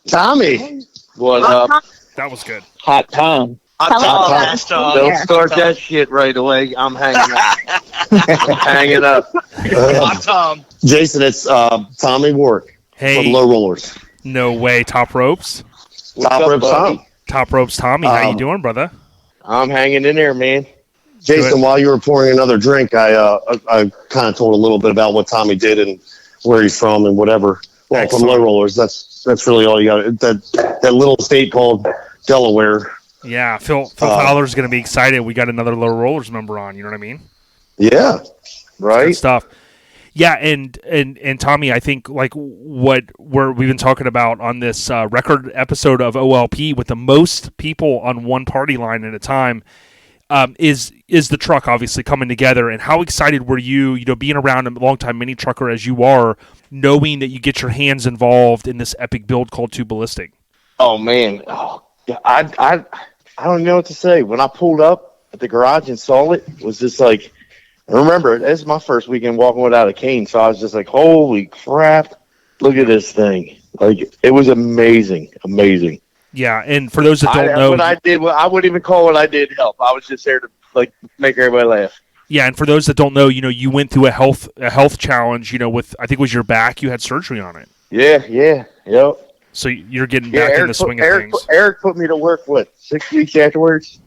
Tommy? What up? That was good. Hot Tom. Hot Tom. Don't start that shit right away. I'm hanging up. I'm hanging up. Hot Tom. Jason, it's Tommy Warwick from Low Rollers. No way. Top Ropes? Top Ropes Tom. Top Ropes Tommy. How you doing, brother? I'm hanging in there, man. Jason, while you were pouring another drink, I kind of told a little bit about what Tommy did and where he's from and whatever. Well, from Low Rollers, that's really all you got. That little state called Delaware. Yeah, Phil Fowler's going to be excited. We got another Low Rollers member on. You know what I mean? Yeah, right. Good stuff. Yeah, and Tommy, I think like we've been talking about on this record episode of OLP with the most people on one party line at a time. Is the truck obviously coming together, and how excited were you, being around a long-time mini trucker as you are, knowing that you get your hands involved in this epic build called Ballistic? Oh man, I don't know what to say. When I pulled up at the garage and saw it, was just like, I remember it. This is my first weekend walking without a cane, so I was just like, holy crap, look at this thing! Like, it was amazing. Yeah, and for those that don't know, I wouldn't even call what I did help. I was just there to make everybody laugh. Yeah, and for those that don't know, you went through a health challenge. With I think it was your back. You had surgery on it. Yeah, yep. So you're getting back in the swing of things. Eric put me to work 6 weeks afterwards.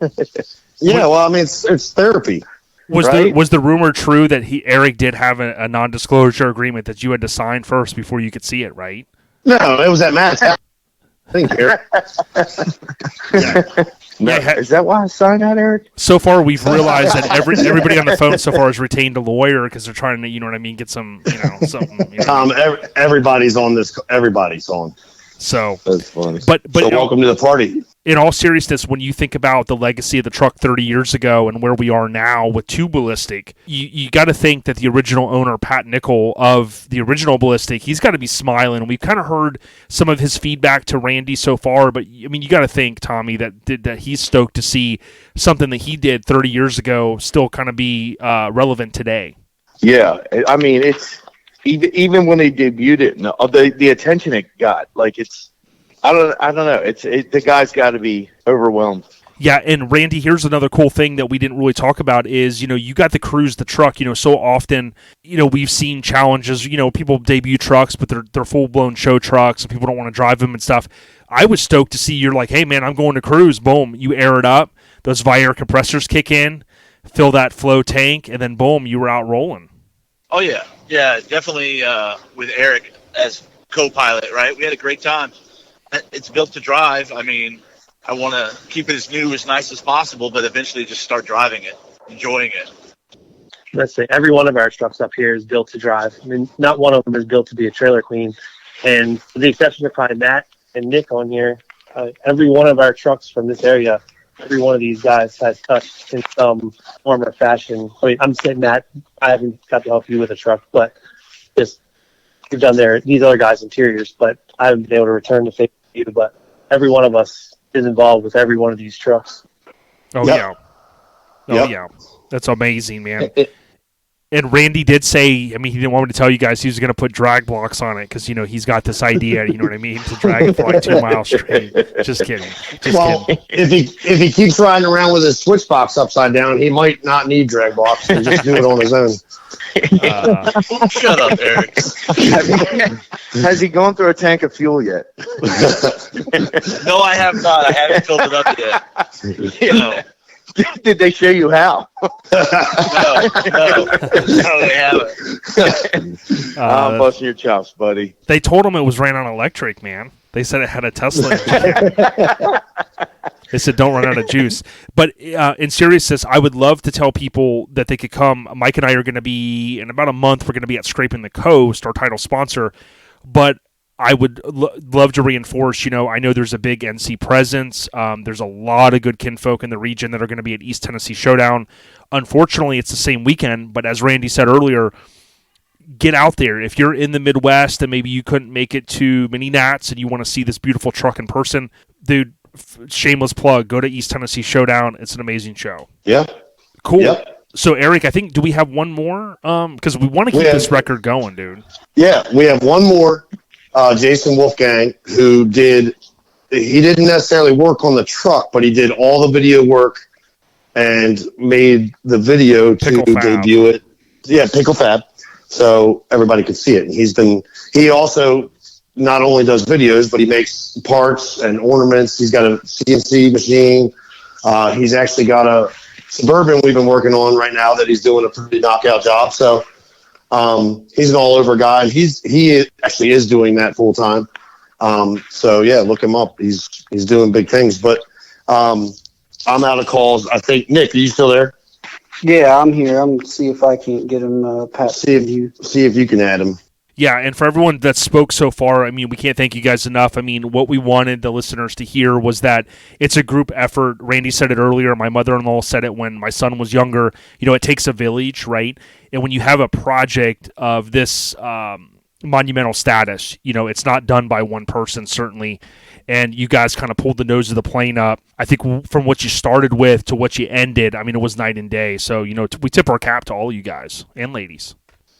Yeah, well, I mean, it's therapy. Was right? the rumor true that Eric did have a non-disclosure agreement that you had to sign first before you could see it? Right? No, it was at Matt's house. Thank you. Is that why I signed that, Eric? So far, we've realized that everybody on the phone so far has retained a lawyer because they're trying to, get some, something. Everybody's on this. Everybody's on. So that's funny. But so welcome to the party. In all seriousness, when you think about the legacy of the truck 30 years ago and where we are now with Ballistic, you got to think that the original owner, Pat Nickel, of the original Ballistic, he's got to be smiling. We've kind of heard some of his feedback to Randy so far, but I mean, you got to think, Tommy, that he's stoked to see something that he did 30 years ago still kind of be relevant today. Yeah, I mean, it's even when they debuted it, the attention it got, I don't know. The guy's got to be overwhelmed. Yeah, and Randy, here's another cool thing that we didn't really talk about is, you got to cruise the truck. So often, we've seen challenges, people debut trucks, but they're full-blown show trucks, and people don't want to drive them and stuff. I was stoked to see you're like, hey, man, I'm going to cruise. Boom, you air it up. Those Viair compressors kick in, fill that flow tank, and then boom, you were out rolling. Oh, yeah. Yeah, definitely with Eric as co-pilot, right? We had a great time. It's built to drive. I mean, I want to keep it as new, as nice as possible, but eventually just start driving it, enjoying it. Let's say every one of our trucks up here is built to drive. I mean, not one of them is built to be a trailer queen. And with the exception of probably Matt and Nick on here, every one of our trucks from this area every one of these guys has touched in some form or fashion. I mean, I'm saying that I haven't got to help you with a truck, but just you've done these other guys' interiors, but I haven't been able to return the favor to you. But every one of us is involved with every one of these trucks. Oh, Yep. yeah. That's amazing, man. And Randy did say, I mean, he didn't want me to tell you guys he was going to put drag blocks on it because, you know, he's got this idea, you know what I mean, to drag it for like 2 miles straight. Just kidding. Well, if he keeps riding around with his switch box upside down, he might not need drag blocks and just do it on his own. Shut up, Eric. Has he gone through a tank of fuel yet? No, I have not. I haven't filled it up yet. No. Did they show you how? No, they haven't. I'm busting your chops, buddy. They told him it was ran on electric, man. They said it had a Tesla engine. They said don't run out of juice. But in seriousness, I would love to tell people that they could come. Mike and I are going to be, in about a month, we're going to be at Scraping the Coast, our title sponsor. But I would love to reinforce, you know, I know there's a big NC presence. There's a lot of good kinfolk in the region that are going to be at East Tennessee Showdown. Unfortunately, it's the same weekend, but as Randy said earlier, get out there. If you're in the Midwest and maybe you couldn't make it to Mini Nats and you want to see this beautiful truck in person, dude, shameless plug, go to East Tennessee Showdown. It's an amazing show. Yeah. Cool. Yep. So, Eric, I think, do we have one more? Because we want to keep this record going, dude. Yeah, we have one more. Jason Wolfgang, he didn't necessarily work on the truck, but he did all the video work and made the video to debut it. Yeah, Pickle Fab. So everybody could see it. And he also not only does videos, but he makes parts and ornaments. He's got a CNC machine. He's actually got a Suburban we've been working on right now that he's doing a pretty knockout job. So he's an all-over guy. He actually is doing that full time. So yeah, look him up. He's doing big things. But I'm out of calls. I think Nick, are you still there? Yeah, I'm here. I'm see if I can't get him past. See if you can add him. Yeah, and for everyone that spoke so far, I mean, we can't thank you guys enough. I mean, what we wanted the listeners to hear was that it's a group effort. Randy said it earlier. My mother-in-law said it when my son was younger. You know, it takes a village, right? And when you have a project of this monumental status, you know, it's not done by one person, certainly. And you guys kind of pulled the nose of the plane up. I think from what you started with to what you ended, I mean, it was night and day. So, you know, we tip our cap to all you guys and ladies.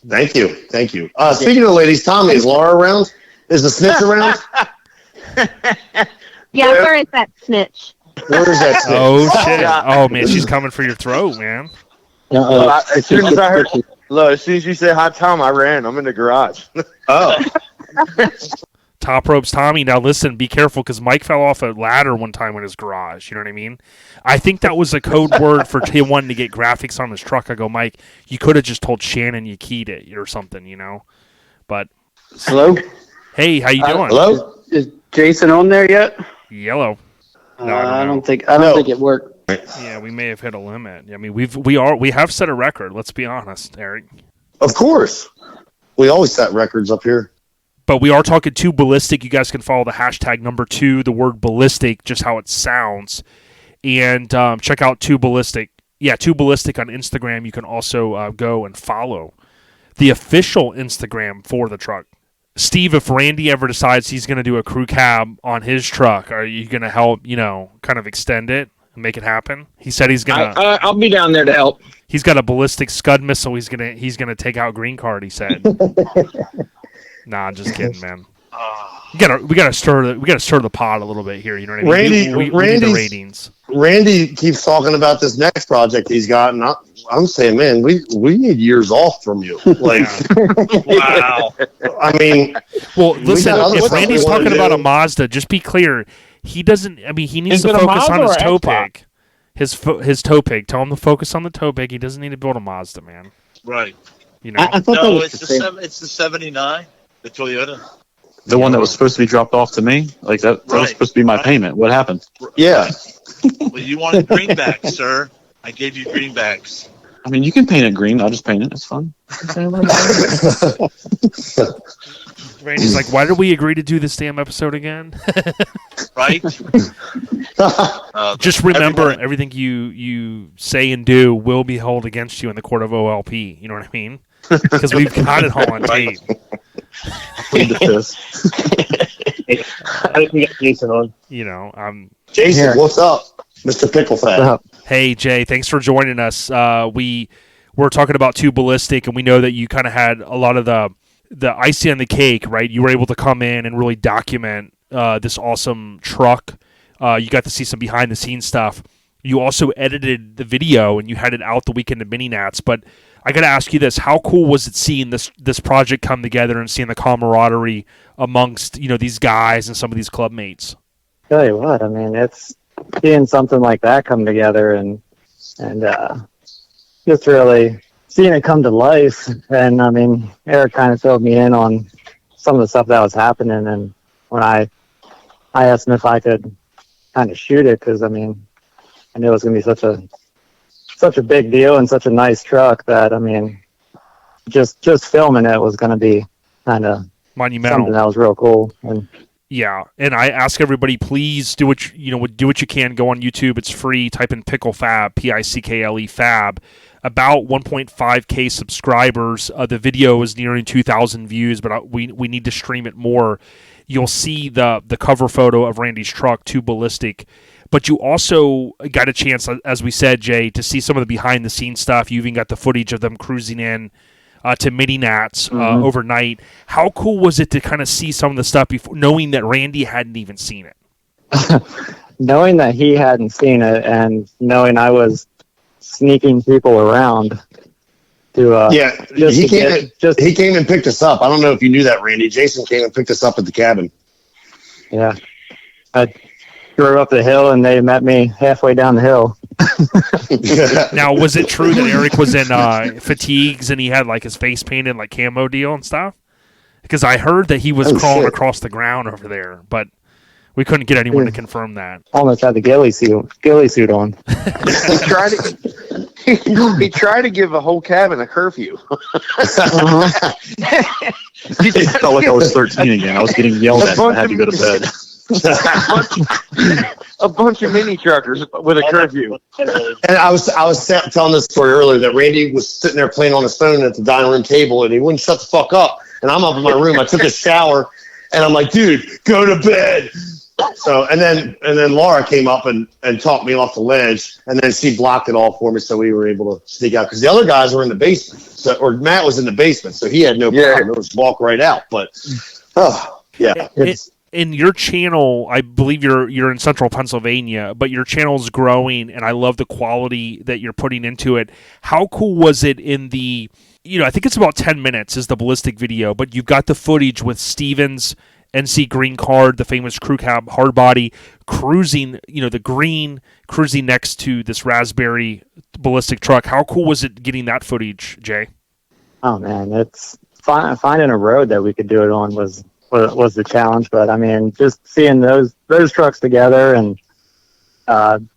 Thank you. Speaking of ladies, Tommy, is Laura around? Is the snitch around? Yeah, where is that snitch? Where is that snitch? Oh, shit. Oh, man, she's coming for your throat, man. As soon as I heard, look, as soon as you said hi, Tom, I ran. I'm in the garage. Oh. Top Ropes Tommy. Now listen, be careful because Mike fell off a ladder one time in his garage. You know what I mean? I think that was a code word for him wanting to get graphics on his truck. I go, Mike, you could have just told Shannon you keyed it or something, you know? But Hello? Hey, how you doing? Hello? Is Jason on there yet? Yellow. No, I don't think it worked. Yeah, we may have hit a limit. I mean, we have set a record. Let's be honest, Eric. Of course. We always set records up here. But we are talking to Ballistic. You guys can follow the hashtag #2, the word Ballistic, just how it sounds. And check out 2Ballistic. Yeah, 2Ballistic on Instagram. You can also go and follow the official Instagram for the truck. Steve, if Randy ever decides he's going to do a crew cab on his truck, are you going to help, you know, kind of extend it and make it happen? He said he's going to... I'll be down there to help. He's got a ballistic Scud missile he's gonna take out Green Card, he said. Nah, just kidding, man. We gotta stir the pot a little bit here. You know what I mean? We need the ratings. Randy keeps talking about this next project he's got, and I'm saying, man, we need years off from you. Like, Wow. I mean, well, listen, if Randy's talking about a Mazda, just be clear, he doesn't. I mean, he needs to focus on his toe pig. His toe pig. Tell him to focus on the toe pig. He doesn't need to build a Mazda, man. Right. You know. I thought that No, was it's the 79, the Toyota. The one that was supposed to be dropped off to me? Like that was supposed to be my payment. What happened? Yeah. Well, you wanted greenbacks, sir. I gave you greenbacks. I mean, you can paint it green. I'll just paint it. It's fun. Randy's like, why did we agree to do this damn episode again? Right? Just remember, everything you say and do will be held against you in the court of OLP. You know what I mean? Because we've got it all on tape. Plead the fifth. I think we got Jason on. You know, Jason, Here. what's up, Mr. Pickle Fat? Hey Jay, thanks for joining us. We're talking about Two Ballistic, and we know that you kind of had a lot of the icing on the cake, right? You were able to come in and really document this awesome truck. You got to see some behind-the-scenes stuff. You also edited the video, and you had it out the weekend of Mini Nats. But I got to ask you this: how cool was it seeing this project come together and seeing the camaraderie amongst these guys and some of these club mates? Tell you what, I mean, it's seeing something like that come together and just really seeing it come to life. And I mean, Eric kind of filled me in on some of the stuff that was happening. And when I asked him if I could kind of shoot it, because I mean, I knew it was going to be such a big deal and such a nice truck that, I mean, just filming it was going to be kind of monumental. Something that was real cool. And yeah, and I ask everybody, please do what you can. Go on YouTube; it's free. Type in Pickle Fab, Pickle Fab. About 1.5K subscribers. The video is nearing 2,000 views, but we need to stream it more. You'll see the cover photo of Randy's truck, Two Ballistic. But you also got a chance, as we said, Jay, to see some of the behind-the-scenes stuff. You even got the footage of them cruising in to Mini Nats overnight. How cool was it to kind of see some of the stuff before, knowing that Randy hadn't even seen it? Knowing that he hadn't seen it, and knowing I was sneaking people around to he came and picked us up. I don't know if you knew that, Randy. Jason came and picked us up at the cabin. Yeah, I drove up the hill and they met me halfway down the hill. Now, was it true that Eric was in fatigues and he had like his face painted like camo deal and stuff? Because I heard that he was crawling across the ground over there, but we couldn't get anyone to confirm that. Almost had the ghillie suit on. He tried to give a whole cabin a curfew. It felt like I was 13 again. I was getting yelled at. I had to go to bed. A bunch of mini truckers with a curfew. And I was telling this story earlier that Randy was sitting there playing on his phone at the dining room table, and he wouldn't shut the fuck up. And I'm up in my room. I took a shower, and I'm like, dude, go to bed. So and then Laura came up and talked me off the ledge, and then she blocked it all for me, so we were able to sneak out because the other guys were in the basement, or Matt was in the basement, so he had no problem. It was walk right out. But in your channel, I believe you're in Central Pennsylvania, but your channel is growing, and I love the quality that you're putting into it. How cool was it in the? I think it's about 10 minutes is the Ballistic video, but you've got the footage with Stevens. NC Green Card, the famous crew cab hardbody, cruising, the green, cruising next to this Raspberry Ballistic truck. How cool was it getting that footage, Jay? Oh, man, it's finding a road that we could do it on was the challenge. But, I mean, just seeing those trucks together and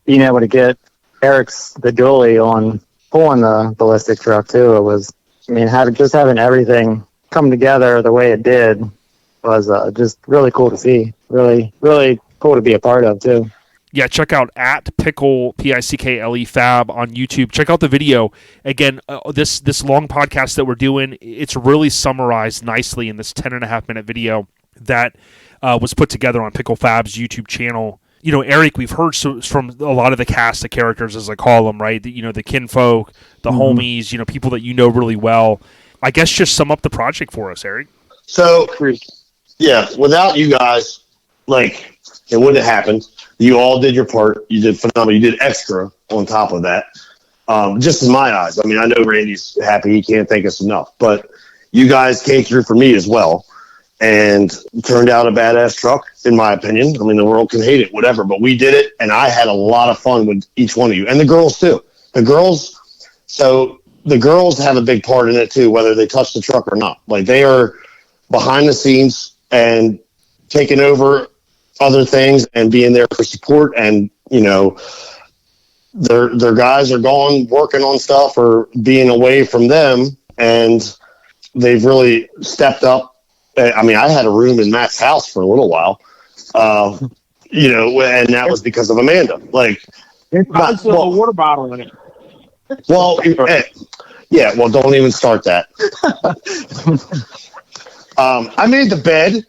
being able to get the dually on pulling the Ballistic truck, too, it was, I mean, having everything come together the way it did was just really cool to see. Really, really cool to be a part of, too. Yeah, check out @Pickle, Pickle Fab on YouTube. Check out the video. Again, this long podcast that we're doing, it's really summarized nicely in this 10.5-minute video that was put together on Pickle Fab's YouTube channel. Eric, we've heard from a lot of the cast of characters, as I call them, right? The kinfolk, the homies, people that you know really well. I guess just sum up the project for us, Eric. So, yeah, without you guys, it wouldn't have happened. You all did your part. You did phenomenal. You did extra on top of that. Just in my eyes. I mean, I know Randy's happy. He can't thank us enough. But you guys came through for me as well and turned out a badass truck, in my opinion. I mean, the world can hate it, whatever. But we did it, and I had a lot of fun with each one of you. And the girls, too. The girls have a big part in it, too, whether they touch the truck or not. They are behind the scenes and taking over other things and being there for support, and their guys are gone working on stuff or being away from them, and they've really stepped up I mean, I had a room in Matt's house for a little while, you know, and that was because of Amanda. Like, I still have a water bottle in it. well, yeah, well, don't even start that. I made the bed.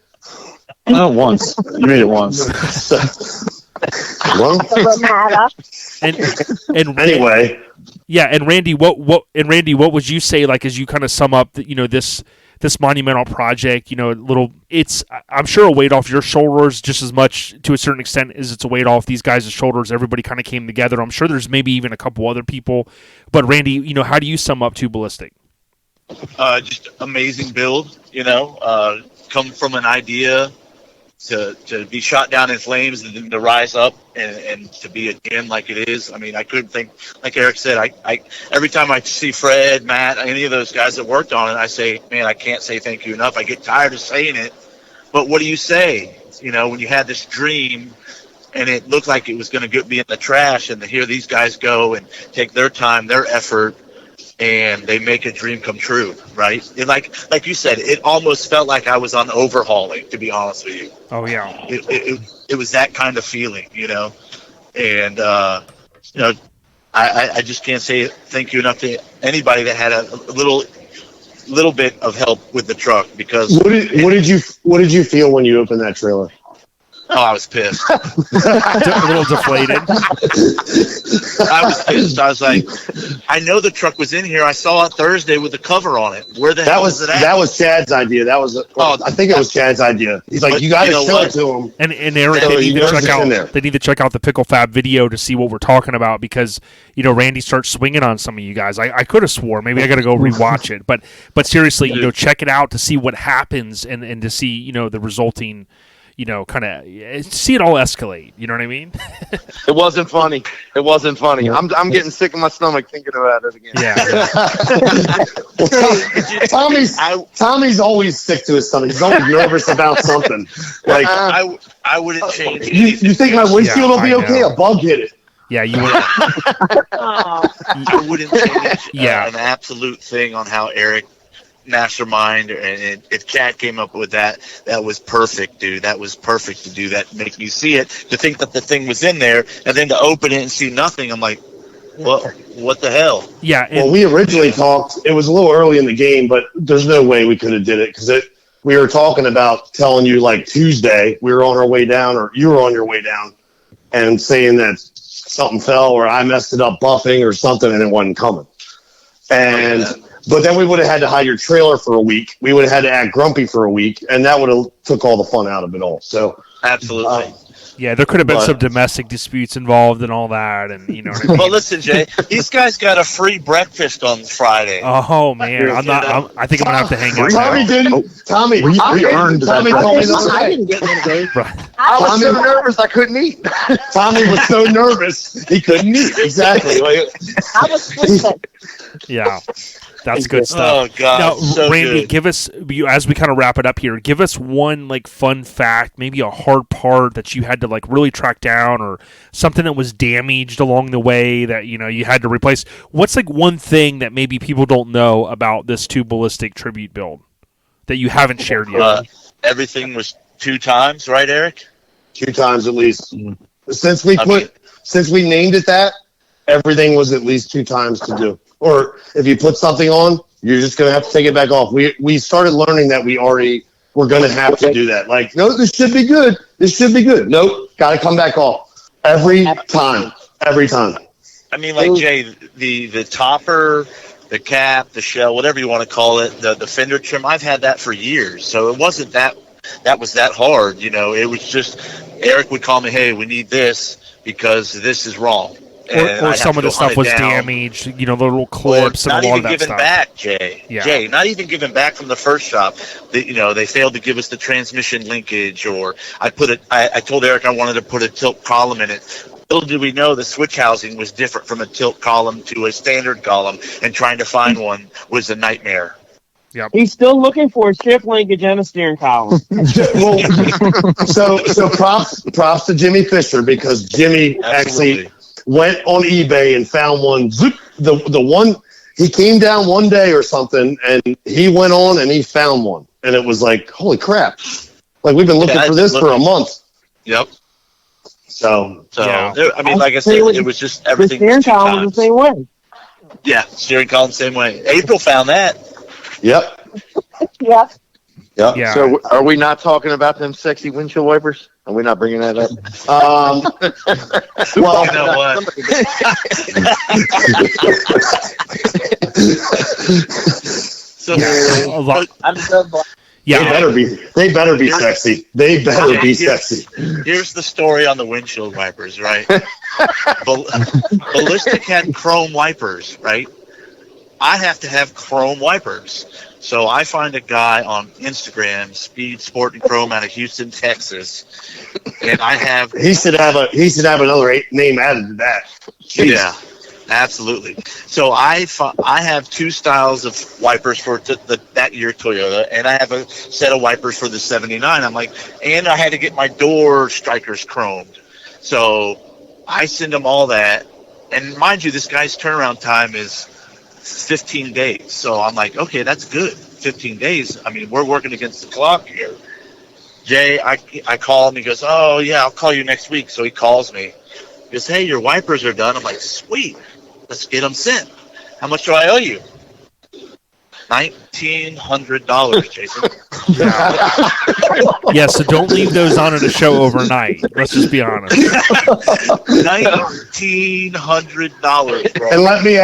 Once. You made it once. Well, and anyway, yeah, and Randy, what would you say, like, as you kind of sum up, you know, this monumental project, you know, I'm sure a weight off your shoulders just as much to a certain extent as it's a weight off these guys' shoulders. Everybody kind of came together. I'm sure there's maybe even a couple other people, but Randy, you know, how do you sum up to Ballistic? Just amazing build, you know, come from an idea to be shot down in flames and then to rise up and to be again like it is. I mean, I couldn't think, like Eric said, I every time I see Fred, Matt, any of those guys that worked on it, I say, man, I can't say thank you enough. I get tired of saying it, but what do you say? You know, when you had this dream and it looked like it was going to be in the trash, and to hear these guys go and take their time, their effort, and they make a dream come true, right? And like you said, it almost felt like I was on overhauling, to be honest with you. Oh yeah, it was that kind of feeling, you know. And you know, I just can't say thank you enough to anybody that had a little bit of help with the truck, because what did you feel when you opened that trailer? Oh, I was pissed. A little deflated. I was pissed. I was like, I know the truck was in here. I saw it Thursday with the cover on it. Where the hell was it at? That was Chad's idea. I think it was Chad's idea. He's like, you got to show it to him. And Aaron, they need to check out the Pickle Fab video to see what we're talking about, because, you know, Randy starts swinging on some of you guys. I could have swore. Maybe I got to go rewatch it. But seriously, you know, check it out to see what happens and to see, you know, the resulting, you know, kind of see it all escalate. You know what I mean? It wasn't funny. I'm getting sick in my stomach thinking about it again. Yeah. Tommy's always sick to his stomach. He's always nervous about something. Like I wouldn't change it. You think my windshield will be okay? A bug hit it. Yeah, you would. I wouldn't change Yeah. an absolute thing on how Eric mastermind, and if Chad came up with that was perfect, dude. That was perfect to do that, make you see it, to think that the thing was in there, and then to open it and see nothing. I'm like, what the hell? Yeah. Well, we originally talked. It was a little early in the game, but there's no way we could have did it, because we were talking about telling you like Tuesday we were on our way down, or you were on your way down, and saying that something fell or I messed it up buffing or something, and it wasn't coming. And but then we would have had to hide your trailer for a week. We would have had to act grumpy for a week, and that would have took all the fun out of it all. So absolutely. Yeah, there could have been some domestic disputes involved and all that, and you know what I mean? Well, listen, Jay, these guys got a free breakfast on Friday. Oh man, I think I'm gonna have to hang out. Tommy didn't. Tommy, we earned that. Tommy told me this. I didn't get one of those. I was so nervous I couldn't eat. Tommy was so nervous he couldn't eat. Exactly. I was sleeping. Yeah. That's good stuff. Oh God! Now, so Randy, good. give us, as we kind of wrap it up here, give us one like fun fact, maybe a hard part that you had to like really track down, or something that was damaged along the way that you had to replace. What's like one thing that maybe people don't know about this two Ballistic tribute build that you haven't shared yet? Everything was 2 times, right, Eric? 2 times at least. Since we named it that, everything was at least 2 times to do. Or if you put something on, you're just going to have to take it back off. We started learning that we already were going to have to do that. Like, no, this should be good. This should be good. Nope, got to come back off. Every time. I mean, like, Jay, the topper, the cap, the shell, whatever you want to call it, the fender trim, I've had that for years. So it wasn't that was that hard. It was just Eric would call me, hey, we need this because this is wrong. Or some of the stuff was damaged, the little clips and a lot of that stuff. Not even giving back, Jay. Yeah. Jay, not even giving back from the first shop. They failed to give us the transmission linkage, or I told Eric I wanted to put a tilt column in it. Little did we know the switch housing was different from a tilt column to a standard column, and trying to find one was a nightmare. Yep. He's still looking for a shift linkage and a steering column. So props to Jimmy Fisher, because Jimmy actually went on eBay and found one. The one, he came down one day or something, and he went on and he found one, and it was like, holy crap! Like we've been looking for this for a month. Yep. So I mean, like I said, it was just everything. The steering column was the same way. Yeah, steering column same way. April found that. Yep. Yeah. Yeah. So are we not talking about them sexy windshield wipers? Are we not bringing that up? Well, You know what? So, I'm so glad. Yeah, They better be sexy. They better be sexy. Here's the story on the windshield wipers, right? Ballistic had chrome wipers, right? I have to have chrome wipers. So I find a guy on Instagram, Speed Sport and Chrome out of Houston, Texas, and I have. He should have another name added to that. Jeez. Yeah, absolutely. So I have two styles of wipers for that year Toyota, and I have a set of wipers for the 79. I'm like, and I had to get my door strikers chromed. So I send him all that, and mind you, this guy's turnaround time is 15 days. So I'm like, okay, that's good. 15 days. I mean, we're working against the clock here. Jay, I call him. He goes, oh, yeah, I'll call you next week. So he calls me. He goes, hey, your wipers are done. I'm like, sweet. Let's get them sent. How much do I owe you? $1,900, Jason. Yeah, so don't leave those on at a show overnight. Let's just be honest. $1,900, bro. And let me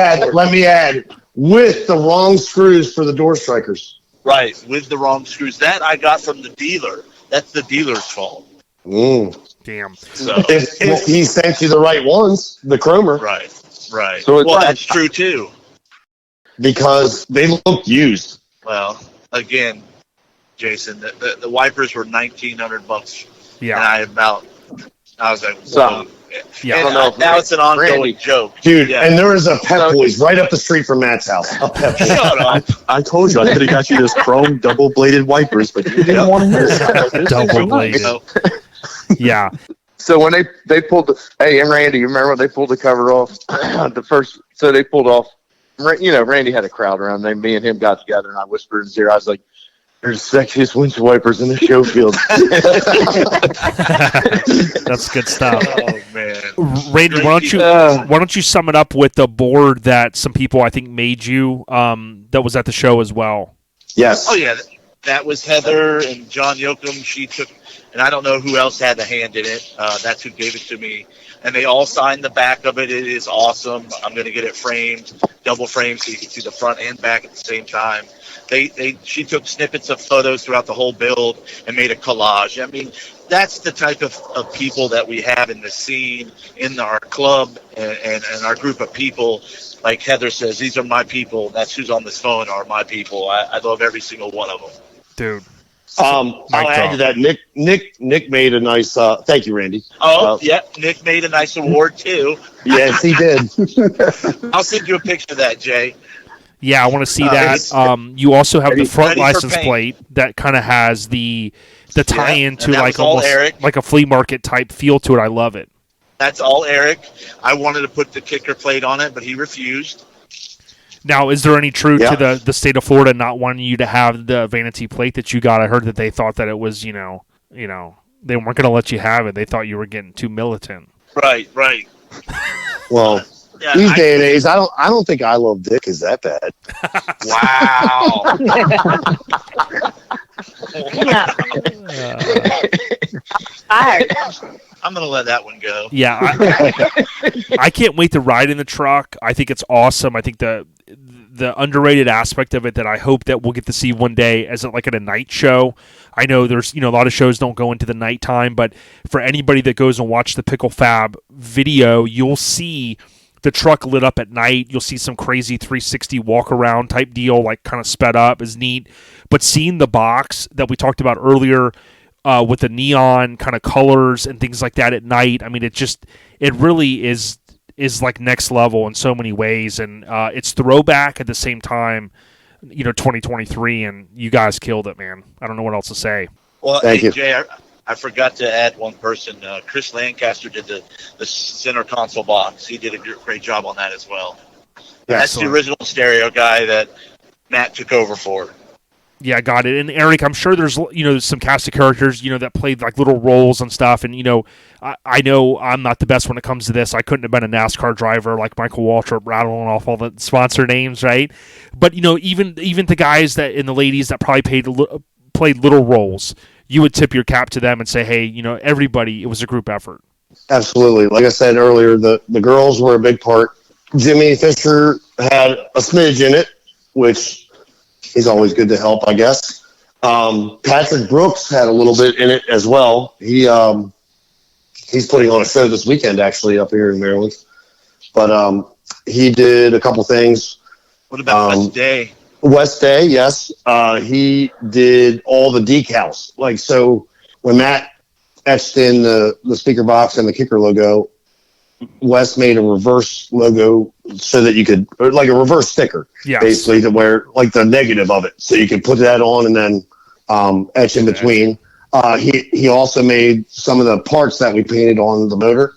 add, with the wrong screws for the door strikers. Right, with the wrong screws. That I got from the dealer. That's the dealer's fault. Damn. So if he sent you the right ones, the chromer. Right. So well, that's true too. Because they look used. Well, again, Jason, the wipers were $1,900. Yeah. And I was like, So, yeah. I don't know if now it's an ongoing Randy, joke. Dude, Yeah. and there is a Pep Boys right up the street from Matt's house. A Pep Boys. Shut up. I told you I could have got you those chrome double-bladed wipers, but you didn't want to hear it. Double bladed. Yeah. So when they pulled hey, and Randy, you remember when they pulled the cover off? So they pulled off, Randy had a crowd around them. Me and him got together, and I whispered in his ear, I was like, there's the sexiest windshield wipers in the show field. That's good stuff. Oh, man. Randy, why don't you sum it up with the board that some people I think made you that was at the show as well? Yes. Oh, yeah. That was Heather and John Yoakum. She took, and I don't know who else had the hand in it. That's who gave it to me. And they all signed the back of it. It is awesome. I'm going to get it framed, double framed, so you can see the front and back at the same time. She took snippets of photos throughout the whole build and made a collage. I mean, that's the type of people that we have in the scene, in our club, and our group of people. Like Heather says, these are my people. That's who's on this phone are my people. I love every single one of them. Dude. I'll add to that. Nick made a nice. Thank you, Randy. Oh, yeah. Nick made a nice award too. Yes, he did. I'll send you a picture of that, Jay. Yeah, I want to see that. You also have the front ready for license paint. plate that kind of has the tie-in to and that like was all almost Eric. like a flea market type feel to it. I love it. That's all Eric. I wanted to put the kicker plate on it, but he refused. Now, is there any truth to the state of Florida not wanting you to have the vanity plate that you got? I heard that they thought that it was, they weren't going to let you have it. They thought you were getting too militant. Right. Well, Yeah, these day and age, I don't think I Love Dick is that bad. Wow. I'm going to let that one go. Yeah, I can't wait to ride in the truck. I think it's awesome. I think the underrated aspect of it that I hope that we'll get to see one day as like at a night show. I know there's a lot of shows don't go into the nighttime, but for anybody that goes and watch the Pickle Fab video, you'll see the truck lit up at night. You'll see some crazy 360 walk around type deal, like kind of sped up, is neat. But seeing the box that we talked about earlier with the neon kind of colors and things like that at night, I mean, it really is like next level in so many ways, and it's throwback at the same time. 2023, and you guys killed it, man. I don't know what else to say. Well, Thank you. Jay, I forgot to add one person. Chris Lancaster did the center console box. He did a great job on that as well. That's the original stereo guy that Matt took over for. Yeah, got it. And Eric, I'm sure there's some cast of characters that played like little roles and stuff. And I know I'm not the best when it comes to this. I couldn't have been a NASCAR driver like Michael Waltrip rattling off all the sponsor names, right? But even the guys and the ladies that probably played little roles, you would tip your cap to them and say, hey, everybody, it was a group effort. Absolutely. Like I said earlier, the girls were a big part. Jimmy Fisher had a smidge in it, which he's always good to help, I guess. Patrick Brooks had a little bit in it as well. He's putting on a show this weekend, actually, up here in Maryland. But he did a couple things. What about West Day? West Day, yes. He did all the decals. Like, so when Matt etched in the speaker box and the kicker logo, Wes made a reverse logo so that you could, or like a reverse sticker, basically, to where like the negative of it, so you could put that on and then etch in between. He also made some of the parts that we painted on the motor,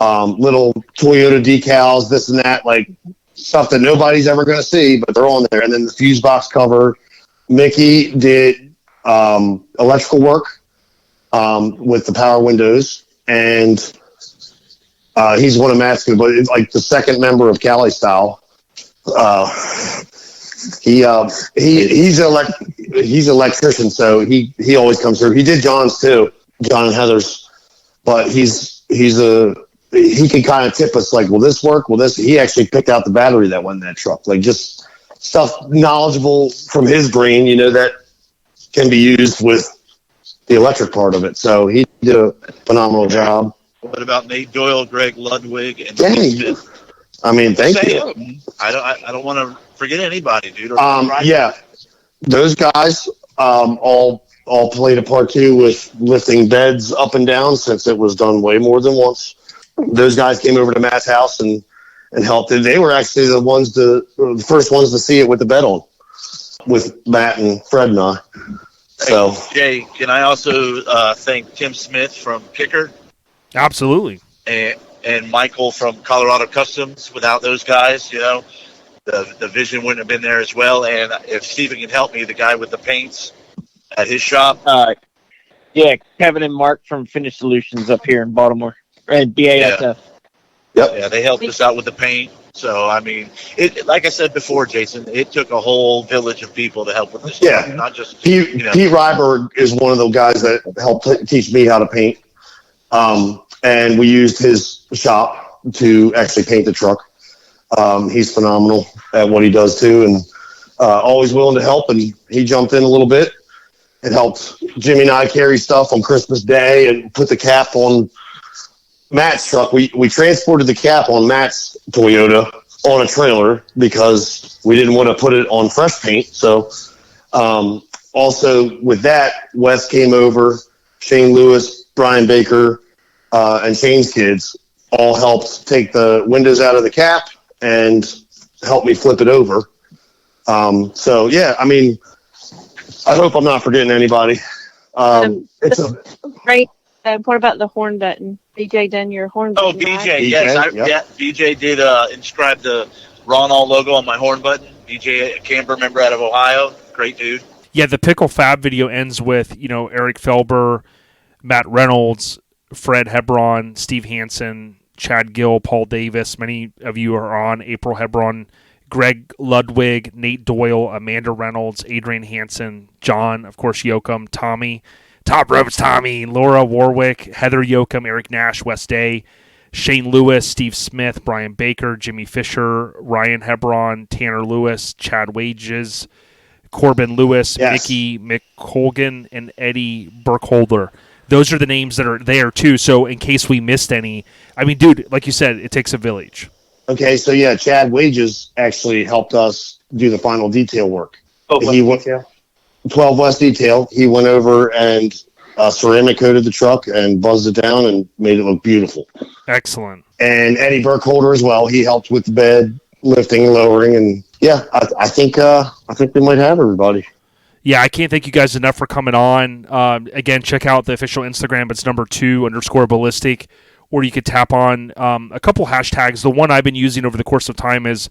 little Toyota decals, this and that, like stuff that nobody's ever going to see, but they're on there. And then the fuse box cover. Mickey did electrical work with the power windows, and he's one of Matt's, but it's like the second member of Cali Style. He's an electrician, so he always comes through. He did John's too, John and Heather's, but he can kind of tip us like, will this work? Will this? He actually picked out the battery that went in that truck, like just stuff knowledgeable from his brain, that can be used with the electric part of it. So he did a phenomenal job. What about Nate Doyle, Greg Ludwig, and Dang. Smith? I mean, thank you. I don't want to forget anybody, dude. Yeah, those guys all played a part too with lifting beds up and down, since it was done way more than once. Those guys came over to Matt's house and helped. And they were actually the first ones to see it with the bed on, with Matt and Fred and I. So, hey, Jay, can I also thank Tim Smith from Kicker? Absolutely. And Michael from Colorado Customs. Without those guys, the vision wouldn't have been there as well. And if Steven can help me, the guy with the paints at his shop. Yeah, Kevin and Mark from Finish Solutions up here in Baltimore. And BASF. Yep. Yeah, they helped us out with the paint. So, I mean, like I said before, Jason, it took a whole village of people to help with this. Yeah. Stuff, not just Pete Ryberg is one of the guys that helped teach me how to paint. And we used his shop to actually paint the truck. He's phenomenal at what he does too, and always willing to help. And he jumped in a little bit and helped Jimmy and I carry stuff on Christmas Day and put the cap on Matt's truck. We transported the cap on Matt's Toyota on a trailer because we didn't want to put it on fresh paint. So also with that, Wes came over, Shane Lewis, Brian Baker, and Shane's kids all helped take the windows out of the cap and help me flip it over. So yeah, I mean, I hope I'm not forgetting anybody. Right. What about the horn button? BJ done your horn button? Oh, BJ, right? yes. Yep. BJ did inscribe the Ron All logo on my horn button. BJ, a Camber member out of Ohio. Great dude. Yeah, the Pickle Fab video ends with, Eric Foelber, Matt Reynolds, Fred Hebron, Steve Hansen, Chad Gill, Paul Davis. Many of you are on. April Hebron, Greg Ludwig, Nate Doyle, Amanda Reynolds, Adrian Hansen, John, of course, Yoakum, Tommy, Top Ropes Tommy, Laura Warwick, Heather Yoakum, Eric Nash, West Day, Shane Lewis, Steve Smith, Brian Baker, Jimmy Fisher, Ryan Hebron, Tanner Lewis, Chad Wages, Corbin Lewis, Mickey McColgan, and Eddie Burkholder. Those are the names that are there, too. So in case we missed any, I mean, dude, like you said, it takes a village. Okay, so yeah, Chad Wages actually helped us do the final detail work. Oh, detail? 12 West Detail. He went over and ceramic coated the truck and buzzed it down and made it look beautiful. Excellent. And Eddie Burkholder as well. He helped with the bed, lifting, lowering, and yeah, I think we might have everybody. Yeah, I can't thank you guys enough for coming on. Again, check out the official Instagram. It's #2_ballistic, or you could tap on a couple hashtags. The one I've been using over the course of time is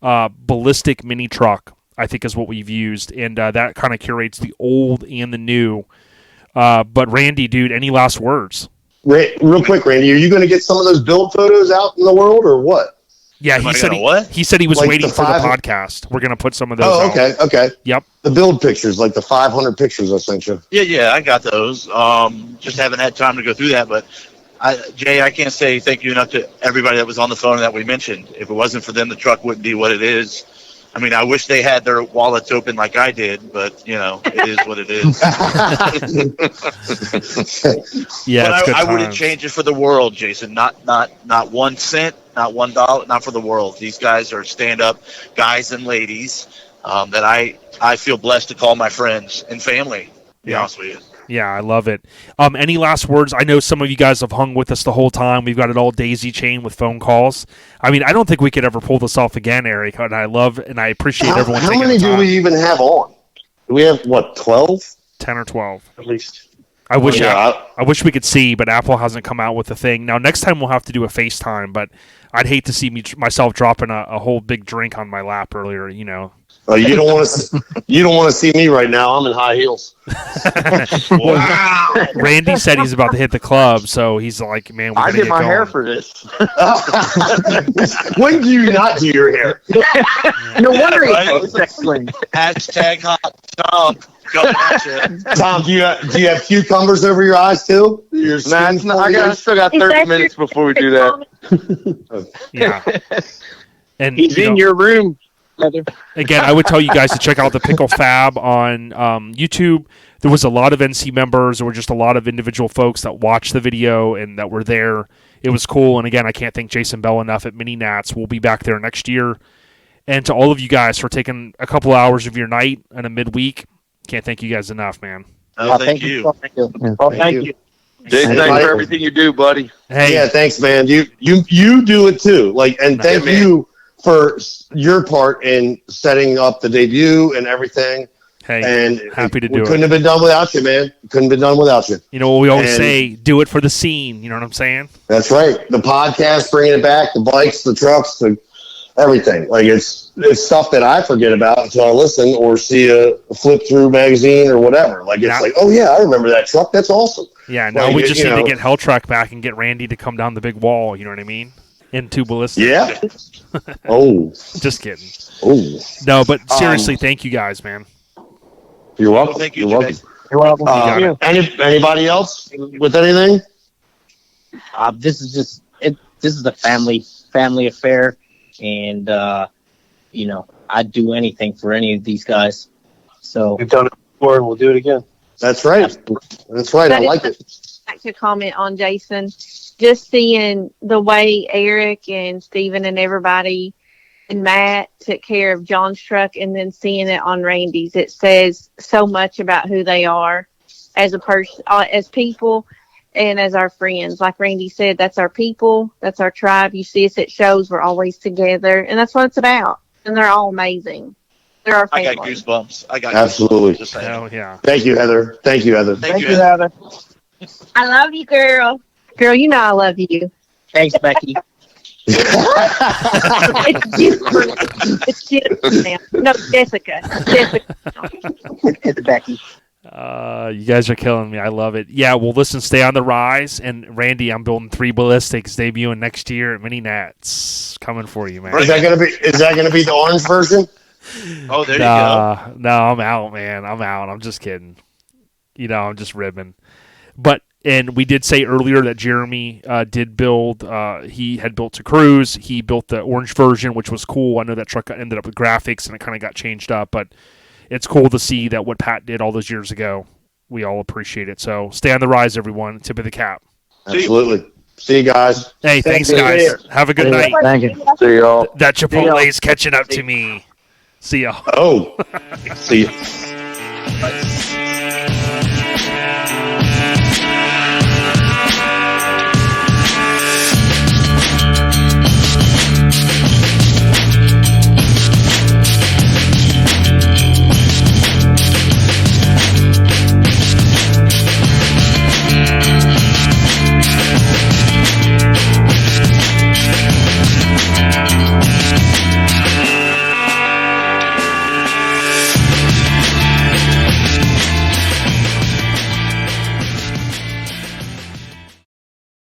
Ballistic mini truck, I think is what we've used, and that kind of curates the old and the new. But Randy, dude, any last words? Real quick, Randy, are you going to get some of those build photos out in the world or what? Yeah, he said he was Like waiting the for the 5 podcast. We're going to put some of those Oh, out. okay. Yep. The build pictures, like the 500 pictures I sent you. Yeah, I got those. Just haven't had time to go through that. But Jay, I can't say thank you enough to everybody that was on the phone that we mentioned. If it wasn't for them, the truck wouldn't be what it is. I mean, I wish they had their wallets open like I did, but it is what it is. Yeah, but it's good I wouldn't times. change it for the world, Jason. Not 1 cent, not $1, not for the world. These guys are stand-up guys and ladies that I feel blessed to call my friends and family. To be honest with you. Yeah, I love it. Any last words? I know some of you guys have hung with us the whole time. We've got it all daisy chain with phone calls. I mean, I don't think we could ever pull this off again, Eric. And I love and I appreciate everyone How taking many the time. do we even have on? Do we have, 12? 10 or 12. At least. I wish Yeah, I wish we could see, but Apple hasn't come out with a thing. Now, next time we'll have to do a FaceTime, but I'd hate to see myself dropping a whole big drink on my lap earlier, You don't want to see me right now. I'm in high heels. Wow. Randy said he's about to hit the club, so he's like, man, we're I gonna did get my going. hair for this. When do you not do your hair? No wonder he Right? posted that swing. Hashtag hot Tom. Coming at you. Tom, do you have cucumbers over your eyes too? Your Nah, skin it's not, I still got Is 30 that minutes your- before we do that. Yeah. And He's in your room, brother. again, I would tell you guys to check out the Pickle Fab on YouTube. There was a lot of NC members. There were just a lot of individual folks that watched the video and that were there. It was cool. And again, I can't thank Jason Bell enough at Mini Nats. We'll be back there next year. And to all of you guys for taking a couple hours of your night and a midweek, can't thank you guys enough, man. Oh, thank you. Thank you. Jay, Thanks for everything you do, buddy. Hey, Yeah, thanks, man. You do it too. And thank you for your part in setting up the debut and everything. hey, And happy to we do couldn't it. have been done without you, man. Couldn't have been done without you. You know what we always And- say, do it for the scene. You know what I'm saying? That's right. The podcast, bringing it back, the bikes, the trucks, the everything. Like it's stuff that I forget about until I listen or see a flip through magazine or whatever. Like it's Yeah. like, oh yeah, I remember that truck. That's awesome. Yeah, now Like, we just you need to know- get Helltrack back and get Randy to come down the big wall. You know what I mean? Into Ballistic. Yeah. Oh. Just kidding. Oh. No, but seriously, thank you guys, man. You're welcome. Well, thank you, You're Jay. welcome. You're welcome. Anybody else with anything? This is just this is a family affair, and I'd do anything for any of these guys. So We've done it before and we'll do it again. That's right. That's right. I like it. Like to comment on Jason, just seeing the way Eric and Steven and everybody and Matt took care of John's truck and then seeing it on Randy's, it says so much about who they are as a person, as people and as our friends. Like Randy said, that's our people, that's our tribe. You see us at shows, we're always together, and that's what it's about. And they're all amazing. They're our I family. got goosebumps. Absolutely. Just saying. Hell yeah. Thank you, Heather. Thank you, Heather. Thank you. Heather. I love you, girl. Girl, you know I love you. Thanks, Becky. It's Jennifer. It's Jennifer now. No, Jessica. It's Becky. You guys are killing me. I love it. Yeah, well, listen, stay on the rise. And Randy, I'm building 3 Ballistics debuting next year at Mini Nats. Coming for you, man. Is that gonna be the orange version? Oh, there you go. No, I'm out, man. I'm out. I'm just kidding. I'm just ribbing. And we did say earlier that Jeremy did build. He had built to cruise. He built the orange version, which was cool. I know that truck ended up with graphics and it kind of got changed up, but it's cool to see that what Pat did all those years ago. We all appreciate it. So stay on the rise, everyone. Tip of the cap. Absolutely. See you guys. Hey, thanks, guys. Have a good night. Thank you. See y'all. That Chipotle is catching up to me. See y'all. Oh. See you.